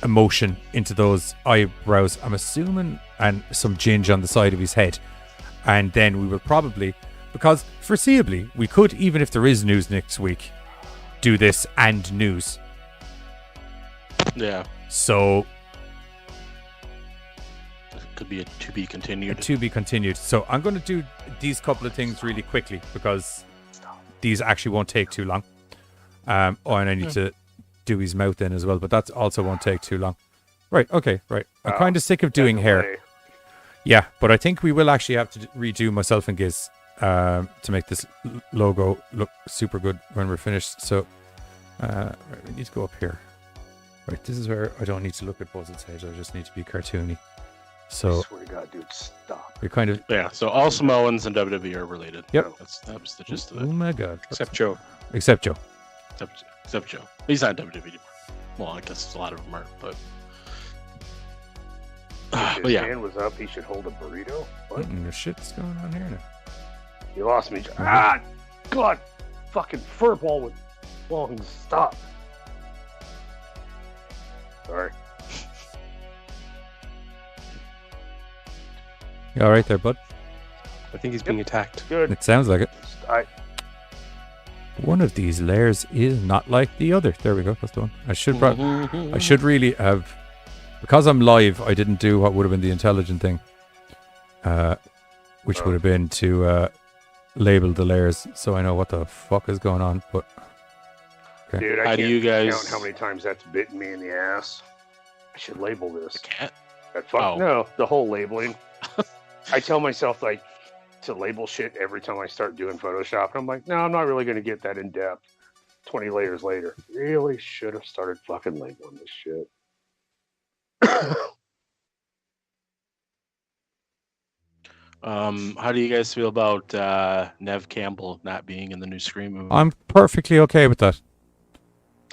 emotion into those eyebrows, I'm assuming, and some ginge on the side of his head. And then we will probably, because foreseeably, we could, even if there is news next week, do this and news. Yeah. So Could be a to be continued. to be continued. So I'm going to do these couple of things really quickly because these actually won't take too long. And I need to do his mouth in as well, but that also won't take too long. Right, okay, right. I'm kind of sick of doing hair. Yeah, but I think we will actually have to redo myself and Giz to make this logo look super good when we're finished. So right, we need to go up here. Right, this is where I don't need to look at Buzz's head. I just need to be cartoony. So I swear to God, dude, stop. we kind of... Yeah, so all Samoans and WWE are related. Yep. That's the gist of Oh it. my God. Except Joe. Except Joe. Except Joe. He's not WWE anymore. Well, I guess a lot of them are, but... If his but yeah. hand was up, he should hold a burrito. What? There's shit's going on here now. You lost me. Ah, God, fucking furball with lungs. Stop. Sorry. You all right there, bud? I think he's being attacked. Good. It sounds like it. I One of these layers is not like the other. There we go. That's the one. I should really have, because I'm live, I didn't do what would have been the intelligent thing, which would have been to label the layers so I know what the fuck is going on. But okay. Dude, I How can't do you guys- count how many times that's bitten me in the ass. I should label this. Cat? That fuck Oh. no, the whole labeling. I tell myself like to label shit every time I start doing Photoshop. And I'm like, no, I'm not really going to get that in depth. 20 layers later, really should have started fucking labeling this shit. How do you guys feel about Nev Campbell not being in the new Scream movie? I'm perfectly okay with that.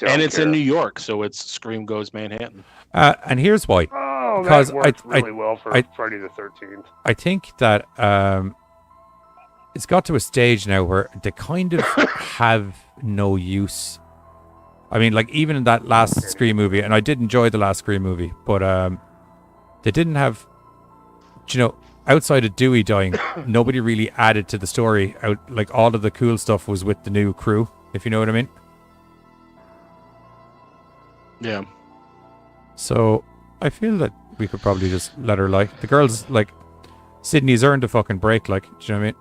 And it's in New York, so it's Scream Goes Manhattan. And here's why. Oh, Because that worked I- really well for I- Friday the 13th. I think that it's got to a stage now where they kind of have no use. I mean, like even in that last Scream movie, and I did enjoy the last Scream movie, but they didn't have, you know, outside of Dewey dying, nobody really added to the story. Like all of the cool stuff was with the new crew, if you know what I mean. Yeah. So I feel that we could probably just let her lie. The girl's like, Sydney's earned a fucking break. Like, do you know what I mean?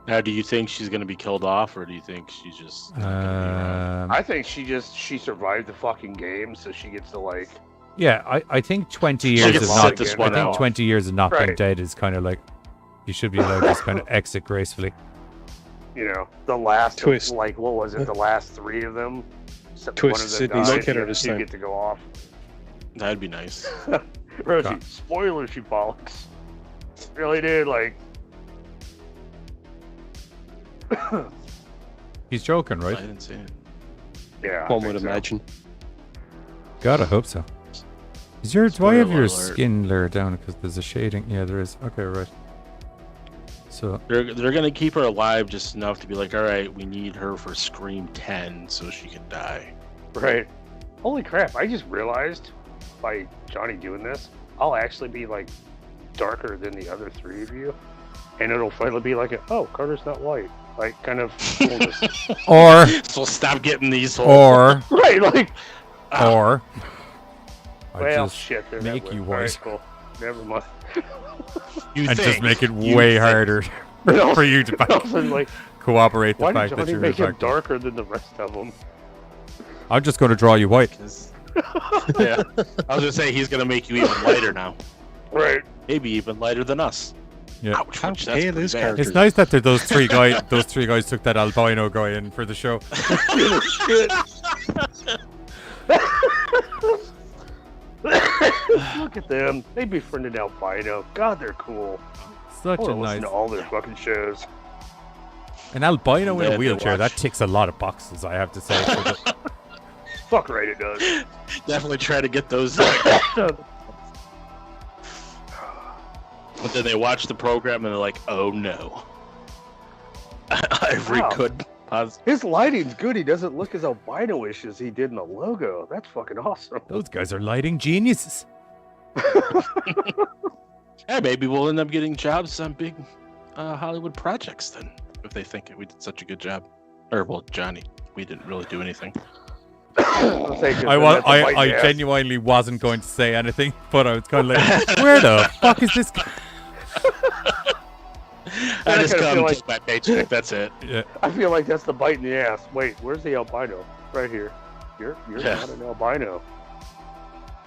Now, do you think she's going to be killed off, or do you think she's just not gonna be around? I think she survived the fucking game, so she gets to like. Yeah, I think 20 She years gets of to not. sit this I one think out. 20 years of not being Right. dead is kind of like you should be allowed to just kind of exit gracefully. You know, the last Twist. like what was it? The last three of them. Except Twist one of them Sydney's died, killer the this two time. get to go off. That'd be nice. Rosie, God. spoilers, you bollocks. Really, dude? Like, He's joking, I right? didn't see it. yeah. I One think would so. imagine. God, I hope so. Is your do I have your Spoiler alert. skin layer down because there's a shading? Yeah, there is. Okay, right. So They're gonna keep her alive just enough to be like, all right, we need her for Scream 10 so she can die. Right. Holy crap! I just realized by Johnny doing this, I'll actually be like darker than the other three of you, and it'll finally be like, oh, Carter's not white. Like, kind of coolness. or So stop getting these whole. or Right? Like, or I well, just shit. There make that you went. All right, white. cool. Never mind. You and think, just make it you way think. harder for you to And also, like, cooperate the why did fact that Johnny you're make him infected. darker than the rest of them? I'm just going to draw you white. Yeah, I was gonna say he's gonna make you even lighter now. Right. Maybe even lighter than us. Yeah. Ouch, How which, that's pale pretty is bad. Carter? It's nice that those three guys took that albino guy in for the show. Look at them. They befriended albino. God, they're cool. Such I a want to listen nice. to all their fucking shows. An albino in Yeah, a they wheelchair, that watch. ticks a lot of boxes, I have to say. Fuck right, it does. Definitely try to get those. But then they watch the program and they're like, "Oh no." Every Wow. good His lighting's good. He doesn't look as albino-ish as he did in the logo. That's fucking awesome. Those guys are lighting geniuses. Yeah, maybe we'll end up getting jobs on big Hollywood projects then, if they think we did such a good job. Or, well, Johnny, we didn't really do anything. I genuinely wasn't going to say anything, but I was kind of like, where the fuck is this guy? I just kinda come feel take my paycheck, that's it. Yeah. I feel like that's the bite in the ass. Wait, where's the albino? Right here. You're Yeah. not an albino.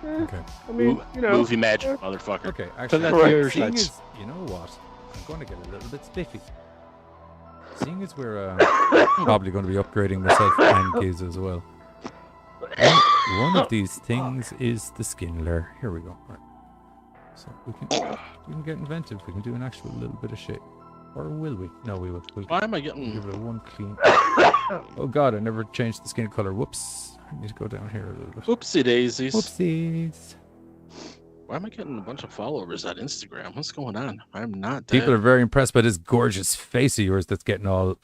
Okay. I mean, you know. Movie magic, motherfucker. Okay, actually, that to the Irish seeing lads. as, you know what? I'm going to get a little bit spiffy. Seeing as we're probably going to be upgrading myself and Giz as well. One of these things is the skin layer. Here we go. Right. So we can get inventive. We can do an actual little bit of shit. Or will we? No, we will. We'll Why am I getting... give it a one clean. Oh god, I never changed the skin color. Whoops. I need to go down here a little bit. Oopsie daisies. Whoopsies. Why am I getting a bunch of followers on Instagram? What's going on? I'm not dead. People are very impressed by this gorgeous face of yours that's getting all...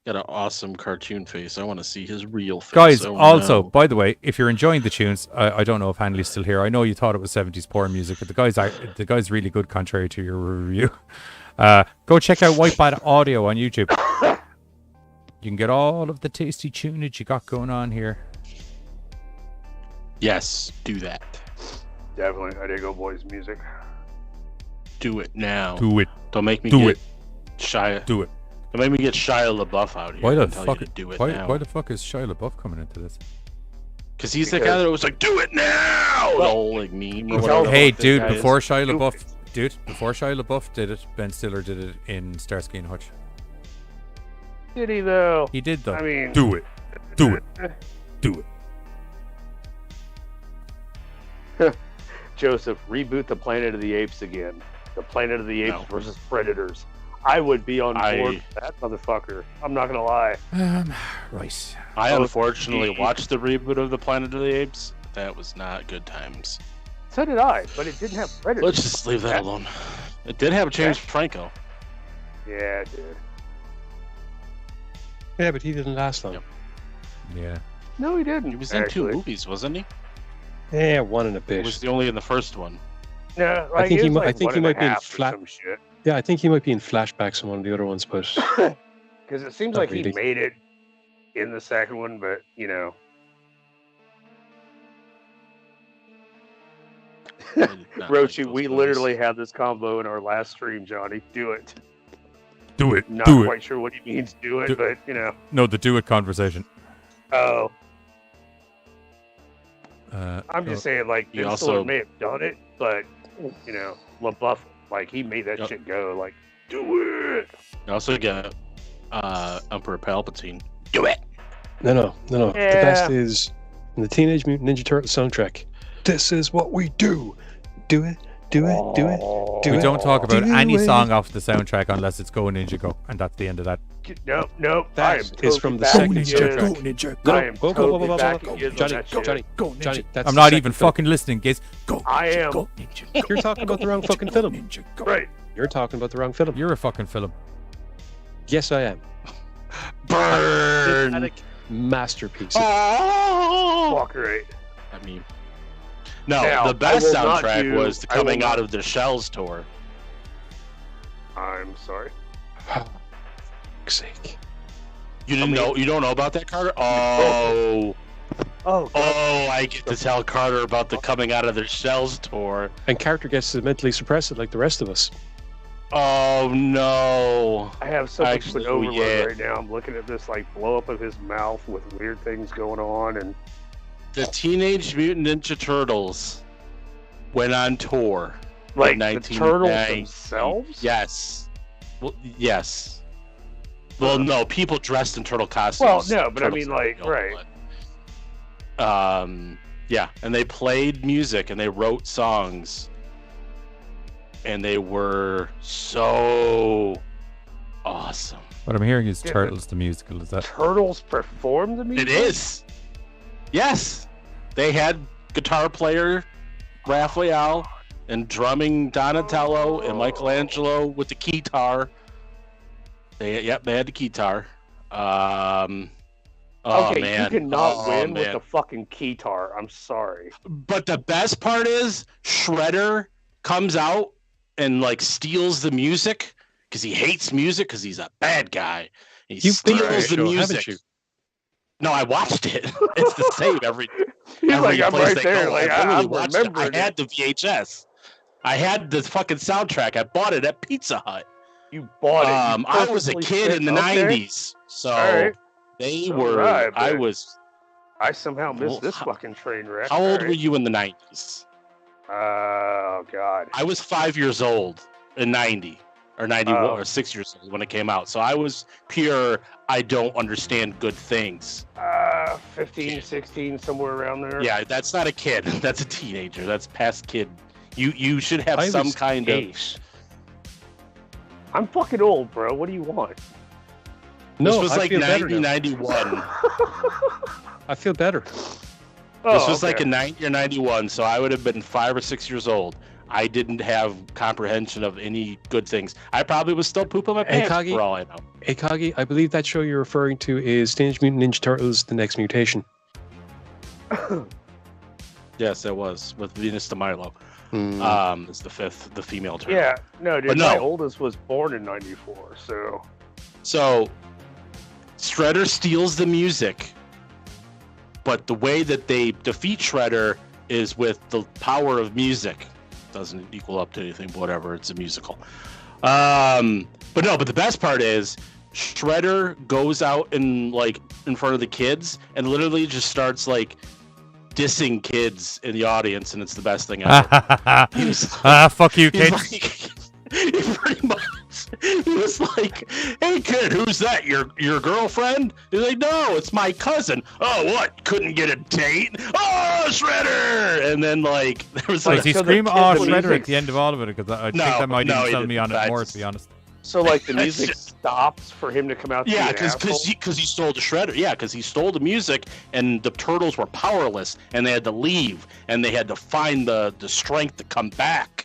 Got an awesome cartoon face. I want to see his real face. Guys, Oh, also, no. by the way, if you're enjoying the tunes, I don't know if Hanley's still here. I know you thought it was 70s porn music, but the guy's really good, contrary to your review. Go check out Whitebot Audio on YouTube. You can get all of the tasty tunage you got going on here. Yes, do that. Definitely, I Go Boys music. Do it now. Do it. Don't make me Do get it. shy. Do it. Don't make me get Shia LaBeouf out here. Why the and tell fuck? you to do it Why now. the fuck is Shia LaBeouf coming into this? Because he's the guy that was like, "Do it now!" The whole like meme or whatever. Hey, the dude, guy is. before Shia LaBeouf did it, Ben Stiller did it in Starsky and Hutch. Did he though? He did though. I mean, Do it. Do it. Do it. Joseph, reboot the Planet of the Apes again. The Planet of the Apes No. versus Predators. I would be on board with that motherfucker. I'm not gonna lie. Right. I Oh, unfortunately geez. watched the reboot of the Planet of the Apes. That was not good times. So did I, but it didn't have Predators. Let's just leave that alone. It did have James Franco. Yeah, it did. Yeah, but he didn't last long. Yep. Yeah. No, he didn't. He was in actually. 2 movies, wasn't he? Yeah, one and a He bit. was only in the first one. No, I think it he was might- I like think he one might and a be in half or flat- some shit. Yeah, I think he might be in flashbacks on one of the other ones, but Because it seems Not like he really. made it in the second one, but you know. I did not like Rochi, those we movies. literally had this combo in our last stream, Johnny. Do it. Do it. Not Do quite it. sure what he means, do it, Do- but you know. No, the do it conversation. Oh, Uh, I'm just saying, like, He Ben also- Stiller may have done it, but you know, LaBeouf, like, he made that Yep. shit go. Like, do it. You also get Emperor Palpatine. Do it. no. Yeah. The best is in the Teenage Mutant Ninja Turtle soundtrack. This is what we do. Do it. Do it. Do it. Do we it. don't talk about Do any it. song off the soundtrack unless it's Go Ninja Go, and that's the end of that. Nope. That I am is totally from the back second against- soundtrack. Ninja No, I am totally back against on Johnny, that shit. Johnny, that's I'm the not second even film. fucking listening, Giz. Go. I Ninja, am. Go Ninja. You're talking about the wrong fucking film. Ninja, go. Right. You're talking about the wrong film. You're a fucking film. Yes, I am. Burn. Cinematic masterpiece. Oh! Walker, right. I mean, no, Now, the best I will not soundtrack do- was the I will Coming not- Out of the Shells tour. I'm sorry. For fuck's sake. You didn't know? You don't know about that, Carter? Oh, Oh, I get to tell Carter about the Coming Out of the Shells tour. And character gets to mentally suppress it like the rest of us. Oh no! I have so much Actually, with overload yeah. right now. I'm looking at this like blow up of his mouth with weird things going on, and The Teenage Mutant Ninja Turtles went on tour. Like in the 1990. turtles themselves? Yes. Well, yes. Well, no, people dressed in turtle costumes. Well, no, but I Turtles mean, are like, real, right. but, yeah, and they played music and they wrote songs, and they were so awesome. What I'm hearing is Yeah, Turtles the musical. Is that? Turtles perform the music? It is. Yes, they had guitar player Raphael and drumming Donatello and Michelangelo with the keytar. They had the keytar. Oh Okay, man, you cannot win with man. the fucking keytar. I'm sorry. But the best part is Shredder comes out and like steals the music because he hates music because he's a bad guy. He You've been steals to the the show, haven't music. you? No, I watched it. It's the same every He's every like, I'm place right they there. go. Like, I literally I'm watched it. I remembering had the VHS. I had the fucking soundtrack. I bought it at Pizza Hut. You bought it. You I was a purposely kid in the okay. 90s, so Alright. they All were. right, I man. was. I somehow missed Well, this fucking train wreck. How old Alright. were you in the 90s? Oh, God. I was 5 years old in 90 or 91 Oh. or 6 years old when it came out. So I was pure. I don't understand good things. 15, 16, somewhere around there. Yeah, that's not a kid. That's a teenager. That's past kid. You should have I some was kind 8. of. I'm fucking old, bro. What do you want? No, This was I like feel better now. 91. I feel better. This Oh, was like okay. in 90 or 91, so I would have been 5 or 6 years old. I didn't have comprehension of any good things. I probably was still pooping my Hey, pants Kagi. for all I know. Hey, Kagi, I believe that show you're referring to is Teenage Mutant Ninja Turtles: The Next Mutation. Yes, it was with Venus de Milo. Hmm. It's the female turtle. Yeah, no, dude. But My no. oldest was born in '94, so. So, Shredder steals the music, but the way that they defeat Shredder is with the power of music. Doesn't equal up to anything, but whatever. It's a musical. But the best part is Shredder goes out in front of the kids and literally just starts like dissing kids in the audience, and it's the best thing ever. Fuck you, He's kid. like, he pretty much, he was like, "Hey kid, who's that? Your girlfriend?" He's like, "No, it's my cousin." "Oh, what? Couldn't get a date?" "Oh, Shredder!" And then like there was Does like he so the scream kid- "Oh, the Shredder" at music's- the end of all of it? Because I think No, that might no, even he sell me on didn't. it more, That's- to be honest. So, like, the It's music just- stops for him to come out. yeah, because because he stole the Shredder. Yeah, because he stole the music, and the turtles were powerless, and they had to leave, and they had to find the strength to come back.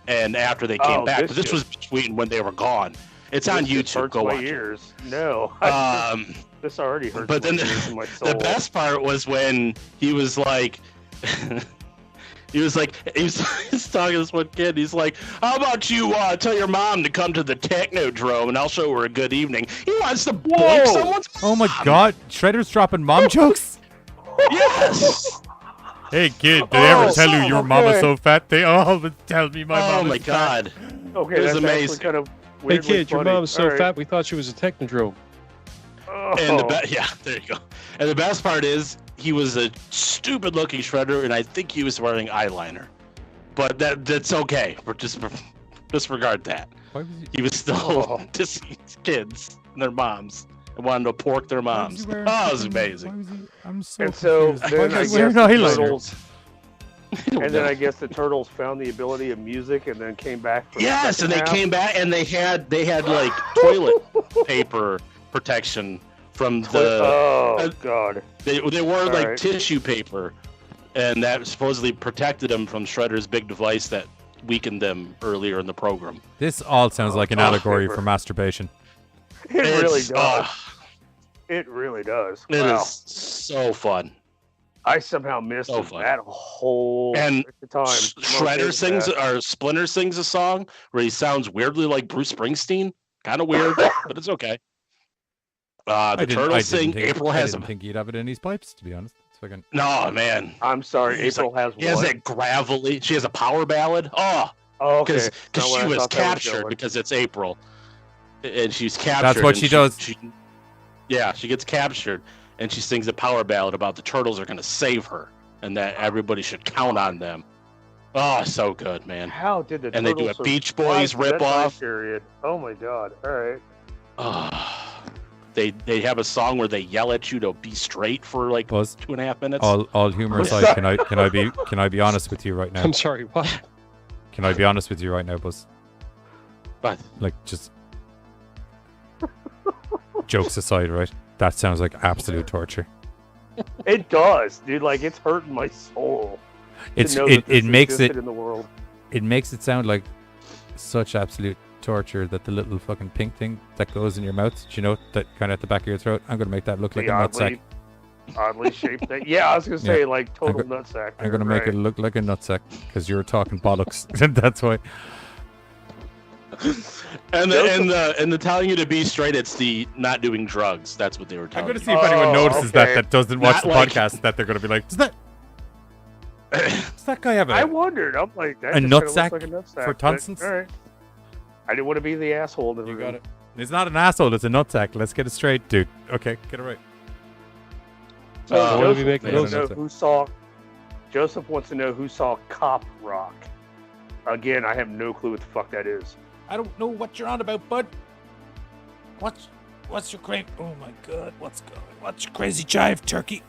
And after they came Oh, back, this but this shit- was between when they were gone. It's on YouTube. Hurts Go my watch it. ears. No, this already hurts. But then my ears and my soul. the best part was when he was like, he was talking to this one kid. He's like, "How about you tell your mom to come to the Technodrome, and I'll show her a good evening." He wants to boink someone's Oh my mom. god, Shredder's dropping mom jokes? Yes. Hey kid, did they ever Oh, tell you your mama's okay. so fat? They always tell me my Oh mama's my fat. god. Okay, it was that's amazing. actually kind of Hey weirdly kid, your funny. mom's so All right. fat we thought she was a Technodrome. Oh. And there you go. And the best part is he was a stupid looking Shredder, and I think he was wearing eyeliner. But that's okay. Disregard that. Why was he- He was still Oh. dissing kids and their moms and wanted to pork their why was moms. he wearing Oh, it was fucking- amazing. why was he- I'm so And so confused. then Why I was guess he wearing the eyeliner? turtles, and then I guess the turtles found the ability of music, and then came back. For the Yes, and second they half. came back and they had like toilet paper protection from the. Oh god. They wore like Alright. tissue paper, and that supposedly protected them from Shredder's big device that weakened them earlier in the program. This all sounds like an Oh, allegory paper. for masturbation. It really It's, does. It really does. It Wow. is so fun. I somehow missed So fun. that whole And time. Shredder sings, or Splinter sings a song where he sounds weirdly like Bruce Springsteen. Kind of weird, but it's okay. The Turtles sing. April I has didn't think he'd have it in his pipes, to be honest. It's fucking... No, man. I'm sorry, He's April has He has what? that gravelly. She has a power ballad. Oh, Oh, okay. because Not where she I was thought that captured going. because it's April, and she's captured. That's what and she does. Yeah, she gets captured, and she sings a power ballad about the turtles are going to save her, and that everybody should count on them. Oh, so good, man. How did the And they do Turtles a Beach survive Boys through that time ripoff. period? Oh my god! All right. They have a song where they yell at you to be straight for like Buzz, 2.5 minutes. all humor aside, can I be honest with you right now? I'm sorry, what? Can I be honest with you right now, Buzz? But Like, just jokes aside, right? That sounds like absolute torture. It does, dude. Like it's hurting my soul. It's to know that it this makes existed it in the world. it makes it sound like such absolute torture that the little fucking pink thing that goes in your mouth, do you know, that kind of at the back of your throat, I'm gonna make that look like The a nutsack. oddly shaped thing. Yeah, I was gonna say Yeah. like total nutsack. I'm gonna make it look like a nutsack because you're talking bollocks. That's why. and the telling you to be straight, it's the not doing drugs. That's what they were I'm telling gonna you. see if anyone notices okay. that doesn't watch Not the like- podcast, that they're gonna be like, does that guy have I a wondered. I'm like, that a just kinda looks nutsack like a nutsack, for but, tonsils? All right. I didn't want to be the asshole. In the You room. got it. It's not an asshole, it's a nutsack. Let's get it straight, dude. Okay, get it right. So what are we Joseph making wants notes to of? know who saw. Joseph wants to know who saw Cop Rock. Again, I have no clue what the fuck that is. I don't know what you're on about, bud. What's your crazy? Oh my god, what's your crazy jive, turkey?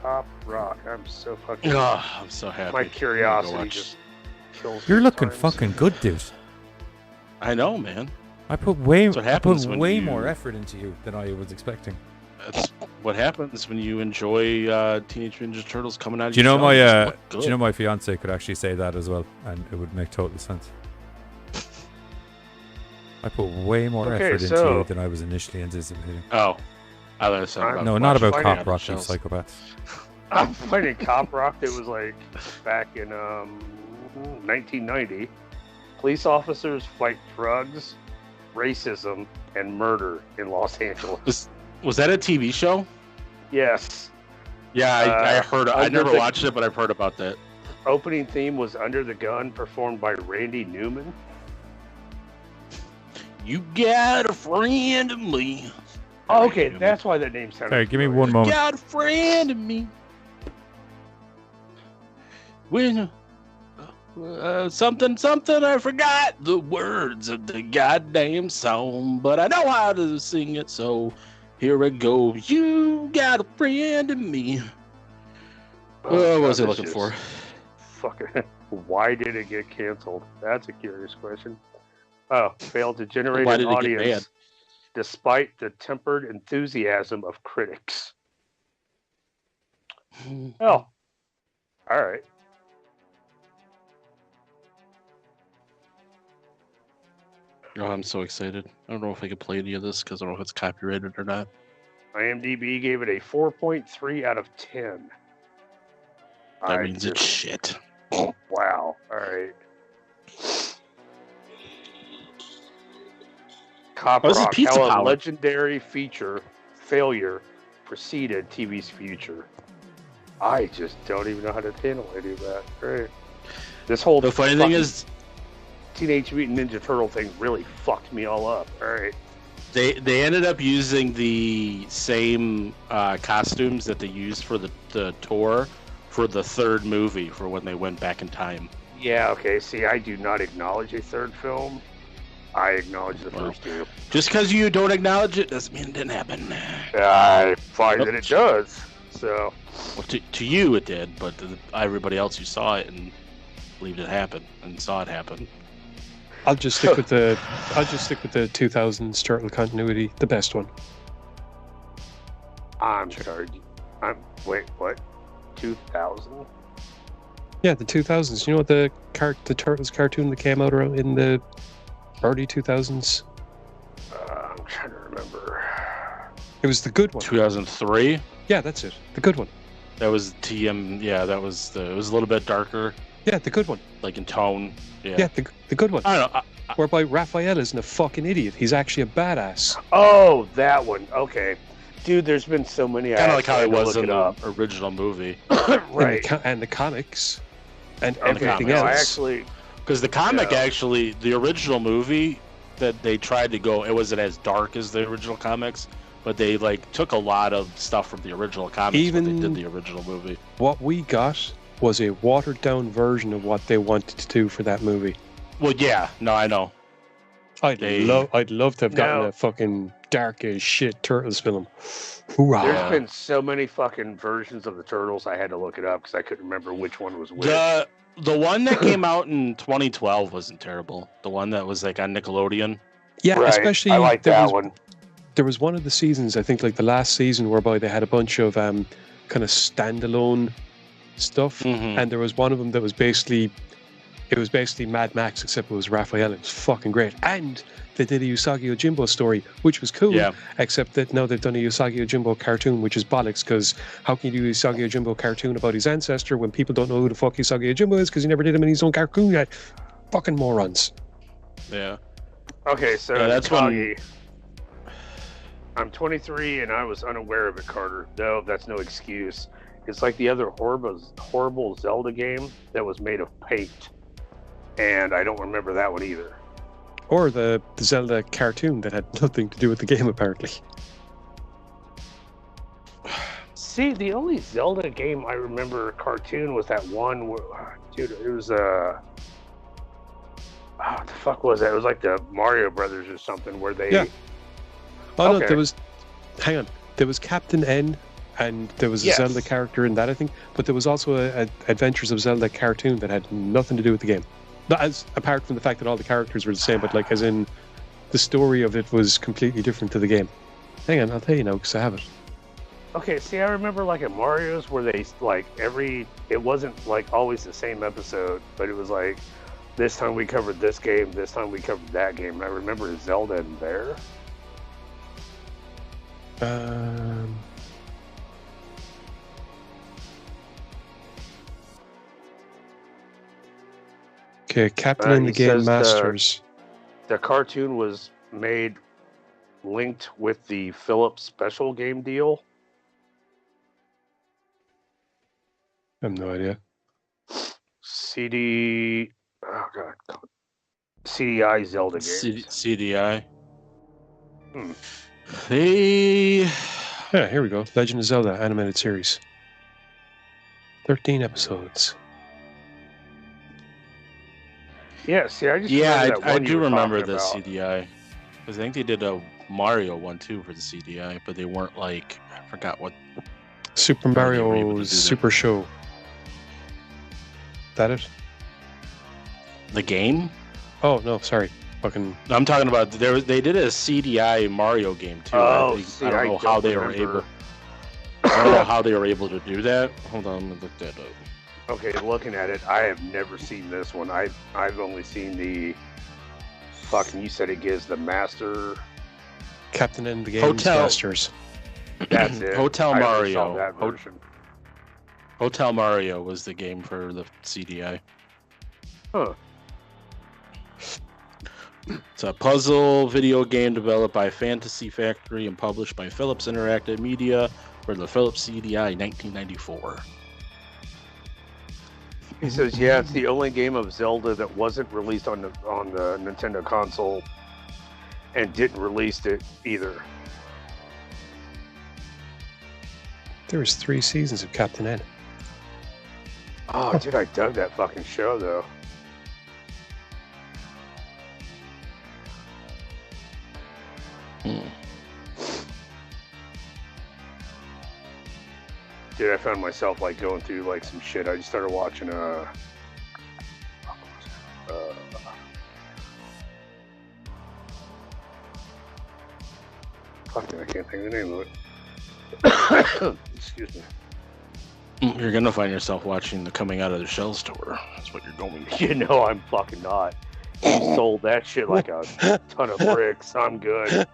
Cop Rock. I'm so fucking. Oh, I'm so happy. My I'm gonna go curiosity watch. just kills me You're looking sometimes. fucking good, dude. I know, man. I put way That's what happens when you- more effort into you than I was expecting. That's what happens when you enjoy Teenage Mutant Ninja Turtles coming out of Do you know your my film. Just look do you good. know my fiance could actually say that as well, and it would make total sense. I put way more Okay, effort into so- you than I was initially anticipating. Oh, I thought it sounded about No, not about watch cop Finding rock, you Shells. psychopaths. I'm finding Cop Rock that was like back in 1990. Police officers fight drugs, racism, and murder in Los Angeles. Was that a TV show? Yes. Yeah, I heard. I Under never the- watched it, but I've heard about that. Opening theme was Under the Gun, performed by Randy Newman. You got a friend of me. Oh, okay, that's why that name sounded. Sorry, give me familiar. one moment. Got a friend of me. When something I forgot the words of the goddamn song, but I know how to sing it, so here it goes. You got a friend of me. Oh, What was I God, looking this for? is Fucking. Why did it get canceled? That's a curious question. Oh, failed to generate Why an did it get audience despite the tempered enthusiasm of critics. Oh, all right. Oh, I'm so excited. I don't know if I can play any of this because I don't know if it's copyrighted or not. IMDb gave it a 4.3 out of 10. That means it's shit. Wow. All right. Cop Oh, this is Rock, Pizza how a Power. legendary feature failure preceded TV's future. I just don't even know how to handle any of that. Right. This whole The funny thing fucking is, Teenage Mutant Ninja Turtle thing really fucked me all up. All right. they ended up using the same costumes that they used for the tour for the third movie for when they went back in time. Yeah, okay. See, I do not acknowledge a third film. I acknowledge the first two. Just because you don't acknowledge it doesn't mean it didn't happen. I find that it does. So, Well, to you it did, but to everybody else who saw it and believed it happened and saw it happen. I'll just stick with the 2000s turtle continuity, the best one. I'm sorry. Wait, what? 2000? Yeah, the 2000s. You know what the Turtles cartoon that came out around in the early 2000s? I'm trying to remember. It was the good one. 2003. Yeah, that's it. The good one. That was TM. Yeah, that was it was a little bit darker, Yeah, the good one. like in tone. Yeah. Yeah, the good one. I don't know. Whereby Raphael isn't a fucking idiot. He's actually a badass. Oh, that one. Okay. Dude, there's been so many. Kind of like how I it was look in it the up. original movie. Right. And the comics. And Okay, everything no, else. I actually. Because the comic Yeah. actually, the original movie that they tried to go, it wasn't as dark as the original comics, but they like took a lot of stuff from the original comics when they Even- did the original movie. What we got was a watered down version of what they wanted to do for that movie. Well, yeah, no, I know. I'd love to have gotten a fucking dark as shit Turtles film. Hoorah. There's been so many fucking versions of the Turtles, I had to look it up because I couldn't remember which one was which. The one that came out in 2012 wasn't terrible. The one that was like on Nickelodeon. Yeah, right. especially I like that one. There was one of the seasons, I think like the last season, whereby they had a bunch of kind of standalone stuff, and there was one of them that was basically Mad Max, except it was Raphael. It was fucking great, and they did a Usagi Yojimbo story, which was cool. Yeah. Except that now they've done a Usagi Yojimbo cartoon, which is bollocks. Because how can you do a Usagi Yojimbo cartoon about his ancestor when people don't know who the fuck Usagi Yojimbo is because he never did him in his own cartoon yet? Fucking morons. Yeah. Okay, so that's Kagi. I'm 23 and I was unaware of it, Carter. No, that's no excuse. It's like the other horrible Zelda game that was made of paint. And I don't remember that one either. Or the Zelda cartoon that had nothing to do with the game, apparently. See, the only Zelda game I remember cartoon was that one where, dude, it was what the fuck was that? It was like the Mario Brothers or something where they... Yeah. Oh, okay. No, hang on. There was Captain N, and there was a Zelda character in that, I think. But there was also a Adventures of Zelda cartoon that had nothing to do with the game. Not as apart from the fact that all the characters were the same, but like as in the story of it was completely different to the game. Hang on, I'll tell you now because I have it. Okay, see, I remember like at Mario's where they like it wasn't like always the same episode, but it was like this time we covered this game, this time we covered that game. I remember Zelda in there. Okay, Captain in the Game Masters. The cartoon was made linked with the Philips special game deal. I have no idea. CDI Zelda games. CDI. Yeah, here we go. Legend of Zelda animated series. 13 episodes. Yeah, see, I just I do remember the CDI. Because I think they did a Mario one too for the CDI, but they weren't like, I forgot what. Super Mario Super Show. That it? The game? Oh no, sorry. Fucking. I'm talking about they did a CDI Mario game too. Oh, I don't know how they were able. I don't know how they were able to do that. Hold on, I'm gonna look that up. Okay, looking at it, I have never seen this one. I've only seen the fucking. You said it gives the master. Captain in the Game Masters. That's it. Hotel I Mario. saw that version. Hotel Mario was the game for the CDI. Huh. It's a puzzle video game developed by Fantasy Factory and published by Philips Interactive Media for the Philips CDI 1994. He says, yeah, it's the only game of Zelda that wasn't released on the Nintendo console and didn't release it either. There was 3 seasons of Captain N. Oh, dude, I dug that fucking show, though. Dude, I found myself like going through like some shit. I just started watching fuck, I can't think of the name of it. Excuse me. You're gonna find yourself watching the Coming Out of the Shells tour. That's what you're going to. You know I'm fucking not. You sold that shit like a ton of bricks. I'm good.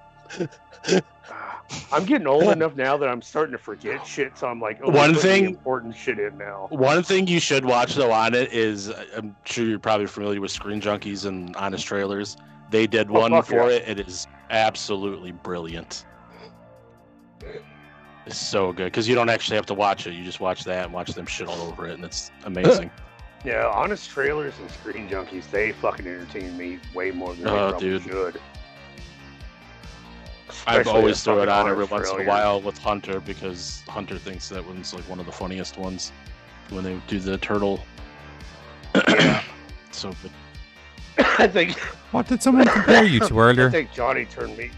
I'm getting old enough now that I'm starting to forget shit, so I'm like, one thing important shit in now. One thing you should watch though on it is, I'm sure you're probably familiar with Screen Junkies and Honest Trailers. They did one for it. It is absolutely brilliant. It's so good because you don't actually have to watch it. You just watch that and watch them shit all over it, and it's amazing. Yeah, Honest Trailers and Screen Junkies, they fucking entertain me way more than they probably should. I've always thrown it on every once in a while with Hunter because Hunter thinks that one's like one of the funniest ones. when they do the turtle. So good. I think What did someone compare you to I earlier? think Johnny turned me.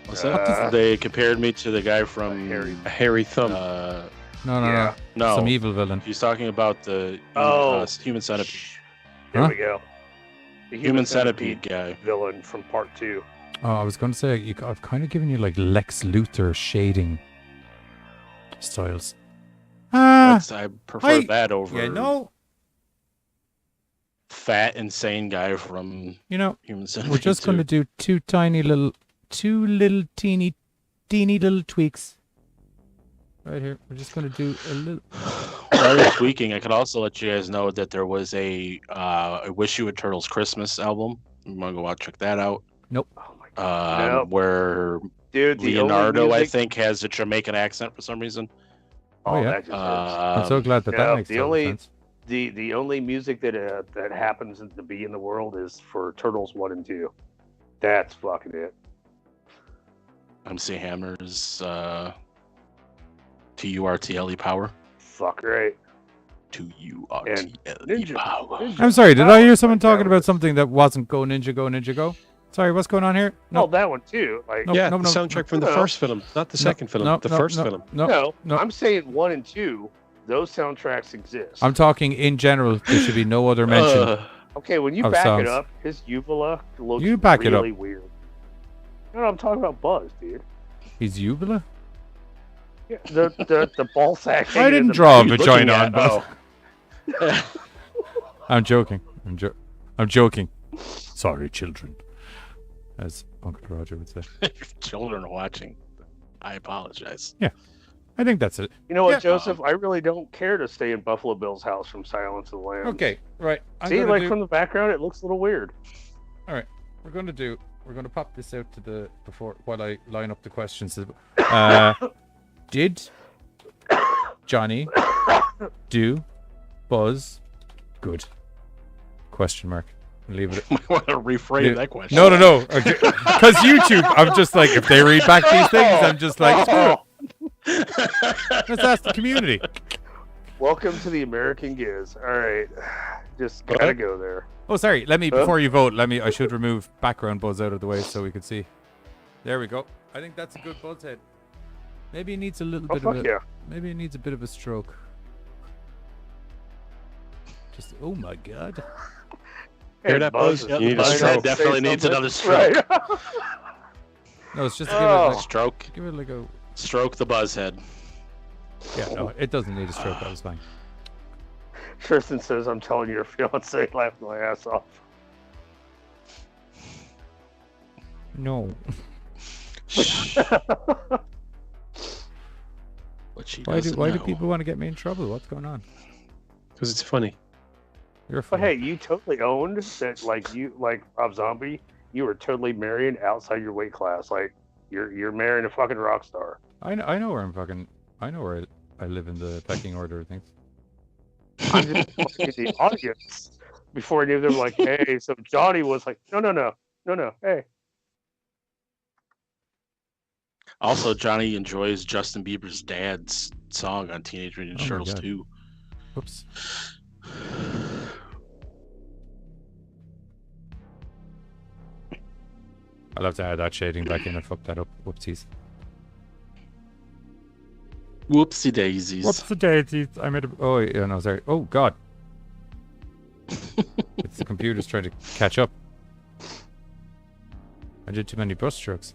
What's that? They compared me to the guy from Harry. A hairy thumb. No, Yeah. No, some evil villain. he's talking about the human centipede. There Huh? we go. The Human centipede guy. villain from part 2. Oh, I was going to say, I've kind of given you like Lex Luthor shading styles. I prefer that over Yeah, no. fat, insane guy from You know, Human Centipede. we're just going to do two little teeny little tweaks. Right here. We're just going to do a little. While you're tweaking, I could also let you guys know that there was a I Wish You Would Turtles Christmas album. You want to go check that out? Nope. Oh my god. Nope. Where Dude, the Leonardo, only I music... think, has a Jamaican accent for some reason. Oh, yeah. That just hurts. I'm so glad that no, makes the total only- sense. The only music that happens to be in the world is for Turtles 1 and 2. That's fucking it. MC Hammer's TURTLE Power. Fuck right. TURTLE Power. I'm sorry, did I hear someone Like, talking that about was- something that wasn't Go Ninja Go Ninja Go? Sorry, what's going on here? No, that one too. Like Nope, Yeah, nope, the nope, soundtrack from the no. first film, not the second film. no, the no, first no, film. No, no, I'm saying 1 and 2. Those soundtracks exist. I'm talking in general. There should be no other mention. Okay, when you of back songs. it up, his uvula looks You back it up. really weird. No, I'm talking about Buzz, dude. He's Uvula? Yeah, the ball sack. I hanging in didn't the draw a back. vagina on at- Buzz. I'm joking. I'm joking. Sorry, children. As Uncle Roger would say. If children are watching, I apologize. I think that's it. You know what, Yeah. Joseph? I really don't care to stay in Buffalo Bill's house from Silence of the Lambs. Okay, right. See, like from the background, it looks a little weird. We're gonna pop this out to the while I line up the questions. Did Johnny do Buzz good? Question mark. Leave it. I want to reframe that question. No. Because YouTube, I'm just like, if they read back these things, I'm just like, screw it. Let's ask the community. Welcome to the American Giz. All right, just gotta go there. Oh, sorry. Before you vote, I should remove background Buzz out of the way so we can see. There we go. I think that's a good Buzz head. Maybe it needs a little bit of a. Maybe it needs a bit of a stroke. Just. Oh my God. Hear that, Buzz? Yeah, You need a Buzz stroke. head definitely needs something. another stroke. Right. No, it's just to give it like, Stroke. give it like a. Stroke the Buzz head. Yeah, no, it doesn't need a stroke. That was fine. Tristan says, "I'm telling your fiance, laughing my ass off." No. What she Why do doesn't know. people want to get me in trouble? What's going on? Because it's funny. You're But fine. hey, you totally owned that. Like Rob Zombie, you were totally marrying outside your weight class. Like you're marrying a fucking rock star. I know where I'm fucking. I know where I live in the pecking order of things. I'm just fucking the audience before any of them were like, hey. So Johnny was like, no, hey. Also, Johnny enjoys Justin Bieber's dad's song on Teenage Mutant Oh my Turtles God. 2. Oops. I'll have to add that shading back in. I fucked that up. Whoopsies. Whoopsie daisies. What's the daisies? I made a. Oh, yeah, no, sorry. Oh, God. It's the computer's trying to catch up. I did too many brush strokes.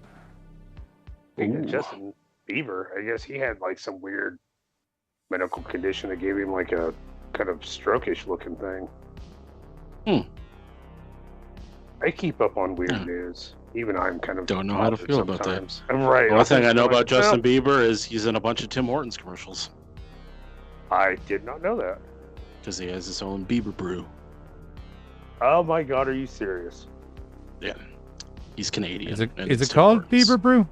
Justin Bieber, I guess he had like some weird medical condition that gave him like a kind of stroke-ish looking thing. I keep up on weird news. Even I'm kind of Don't know how to feel about that. sometimes. Right. The only thing I know about Well, Justin Bieber is he's in a bunch of Tim Hortons commercials I did not know that. because he has his own Bieber brew. Oh my God, are you serious? Yeah, he's Canadian. Is it and is it's it Tim called Hortons. Bieber Brew?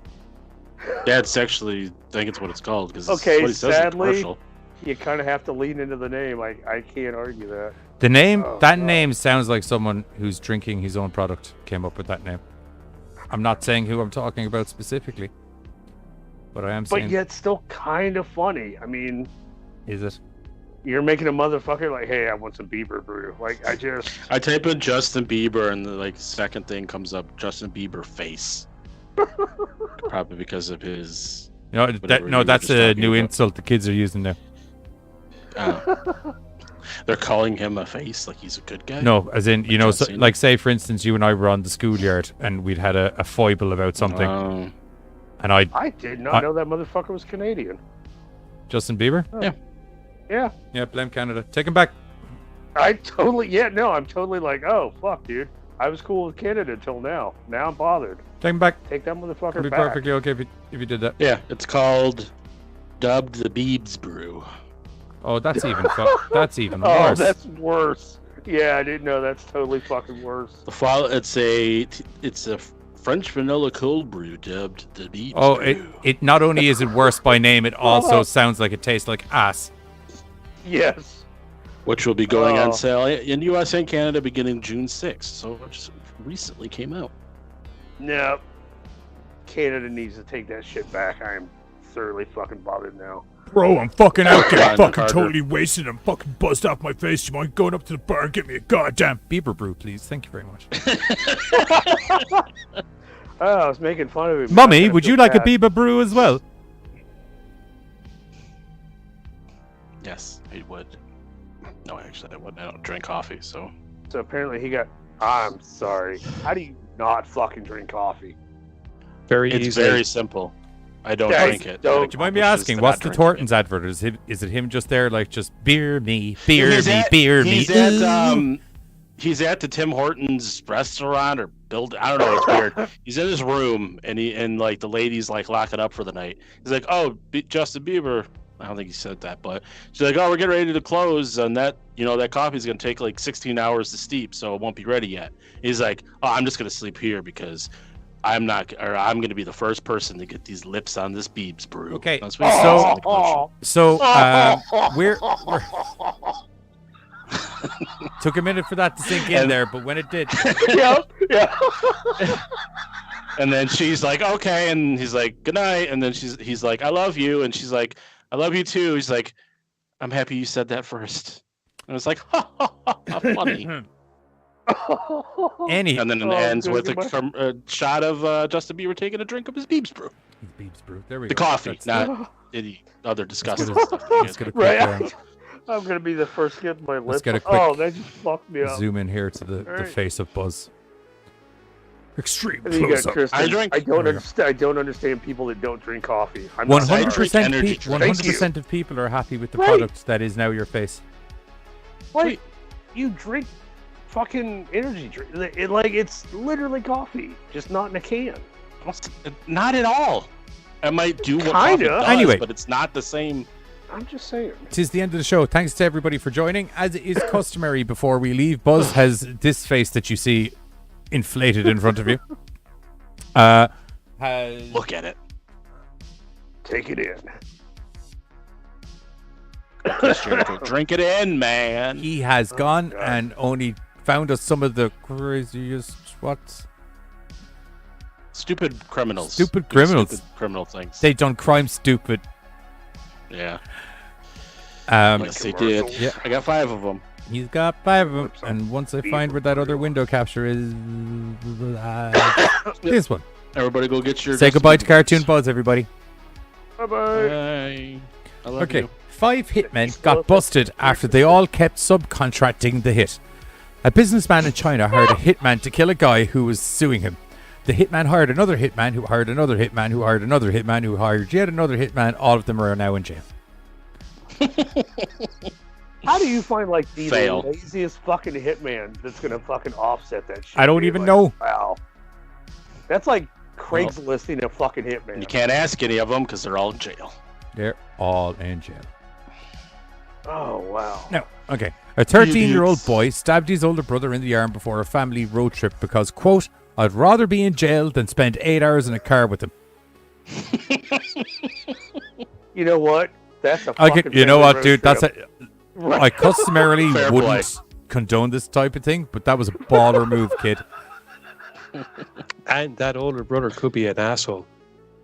Yeah, it's actually, I think it's what it's called because Okay, what he says in the sadly, commercial. You kind of have to lean into the name. I can't argue that. The name, Oh, that God. name sounds like someone who's drinking his own product came up with that name. I'm not saying who I'm talking about specifically, but I am saying. But yet still kind of funny. I mean, Is it? You're making a motherfucker like, hey, I want some Bieber brew. Like, I type in Justin Bieber, and the second thing comes up, Justin Bieber face. Probably because of his. That's a new insult the kids are using now. They're calling him a face, like he's a good guy. No, as in like say for instance, you and I were on the schoolyard and we'd had a foible about something, and I did not know that motherfucker was Canadian. Justin Bieber. Yeah. Blame Canada. Take him back. I'm totally like, oh fuck, dude. I was cool with Canada until now. Now I'm bothered. Take him back. Take that motherfucker It'd be back. perfectly okay if you did that. Yeah, it's called dubbed the Biebs Brew. Oh, that's even that's even Oh, worse. that's worse. Yeah, I didn't know. That's totally fucking worse. The file, it's a French vanilla cold brew dubbed the Biebs Oh, Brew. it not only is it worse by name, it also sounds like it tastes like ass. Yes. Which will be going on sale in U.S. and Canada beginning June 6th. So it just recently came out. No. Canada needs to take that shit back. I am thoroughly fucking bothered now. Bro, I'm fucking out there, Carter. fucking totally wasted. I'm fucking buzzed off my face. You mind going up to the bar and get me a goddamn Bieber brew, please? Thank you very much. Oh, I was making fun of him. Mummy, would you like a Bieber brew as well? Yes, I would. No, actually, I wouldn't. I don't drink coffee, so. So apparently he got. I'm sorry. How do you not fucking drink coffee? Very It's easy. very simple. I don't Guys, drink it. don't- Do you mind me asking, what's the Tortons advert? Is it him just there, like, just beer me, beer me, beer me? He's at the Tim Hortons restaurant or build. I don't know. It's weird. He's in his room and like the ladies like locking up for the night. He's like, "Oh, Justin Bieber." I don't think he said that, but she's like, "Oh, we're getting ready to close, and that coffee's gonna take like 16 hours to steep, so it won't be ready yet." He's like, "Oh, I'm just gonna sleep here because I'm gonna be the first person to get these lips on this Biebs brew." Okay, That's what he says in the commercial. we're took a minute for that to sink in there, but when it did, Yeah. And then she's like, "Okay," and he's like, "Good night," and then he's like, "I love you," and she's like, "I love you too." He's like, "I'm happy you said that first." And it's like, ha ha ha, funny. any And then it ends with a shot of Justin Bieber taking a drink of his Biebs brew. Biebs brew. There we The go. coffee, not any other disgusting Let's stuff. Let's get a quick, Right. I'm gonna be the first to get my lips. get a quick Oh, that just fucked me up. zoom in here to the Alright. face of Buzz. Extreme And then you got close up. Kristen. I drink- I don't understand. I don't understand people that don't drink coffee. I'm One not hundred sorry. percent. energy drink. 100% of people are happy with the Right. product that is now your face. Like, you drink fucking energy drink. It's literally coffee, just not in a can. Not at all. I might do what Kinda. coffee does, Anyway. but it's not the same. I'm just saying. Tis the end of the show. Thanks to everybody for joining. As is customary before we leave, Buzz has this face that you see inflated in front of you. Look at it. Take it in. Chris Jericho, drink it in, man. He has gone God. and only found us some of the craziest Stupid criminals. Stupid criminals. Stupid criminal things. they done crime stupid. Yeah. Yes, they did. Yeah. I got 5 of them. He's got 5 of them, and once I find where that other window capture is, this one. Everybody go get your... Say goodbye to Cartoon Buzz, everybody. Bye bye. Bye. I love Okay, you. 5 hitmen got busted after they all kept subcontracting the hit. A businessman in China hired a hitman to kill a guy who was suing him. The hitman hired another hitman who hired another hitman who hired another hitman who hired yet another hitman. All of them are now in jail. How do you find like the Fail. laziest fucking hitman that's gonna fucking offset that shit? I don't dude? even Like, know. Wow. That's like Craigslisting a fucking hitman. You can't ask any of them because they're all in jail. They're all in jail. Oh wow. No, okay. A 13-year-old Idiots. boy stabbed his older brother in the arm before a family road trip because, quote, "I'd rather be in jail than spend 8 hours in a car with him." You know what? That's a I fucking could, you know family what, dude? road That's trip. I customarily Fair wouldn't condone this type of thing, but that was a baller move, kid. And that older brother could be an asshole.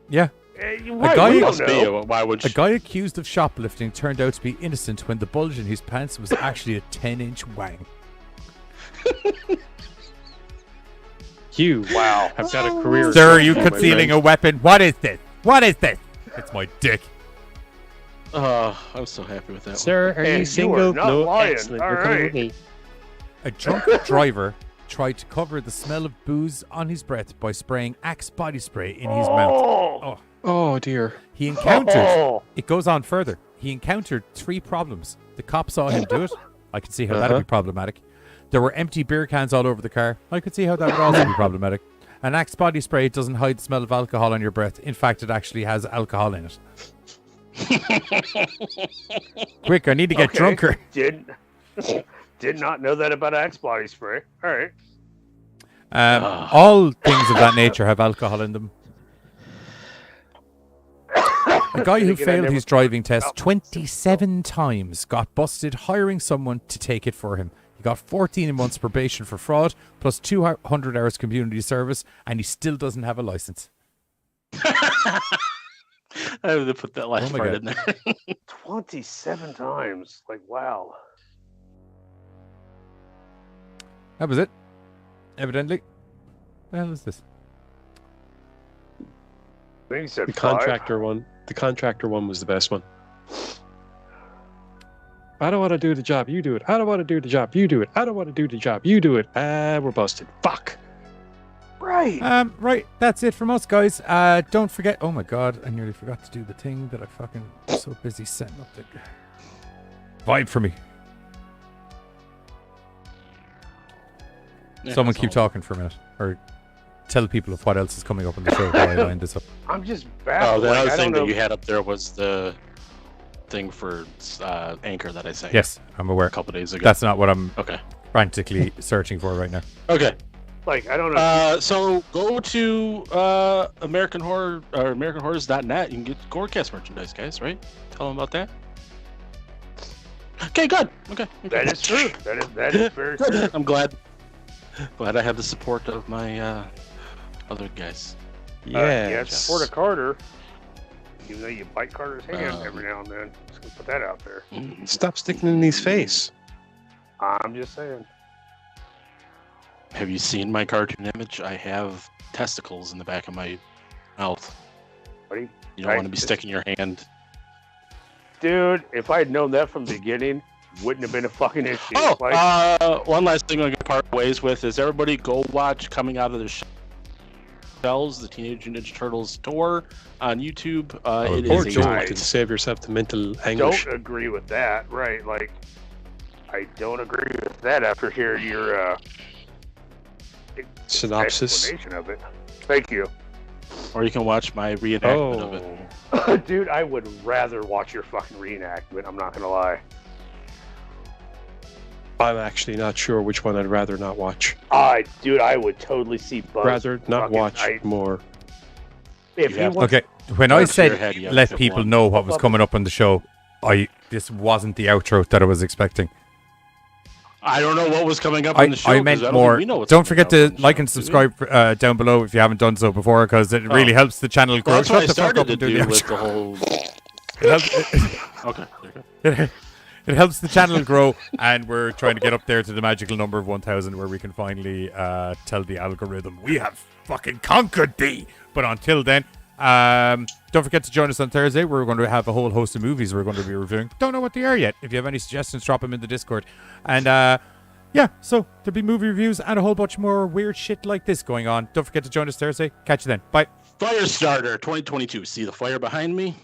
Yeah, Right, guy- we Must don't be. know. Why would A you? guy accused of shoplifting turned out to be innocent when the bulge in his pants was actually a 10-inch wang. You Wow. have got a career. Sir, are you my concealing friend. a weapon? What is this? What is this? It's my dick. I'm so happy with that one. Sir, are And you you are single? not No, lying. excellent. All You're coming right. with me. A drunk driver tried to cover the smell of booze on his breath by spraying Axe body spray in his mouth. Oh. Oh dear. He encountered, Oh. it goes on further, he encountered 3 problems. The cop saw him do it. I could see how that'd be problematic. There were empty beer cans all over the car. I could see how that would also be problematic. An Axe body spray doesn't hide the smell of alcohol on your breath. In fact, it actually has alcohol in it. Quick, I need to get Okay. drunker. Did not know that about Axe body spray. All right. All things of that nature have alcohol in them. A guy who Thinking I failed never- his driving test 27 times got busted hiring someone to take it for him. He got 14 months probation for fraud, plus 200 hours community service, and he still doesn't have a license. I have to put that last Oh my part God. in there. 27 times. Like, wow. That was it. Evidently. What the hell is this? I think he said The 5. contractor one. The contractor one was the best one. I don't want to do the job. You do it. I don't want to do the job. You do it. I don't want to do the job. You do it. We're busted. Fuck. Right. Right, that's it from us, guys. Don't forget. Oh my god, I nearly forgot to do the thing that I fucking was so busy setting up the vibe for me. Yeah, Someone that's keep all. talking for a minute, or tell people of what else is coming up on the show while I line this up. I'm just Oh, baffled. the Like, other I thing don't that know. you had up there was the thing for Anchor that I sent Yes, I'm aware. a couple days ago. That's not what I'm Okay. frantically searching for right now. Okay. Like, I don't know. So go to American Horror or AmericanHorrors.net. You can get GoreCast merchandise, guys. Right? Tell them about that. Okay, good. Okay. That is true. That is very true. I'm glad I have the support of my other guys. Yeah, support a Carter. Even though you bite Carter's hand every now and then. Just gonna put that out there. Stop sticking in his face. I'm just saying. Have you seen my cartoon image? I have testicles in the back of my mouth. Buddy. You don't want to be sticking your hand. Dude, if I had known that from the beginning, wouldn't have been a fucking issue. Oh, Like, one last thing I'm going to part ways with is everybody go watch Coming Out of the Shells, the Teenage Mutant Ninja Turtles tour on YouTube. It Poor is Joel a can save yourself the mental anguish. don't agree with that. Right, like, I don't agree with that after hearing your Synopsis. explanation of it. Thank you. Or you can watch my reenactment of it. Dude, I would rather watch your fucking reenactment, I'm not gonna lie. I'm actually not sure which one I'd rather not watch. Dude, I would totally see Buzz. Rather not fucking- watch more. If You he have- wants, Okay, when I That's your said head, you have let to people one. know what was coming up on the show, this wasn't the outro that I was expecting. I don't know what was coming up on the show. I 'cause meant don't more. think we know what's Don't coming forget up to on the like show, and do we? subscribe down below if you haven't done so before, because it really helps the channel grow. Well, that's what I Shut the fuck started up to and do the with outro. the whole. It helps- Okay. there you go. it helps the channel grow, and we're trying to get up there to the magical number of 1,000, where we can finally tell the algorithm we have fucking conquered thee. But until then, don't forget to join us on Thursday. We're going to have a whole host of movies we're going to be reviewing. Don't know what they are yet. If you have any suggestions, drop them in the Discord. And yeah, so there'll be movie reviews and a whole bunch more weird shit like this going on. Don't forget to join us Thursday. Catch you then. Bye. Firestarter 2022. See the fire behind me?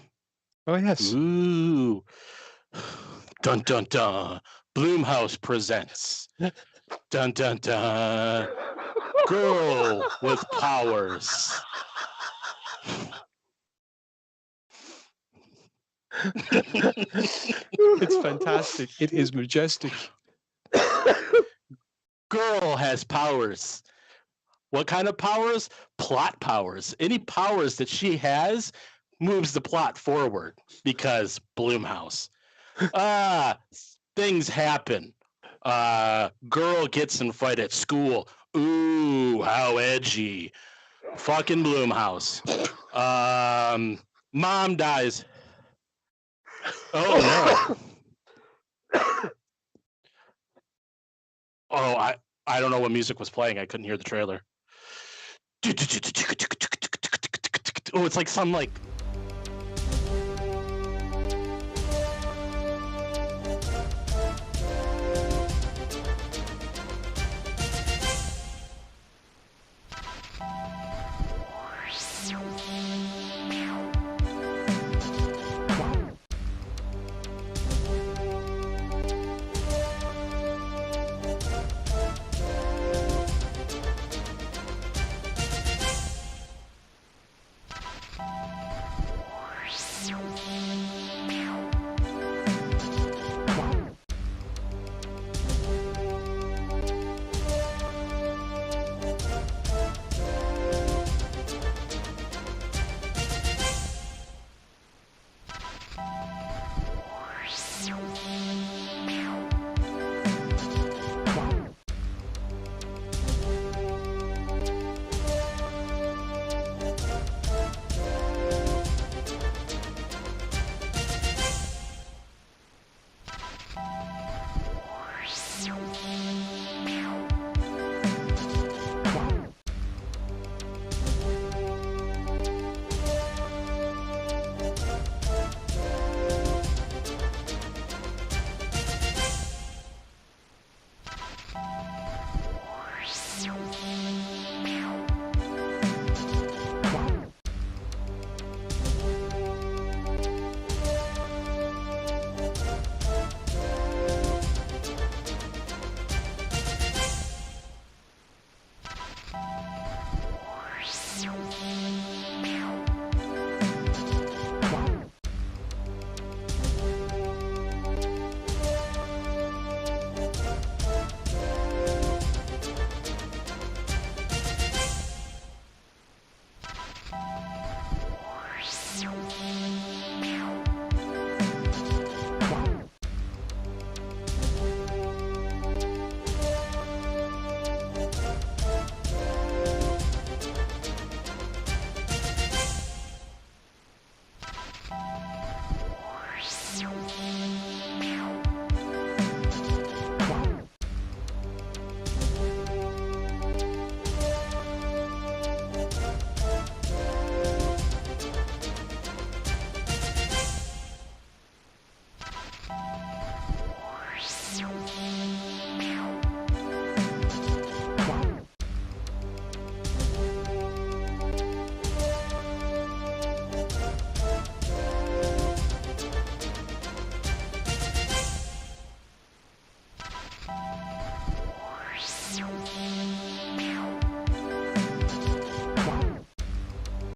Oh, yes. Ooh. Dun dun dun. Bloomhouse presents. Dun dun dun. Girl with powers. It's fantastic. It is majestic. Girl has powers. What kind of powers? Plot powers. Any powers that she has moves the plot forward because Bloomhouse. Things happen. Girl gets in fight at school. Ooh, how edgy. Fucking Bloomhouse. Mom dies. Oh no. Oh, I don't know what music was playing. I couldn't hear the trailer. Oh, it's like some like